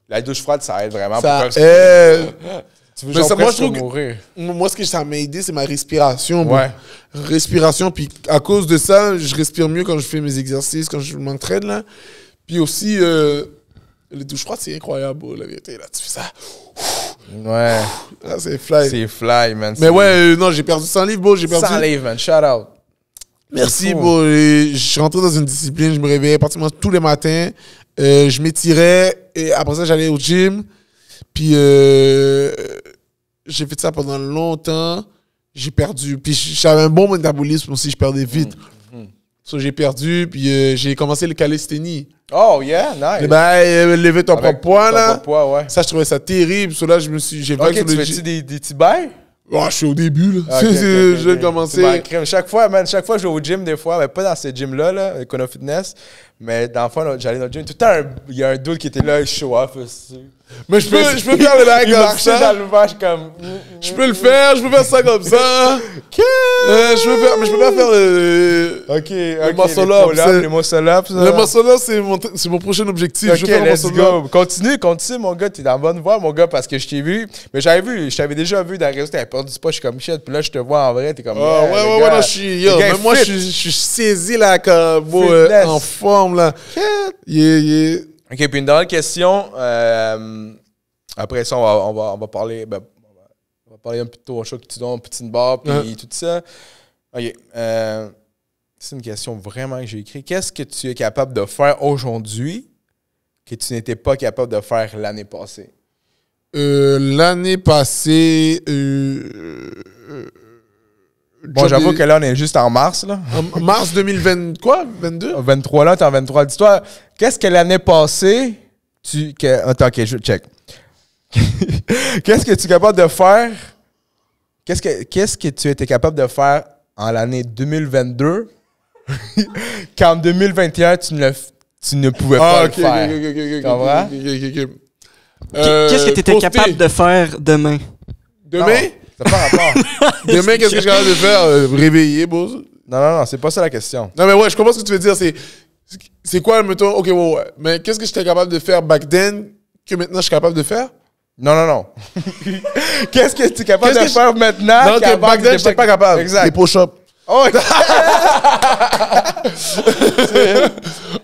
La douche froide, ça aide vraiment. Tu veux genre moi, je trouve mourir. Moi, ce que ça m'a aidé, c'est ma respiration. Ouais. Respiration, puis à cause de ça, je respire mieux quand je fais mes exercices, quand je m'entraîne, là. Puis aussi, les douches froides, c'est incroyable, la vérité, là. Tu fais ça. Ouais. Là, c'est fly. C'est fly, man. Mais ouais, non, j'ai perdu 100 livres, bro. 100 livres, man. Shout out. Merci, bro. Je suis rentré dans une discipline, je me réveillais pratiquement tous les matins. Je m'étirais et après ça, j'allais au gym. Puis j'ai fait ça pendant longtemps. J'ai perdu. Puis j'avais un bon métabolisme aussi, je perdais vite. So, j'ai perdu, puis j'ai commencé le calisthénie. Oh, yeah, nice. Lever ton propre poids, là. Poids, ouais. Ça, je trouvais ça terrible. So, là, j'ai OK, tu fais-tu des petits bails? Oh, je suis au début, là. Okay, je viens de commencer. Chaque fois, je vais au gym des fois, mais pas dans ce gym-là, là, Econo Fitness. Mais dans le fond, j'allais dans le gym. Tout le temps, il y a un dude qui était là, il show off aussi. Mais je peux faire le bail comme ça. Dans le vache comme... Je peux le faire, je peux faire ça comme ça. Mais je peux pas faire le... OK, muscle-up. Les muscle-up. Le muscle-up, c'est mon prochain objectif. OK, let's go. Continue, mon gars. T'es dans la bonne voie, mon gars, parce que je t'ai vu. Mais je t'avais déjà vu dans le réseau. T'avais perdu du poids, je suis comme shit. Puis là, je te vois en vrai, t'es comme... ouais, non, je suis saisi, là, en forme, là. Yeah. OK, puis une dernière question. Après ça, on va parler... on va parler un peu de ton show que tu donnes, petite barre, puis tout ça. OK. C'est une question vraiment que j'ai écrite. Qu'est-ce que tu es capable de faire aujourd'hui que tu n'étais pas capable de faire l'année passée? L'année passée... Bon, j'avoue que là, on est juste en mars, là. En mars 2020, quoi? 22? 23, là, t'es en 23. Dis-toi, qu'est-ce que l'année passée, Attends, OK, je check. Qu'est-ce que tu es capable de faire? Qu'est-ce que tu étais capable de faire en l'année 2022 qu'en 2021, tu ne pouvais pas le faire? Tu comprends? Qu'est-ce que tu étais capable de faire demain? Demain? Ça n'a pas rapport. Demain, qu'est-ce que je suis capable de faire? Réveiller, boss. Non, c'est pas ça la question. Non, mais ouais, je comprends ce que tu veux dire. C'est quoi, mettons, OK, ouais. Mais qu'est-ce que j'étais capable de faire back then que maintenant je suis capable de faire? Non. Qu'est-ce que tu es capable de faire maintenant? Non, que back then, j'étais pas capable. Exact. Les push-ups. Oh,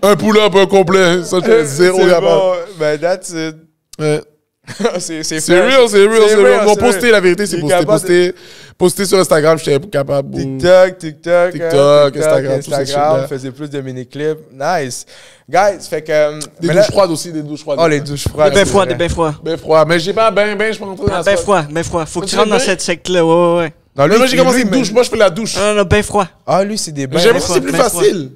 Un pull-up, un complet. Ça, tu es zéro c'est capable. bon. Ben, that's it. Ouais. c'est C'est real. Mon poster, la vérité, c'est Il est capable poster sur Instagram, j'étais capable. TikTok, Instagram, faisait plus de mini-clips. Nice. Guys, fait que... Des douches froides aussi, des douches froides. Oh, les douches froides. Des bains froids. Ben froid. Mais j'ai pas je suis pas rentré dans ça. Bain froid. Faut que tu Tu rentres dans fais cette secte-là. Ouais. Non, Mais moi, j'ai commencé une douche. Moi, je fais la douche. Non, bain froid. Ah, lui, c'est des bains. J'aime que c'est plus bain froid. facile.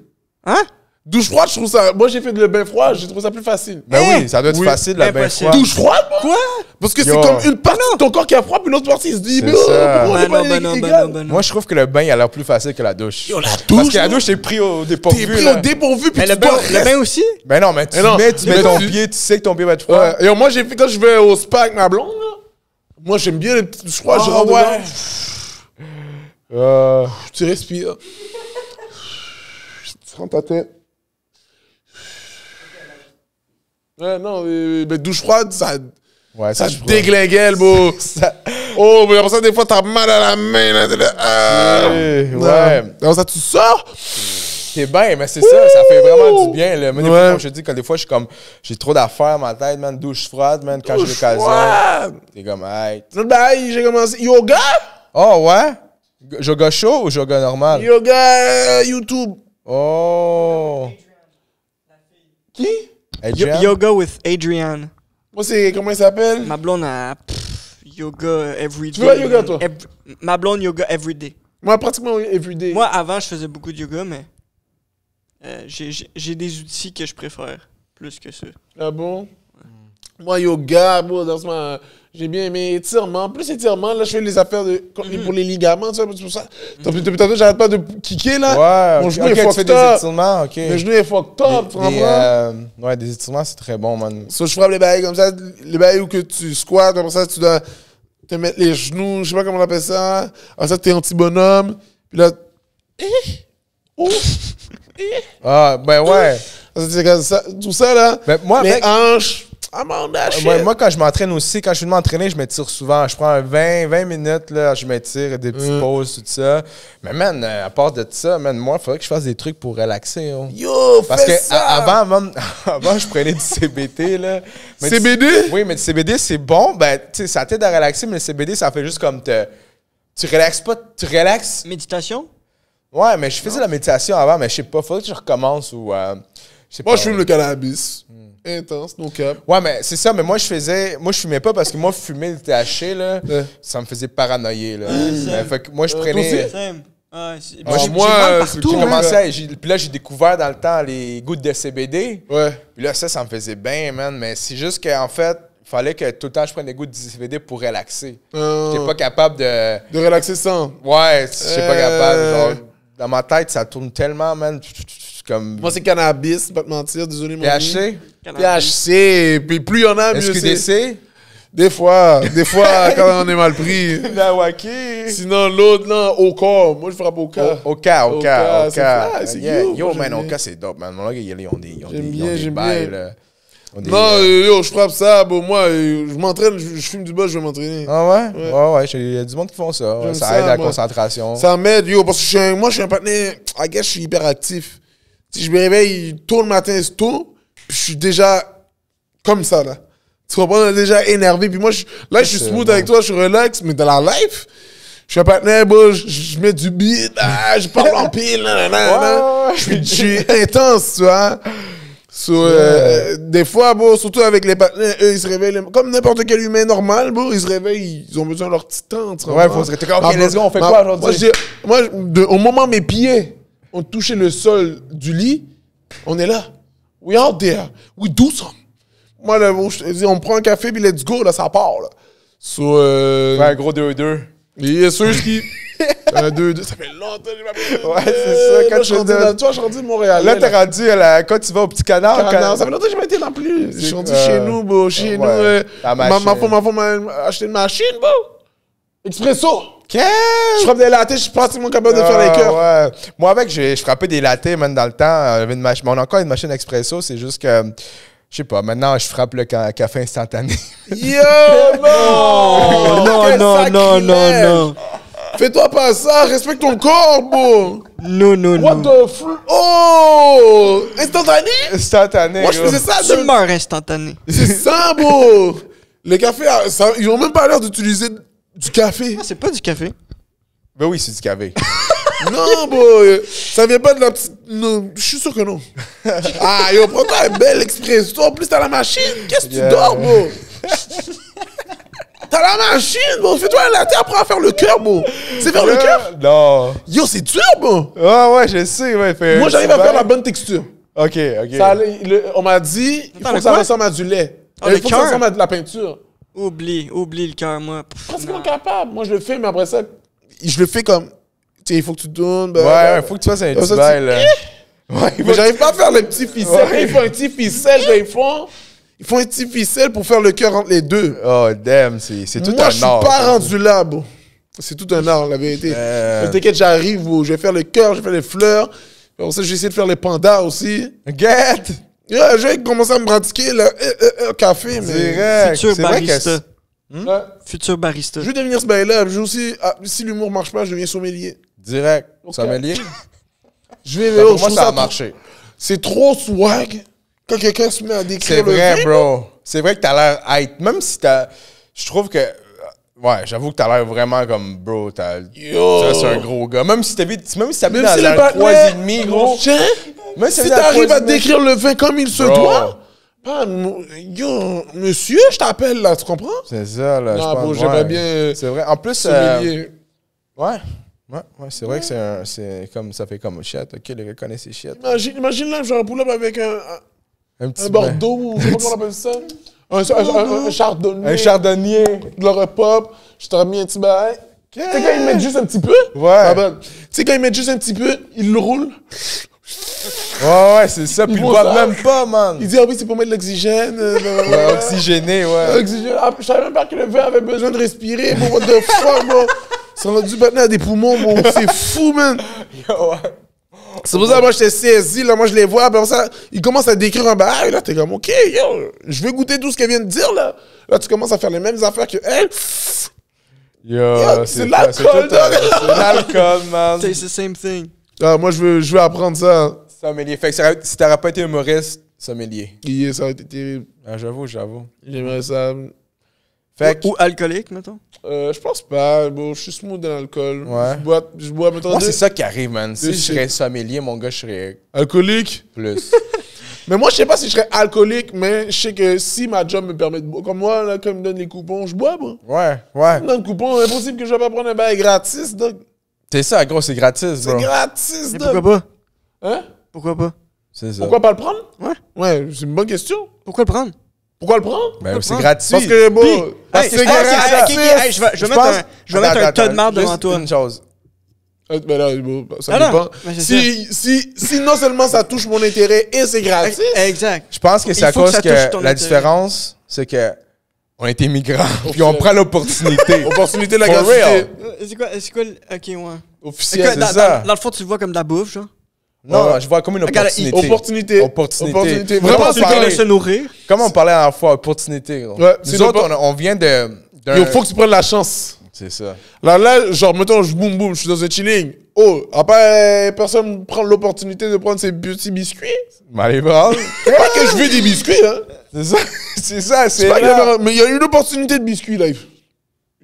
Hein? Douche froide, je trouve ça. Moi, j'ai fait le bain froid, j'ai trouvé ça plus facile. Ben oui, ça doit être Oui. facile, la bain Impossible. froid. Douche froide, moi? Quoi? Parce que c'est Yo. comme une partie de ton corps qui a froid, puis l'autre partie, il se dit, C'est mais ça. pourquoi on est pas égal? non. Moi, je trouve que le bain, il a l'air plus facile que la douche. Yo, la Parce douche, que la là, douche, t'es pris au dépourvu. t'es pris là. au dépourvu, puis Mais tu le bain aussi? Ben non, mais tu Mais non, mets mais ton tu- pied, tu sais que ton pied va être froid. Ouais. Et moi, j'ai fait quand je vais au spa avec ma blonde, là. Moi, j'aime bien les petites douches froides, je Ah, rentre ouais. dedans, tu respires. Tu rentres ta tête. Ouais, non, mais douche froide, ça Ouais, te je crois. déglinguait, beau. Ça- Oh, mais après ça, des fois, t'as mal à la main, là. T'es là, Ouais. Après ça, tu sors. C'est bien, mais c'est ça, ça fait vraiment du bien. Là. Moi, des fois, Ouais. comme je te dis, quand des fois, je suis comme, j'ai trop d'affaires, ma tête, man, douche froide, man, quand j'ai Douche l'occasion. froide. T'es comme, hey. Notre bail, j'ai commencé. Yoga? Oh, ouais? Yoga chaud ou yoga normal? Yoga YouTube. Oh. Qui? Hey, Jen? Yoga with Adrienne. Moi, c'est. Comment il s'appelle? Ma blonde a yoga every day. Tu fais le yoga, toi? Ma blonde yoga every day. Moi, pratiquement everyday. Moi, avant, je faisais beaucoup de yoga, mais j'ai des outils que je préfère plus que ça. Ah bon? Moi, yoga, bro, j'ai bien aimé étirement. Plus étirement, là, je fais les affaires pour les ligaments, tu vois, c'est pour ça. Depuis tantôt, j'arrête pas de kicker, là. Ouais, Mon ok, genou est tu fais fucked des up. étirements, ok. Mon genou est fucked up, tu comprends? Ouais, des étirements, c'est très bon, man. Ça, je frappe les bails comme ça, les bails où que tu squats, comme ça, tu dois te mettre les genoux, je sais pas comment on appelle ça. Alors ça, t'es anti-bonhomme. Puis là, Ah, ben ouais. c'est comme ça, tout ça, là. Ben, moi, les mec, hanches, I'm on that shit. moi, quand je m'entraîne aussi, quand je suis venu m'entraîner, je m'étire souvent. Je prends 20 minutes, là, je m'étire, des petites pauses, tout ça. Mais man, à part de ça, man, moi, il faudrait que je fasse des trucs pour relaxer. Oh. Yo, Parce que fais ça. avant, je prenais du CBD, là. Mais CBD? Oui, mais du CBD, c'est bon. Ben, tu sais, ça t'aide à relaxer, mais le CBD, ça fait juste comme tu relaxes pas, tu relaxes. Méditation? Ouais, mais je faisais la méditation avant, mais je sais pas, faudrait que je recommence ou. Je sais Moi, pas. je fume le cannabis. Intense, no cap. Ouais, mais c'est ça, mais moi, je fumais pas parce que moi, fumer le THC, là, Ouais. ça me faisait paranoïer, là. Mais fait que moi, je prenais. aussi? Same. Moi, j'ai j'ai mal partout, J'ai hein. commencé à. Puis là, j'ai découvert dans le temps les gouttes de CBD. Ouais. Puis là, ça me faisait bien, man. Mais c'est juste qu'en fait, il fallait que tout le temps, je prenne des gouttes de CBD pour relaxer. J'étais pas capable de. De relaxer sans. Ouais, j'étais pas capable. Genre, dans ma tête, ça tourne tellement, man. Comme. Moi, c'est cannabis, pas te mentir, désolé, mon ami. THC? THC, puis plus il y en a, mieux c'est. SQDC? Des fois, quand on est mal pris. Nawaki? Sinon, l'autre, là, au corps. Moi, je frappe au corps. Au cas. c'est fly, c'est you. Yo, Moi, man, j'aime au bien. cas, c'est dope, man. Mon gars, ils ont des J'aime bails, bien. là. Ils ont des, Non, yo, je frappe ça. Bon, moi, je m'entraîne, je fume du bas, je vais m'entraîner. Ah ouais? Ouais, il y a du monde qui font ça. J'aime Ça ça, aide à la moi. concentration. Ça m'aide, yo, parce que moi, je suis un partenaire, I guess, je suis hyper actif. Si je me réveille tôt le matin, c'est tôt, puis je suis déjà comme ça, là. Tu comprends? Déjà énervé. Puis moi, là, je suis smooth avec toi, je suis relax, mais dans la life, je suis un partenaire, bon, je mets du beat, je parle en pile, Ouais. je suis intense, tu vois. Des fois, bon, surtout avec les partenaires, eux, ils se réveillent, comme n'importe quel humain normal, bon, ils se réveillent, ils ont besoin de leur petit temps, tu Ouais, comprends? faut se réveiller. Ok, let's go, on fait quoi aujourd'hui? Au moment où mes pieds ont touché le sol du lit, on est là. We out there. We do something. Moi, là, je te dis, on prend un café, puis let's go, là, ça part, là. Ouais, un gros 2-2. Il y a ceux qui... 2-2, ça fait longtemps que j'ai pas pris. Ouais, c'est ça, quand Moi, je suis rendu toi, je suis rendu de Montréal. Là, t'es rendu quand tu vas au petit canard. Ça fait longtemps que j'ai pas été non plus. Je suis rendu chez nous, bro. Chez ouais, nous. ta Ma machine. femme m'a acheté une machine, bro. Expresso. Je frappe des lattes, je suis pratiquement capable de faire les cœurs. Ouais. Moi, avec, je frappais des lattes, man, dans le temps. J'avais on a encore une machine expresso, c'est juste que, je sais pas, maintenant, je frappe le café instantané. Yo, non! Non. Fais-toi pas ça, respecte ton corps, bro! Non. What the fuck? Oh! Instantané? Instantané. Moi, je faisais ça. Tu meurs instantané. C'est ça, bro! Le café, ils ont même pas l'air d'utiliser du café. Ah, c'est pas du café. Ben oui, c'est du café. Non, bro! Ça vient pas de la petite... Non, je suis sûr que non. Ah, yo, prends-toi un bel expresso. En plus, t'as la machine. Qu'est-ce que tu dors, bro? T'as la machine, bro. Fais-toi un latte, apprends à faire le cœur, bro. C'est faire le cœur? Non. Yo, c'est dur, bro. Ouais, je sais, ouais. Moi, j'arrive à faire la bonne texture. OK. Ça, on m'a dit, il faut que ça ressemble à du lait. Le Il faut que ça cœur? ressemble à de la peinture. Oublie le cœur, moi. Pratiquement capable. Moi, je le fais, mais après ça, je le fais comme... Tu sais, il faut que tu tournes. Ouais, faut que tu fasses un petit bail, là. Ouais, Mais j'arrive pas à faire les petits ficelles. Quand ils font un petit ficelle, ils font un petit ficelle pour faire le cœur entre les deux. Oh, damn, c'est tout Moi, un je suis art. pas rendu là, bro. C'est tout un art, la vérité. Mais t'inquiète, j'arrive, bro. Je vais faire le cœur, je vais faire les fleurs. Après ça, je vais essayer de faire les pandas aussi. Get! Yeah, je vais commencer à me pratiquer le café, mais... Direct. Futur C'est vrai barista. Ouais. Futur barista. Je vais devenir ce bail-là. Je vais aussi... si l'humour marche pas, je deviens sommelier. Direct. Sommelier? Je vais... Pour je moi, trouve ça a trop- marché. C'est trop swag quand quelqu'un se met à décrire C'est le vrai, vin. bro. C'est vrai que t'as l'air hype. Même si t'as... Je trouve que... Ouais, j'avoue que t'as l'air vraiment comme, bro, Yo. c'est un gros gars. Même si t'habites Même dans si les un partenaires- 3,5, gros. Tiens, Même si si t'habites dans un t'arrives à 3,5, décrire le vin comme il se Bro. doit, pas, yo, monsieur, je t'appelle là, tu comprends? C'est ça, là. Non, je pense, bro, j'aimerais ouais. bien C'est vrai. En plus, sommelier. ouais, c'est vrai que c'est comme ça fait comme shit. Ok, les gars connaissent ces shit. Imagine là, j'ai un pull-up avec Un petit un Bordeaux, ou je sais pas comment on appelle ça. Un chardonnay. Un chardonnier. De leur pop, je t'aurais mis un petit bail. Tu sais, quand ils mettent juste un petit peu. Ouais. Ah ben, tu sais, quand ils mettent juste un petit peu, ils le roulent. Ouais, c'est ça. Puis ils le font boivent ça. même pas, man. Ils disent, ah oui, c'est pour mettre de l'oxygène. Ouais, oxygéné, ouais. Oxygène. Ah, je savais même pas que le vin avait besoin de respirer. Bon, what the fuck, bro. Ça m'a dû maintenant à des poumons, bon. C'est fou, man. C'est pour ça que moi, j'étais saisi, là. Moi, je les vois. Après ça, ils commencent à décrire un bail. Là, t'es comme, OK, yo, je vais goûter tout ce qu'elle vient de dire, là. Là, tu commences à faire les mêmes affaires que elle. Yo, c'est de l'alcool, tout c'est de l'alcool, man. C'est the same thing. Ah, moi, je veux apprendre ça. Sommelier. Fait que si t'aurais pas été humoriste, sommelier. Yeah, ça aurait été terrible. Ah, j'avoue. J'aimerais ça. Fait que, Ou alcoolique, mettons. Je pense pas. Bon, je suis smooth dans l'alcool. Ouais. Je bois, mettons, moi, c'est ça qui arrive, man. Si Deux je serais sommelier, mon gars, je serais alcoolique. plus. Mais moi, je sais pas si je serais alcoolique, mais je sais que si ma job me permet de boire, comme moi, là, quand ils me donnent les coupons, je bois, moi. Ouais. Ils me donnent le coupon, impossible que je vais pas prendre un bail gratis, donc. C'est ça, gros, c'est gratis, C'est bro. gratis, Mais donc. pourquoi pas? Hein? Pourquoi pas? C'est ça. Pourquoi pas le prendre? Ouais. Ouais, c'est une bonne question. Pourquoi le prendre? Pourquoi le prendre? Ben, c'est prendre? gratuit. Parce que, bon, parce c'est que- gratis. Je vais mettre un tas de marde devant juste toi. une chose. Ben là, bon, ça Ah non, dépend. mais c'est Si non seulement ça touche mon intérêt et c'est gratis, Exact. Je pense que c'est Il à faut que cause ça que, touche ton la intérêt. différence, c'est que on est immigrants, puis on prend l'opportunité. opportunité de la For gratuité. real. C'est quoi Ok, ouais. Officielle. C'est quoi, c'est ça. dans le fond, tu le vois comme de la bouffe, genre? Non, je vois comme une Regarde, opportunité. Opportunité. Vraiment, Vraiment, on c'est parlait- de se nourrir. Comme on parlait à la fois, opportunité. Gros. Ouais, c'est Nous autres, le- on vient d'un... Il faut que tu prennes la chance. C'est ça. Là, genre, mettons, je boum boum, je suis dans un chilling. Oh, après, personne prend l'opportunité de prendre ses petits biscuits. Allez, voir. C'est pas que je veux des biscuits, hein. C'est ça, c'est ça, c'est C'est pas que là. j'avais- mais il y a une opportunité de biscuits, là.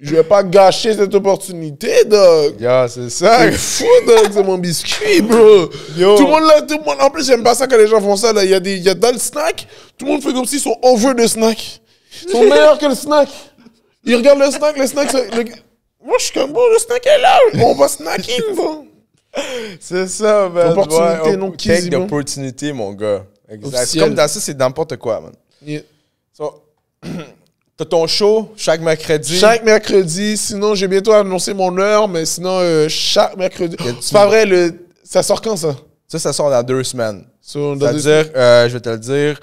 Je vais pas gâcher cette opportunité, dog. Yo, c'est ça. C'est fou, dog, c'est mon biscuit, bro. Yo. Tout le monde là, tout le monde. En plus, j'aime pas ça quand les gens font ça, là. Il y a dans le snack, tout le monde fait comme s'ils sont over de snack. Ils sont meilleurs que le snack. Ils regardent le snack, moi, je suis comme, bon, le snack est là. On va snacking, bro. C'est ça, man. Opportunité, Ouais, non, take quasi, man. d'opportunité, mon gars. Exact. C'est Officiel. comme dans ça, c'est n'importe quoi, man. Yeah. So, t'as ton show chaque mercredi. Chaque mercredi, sinon j'ai bientôt annoncé mon heure, mais sinon chaque mercredi. C'est pas vrai, ça sort quand ça? Ça sort dans 2 semaines. Dans C'est-à-dire, je vais te le dire,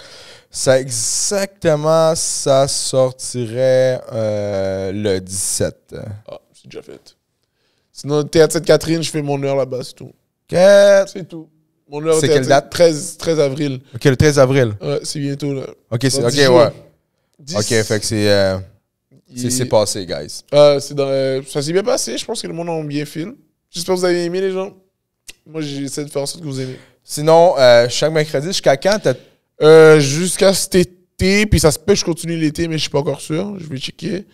ça exactement, ça sortirait le 17. Ah, c'est déjà fait. Sinon, Théâtre Sainte-Catherine, je fais mon heure là-bas, c'est tout. C'est tout. Mon heure, C'est quelle date? 13 avril. OK, le 13 avril. Ouais, c'est bientôt, là. OK, c'est Dans OK, 10 jours. ouais. 10. OK, fait que c'est passé, guys. Ça s'est bien passé. Je pense que le monde a bien film. J'espère que vous avez aimé, les gens. Moi, j'essaie de faire en sorte que vous aimez. Sinon, chaque mercredi, jusqu'à quand? Jusqu'à cet été, puis ça se peut que je continue l'été, mais je suis pas encore sûr. Je vais checker.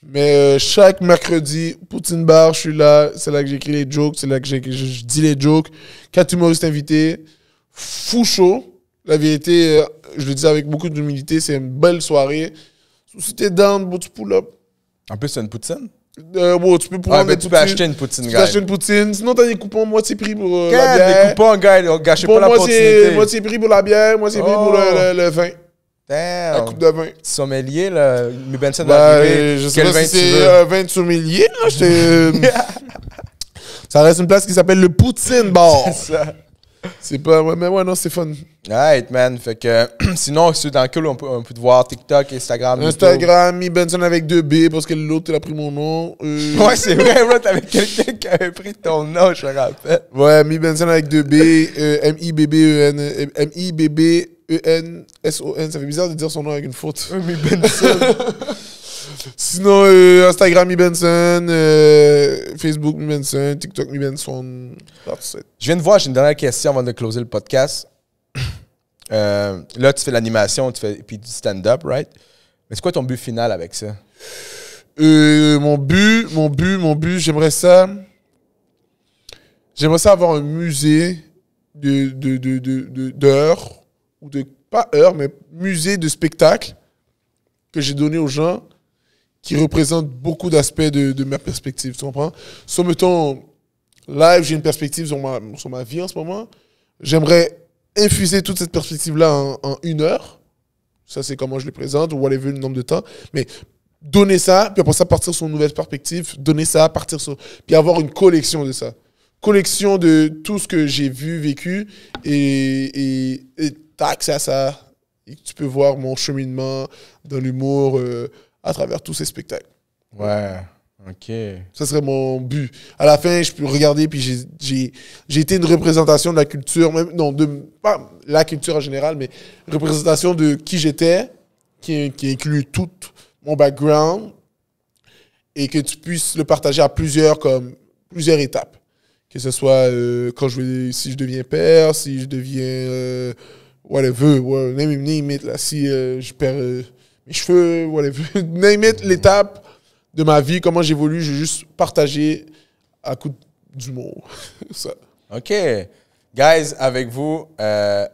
Mais chaque mercredi, Poutine Bar, je suis là. C'est là que j'écris les jokes. C'est là que je dis les jokes. 4 humoristes invités. Fou chaud. La vérité, je le dis avec beaucoup d'humilité, c'est une belle soirée. Si t'es down, bon, tu pull up. En plus, c'est une poutine? Bon, tu peux prendre tu peux acheter une poutine, tu gars. peux acheter une poutine. Sinon, t'as des coupons moitié prix pour la Quel bière. des coupons, gars, gâchez pas l'opportunité. Moitié prix pour la bière, moitié prix pour le vin. La Damn. coupe de vin. Sommelier, là, Mi Benson va arriver. Je sais Quel pas vin si tu c'est veux? un vin de sommelier. Là, ça reste une place qui s'appelle le Poutine Bar. C'est ça. C'est pas... Ouais, mais ouais, non, c'est fun. Alright, man. Fait que, sinon, si dans quel on peut te voir TikTok, Instagram, Instagram, Mi Benson avec 2B, parce que l'autre, il a pris mon nom. YouTube. Ouais, c'est vrai, bro. T'avais quelqu'un qui avait pris ton nom, je me rappelle. Ouais, Mi Benson avec 2B, M-I-B-B-E-N, M-I-B-B-E-N-S-O-N. Ça fait bizarre de dire son nom avec une faute. Mi Benson. Sinon, Instagram Mi Benson, Facebook Mi Benson, TikTok Mi Benson. Je viens de voir, j'ai une dernière question avant de closer le podcast. Là, tu fais l'animation, puis du stand-up, right? Mais c'est quoi ton but final avec ça? Mon but, j'aimerais ça avoir un musée d'heures, ou pas heures, mais musée de spectacles que j'ai donné aux gens qui représentent beaucoup d'aspects de ma perspective, tu comprends? So, mettons, live, j'ai une perspective sur ma vie en ce moment. J'aimerais infuser toute cette perspective-là en 1 heure. Ça, c'est comment je les présente, ou whatever, le nombre de temps. Mais donner ça, puis après ça, partir sur une nouvelle perspective, donner ça, partir sur... Puis avoir une collection de ça. Collection de tout ce que j'ai vu, vécu, et t'as accès à ça. Et tu peux voir mon cheminement dans l'humour à travers tous ces spectacles. Ouais, OK. Ça serait mon but. À la fin, je peux regarder, puis j'ai été une représentation de la culture, même, non, pas la culture en général, mais une représentation de qui j'étais, qui inclut tout mon background, et que tu puisses le partager à plusieurs étapes. Que ce soit si je deviens père, si je deviens whatever, name it, là, si je perds mes cheveux, whatever, name it, l'étape de ma vie, comment j'évolue, je vais juste partager à coup d'humour. Ça. OK. Guys, avec vous,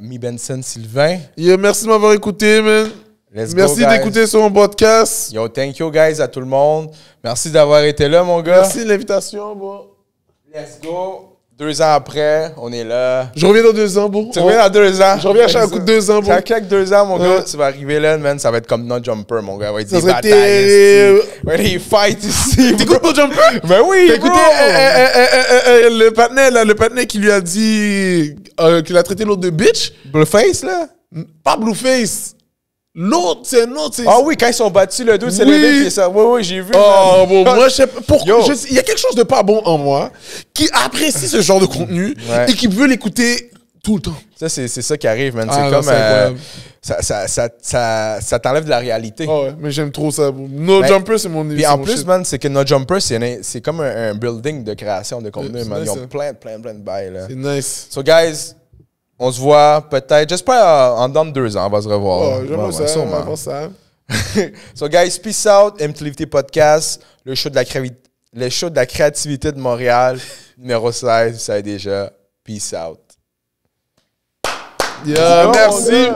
Mi Benson Sylvain. Yeah, merci de m'avoir écouté, man. Merci d'écouter sur mon podcast. Yo, thank you, guys, à tout le monde. Merci d'avoir été là, mon gars. Merci de l'invitation, bon. Let's go. 2 ans après, on est là. Je reviens dans 2 ans, bon. Tu reviens dans 2 ans. Je reviens à chaque coup de 2 ans, bon. Chaque 2 ans, mon gars, tu vas arriver là, man. Ça va être comme No Jumper, mon gars. Ça va être Ça des serait batailles terrible. ici. Ouais, des fights ici. T'écoutes No Jumper? Ben oui, T'as écouté bro. le partenaire qui lui a dit qu'il a traité l'autre de bitch? Blueface, là? Pas Blueface. L'autre, c'est un autre. Ah oui, quand ils sont battus, le dos s'est Oui. levé, puis ça. Oui, j'ai vu. Oh, man. bon, moi, je sais pas. Yo. Il y a quelque chose de pas bon en moi qui apprécie ce genre de contenu Ouais. et qui veut l'écouter tout le temps. Ça, c'est ça qui arrive, man. Ah, C'est non, comme. c'est incroyable. Ça t'enlève de la réalité. Oh, ouais, mais j'aime trop ça. No Ben, Jumper, c'est mon Puis en plus, shit. man, c'est que No Jumper, c'est comme un building de création de contenu, C'est man. nice, Ils ont hein. plein de bails, là. C'est nice. So, guys, on se voit peut-être, j'espère en dans 2 ans, on va se revoir. Oh, j'aime Ouais, ça. sûrement. J'aime ça. So, guys, peace out. MTLVT Podcast, le show de la créativité de Montréal, numéro 16, vous savez déjà. Peace out. Yeah, merci.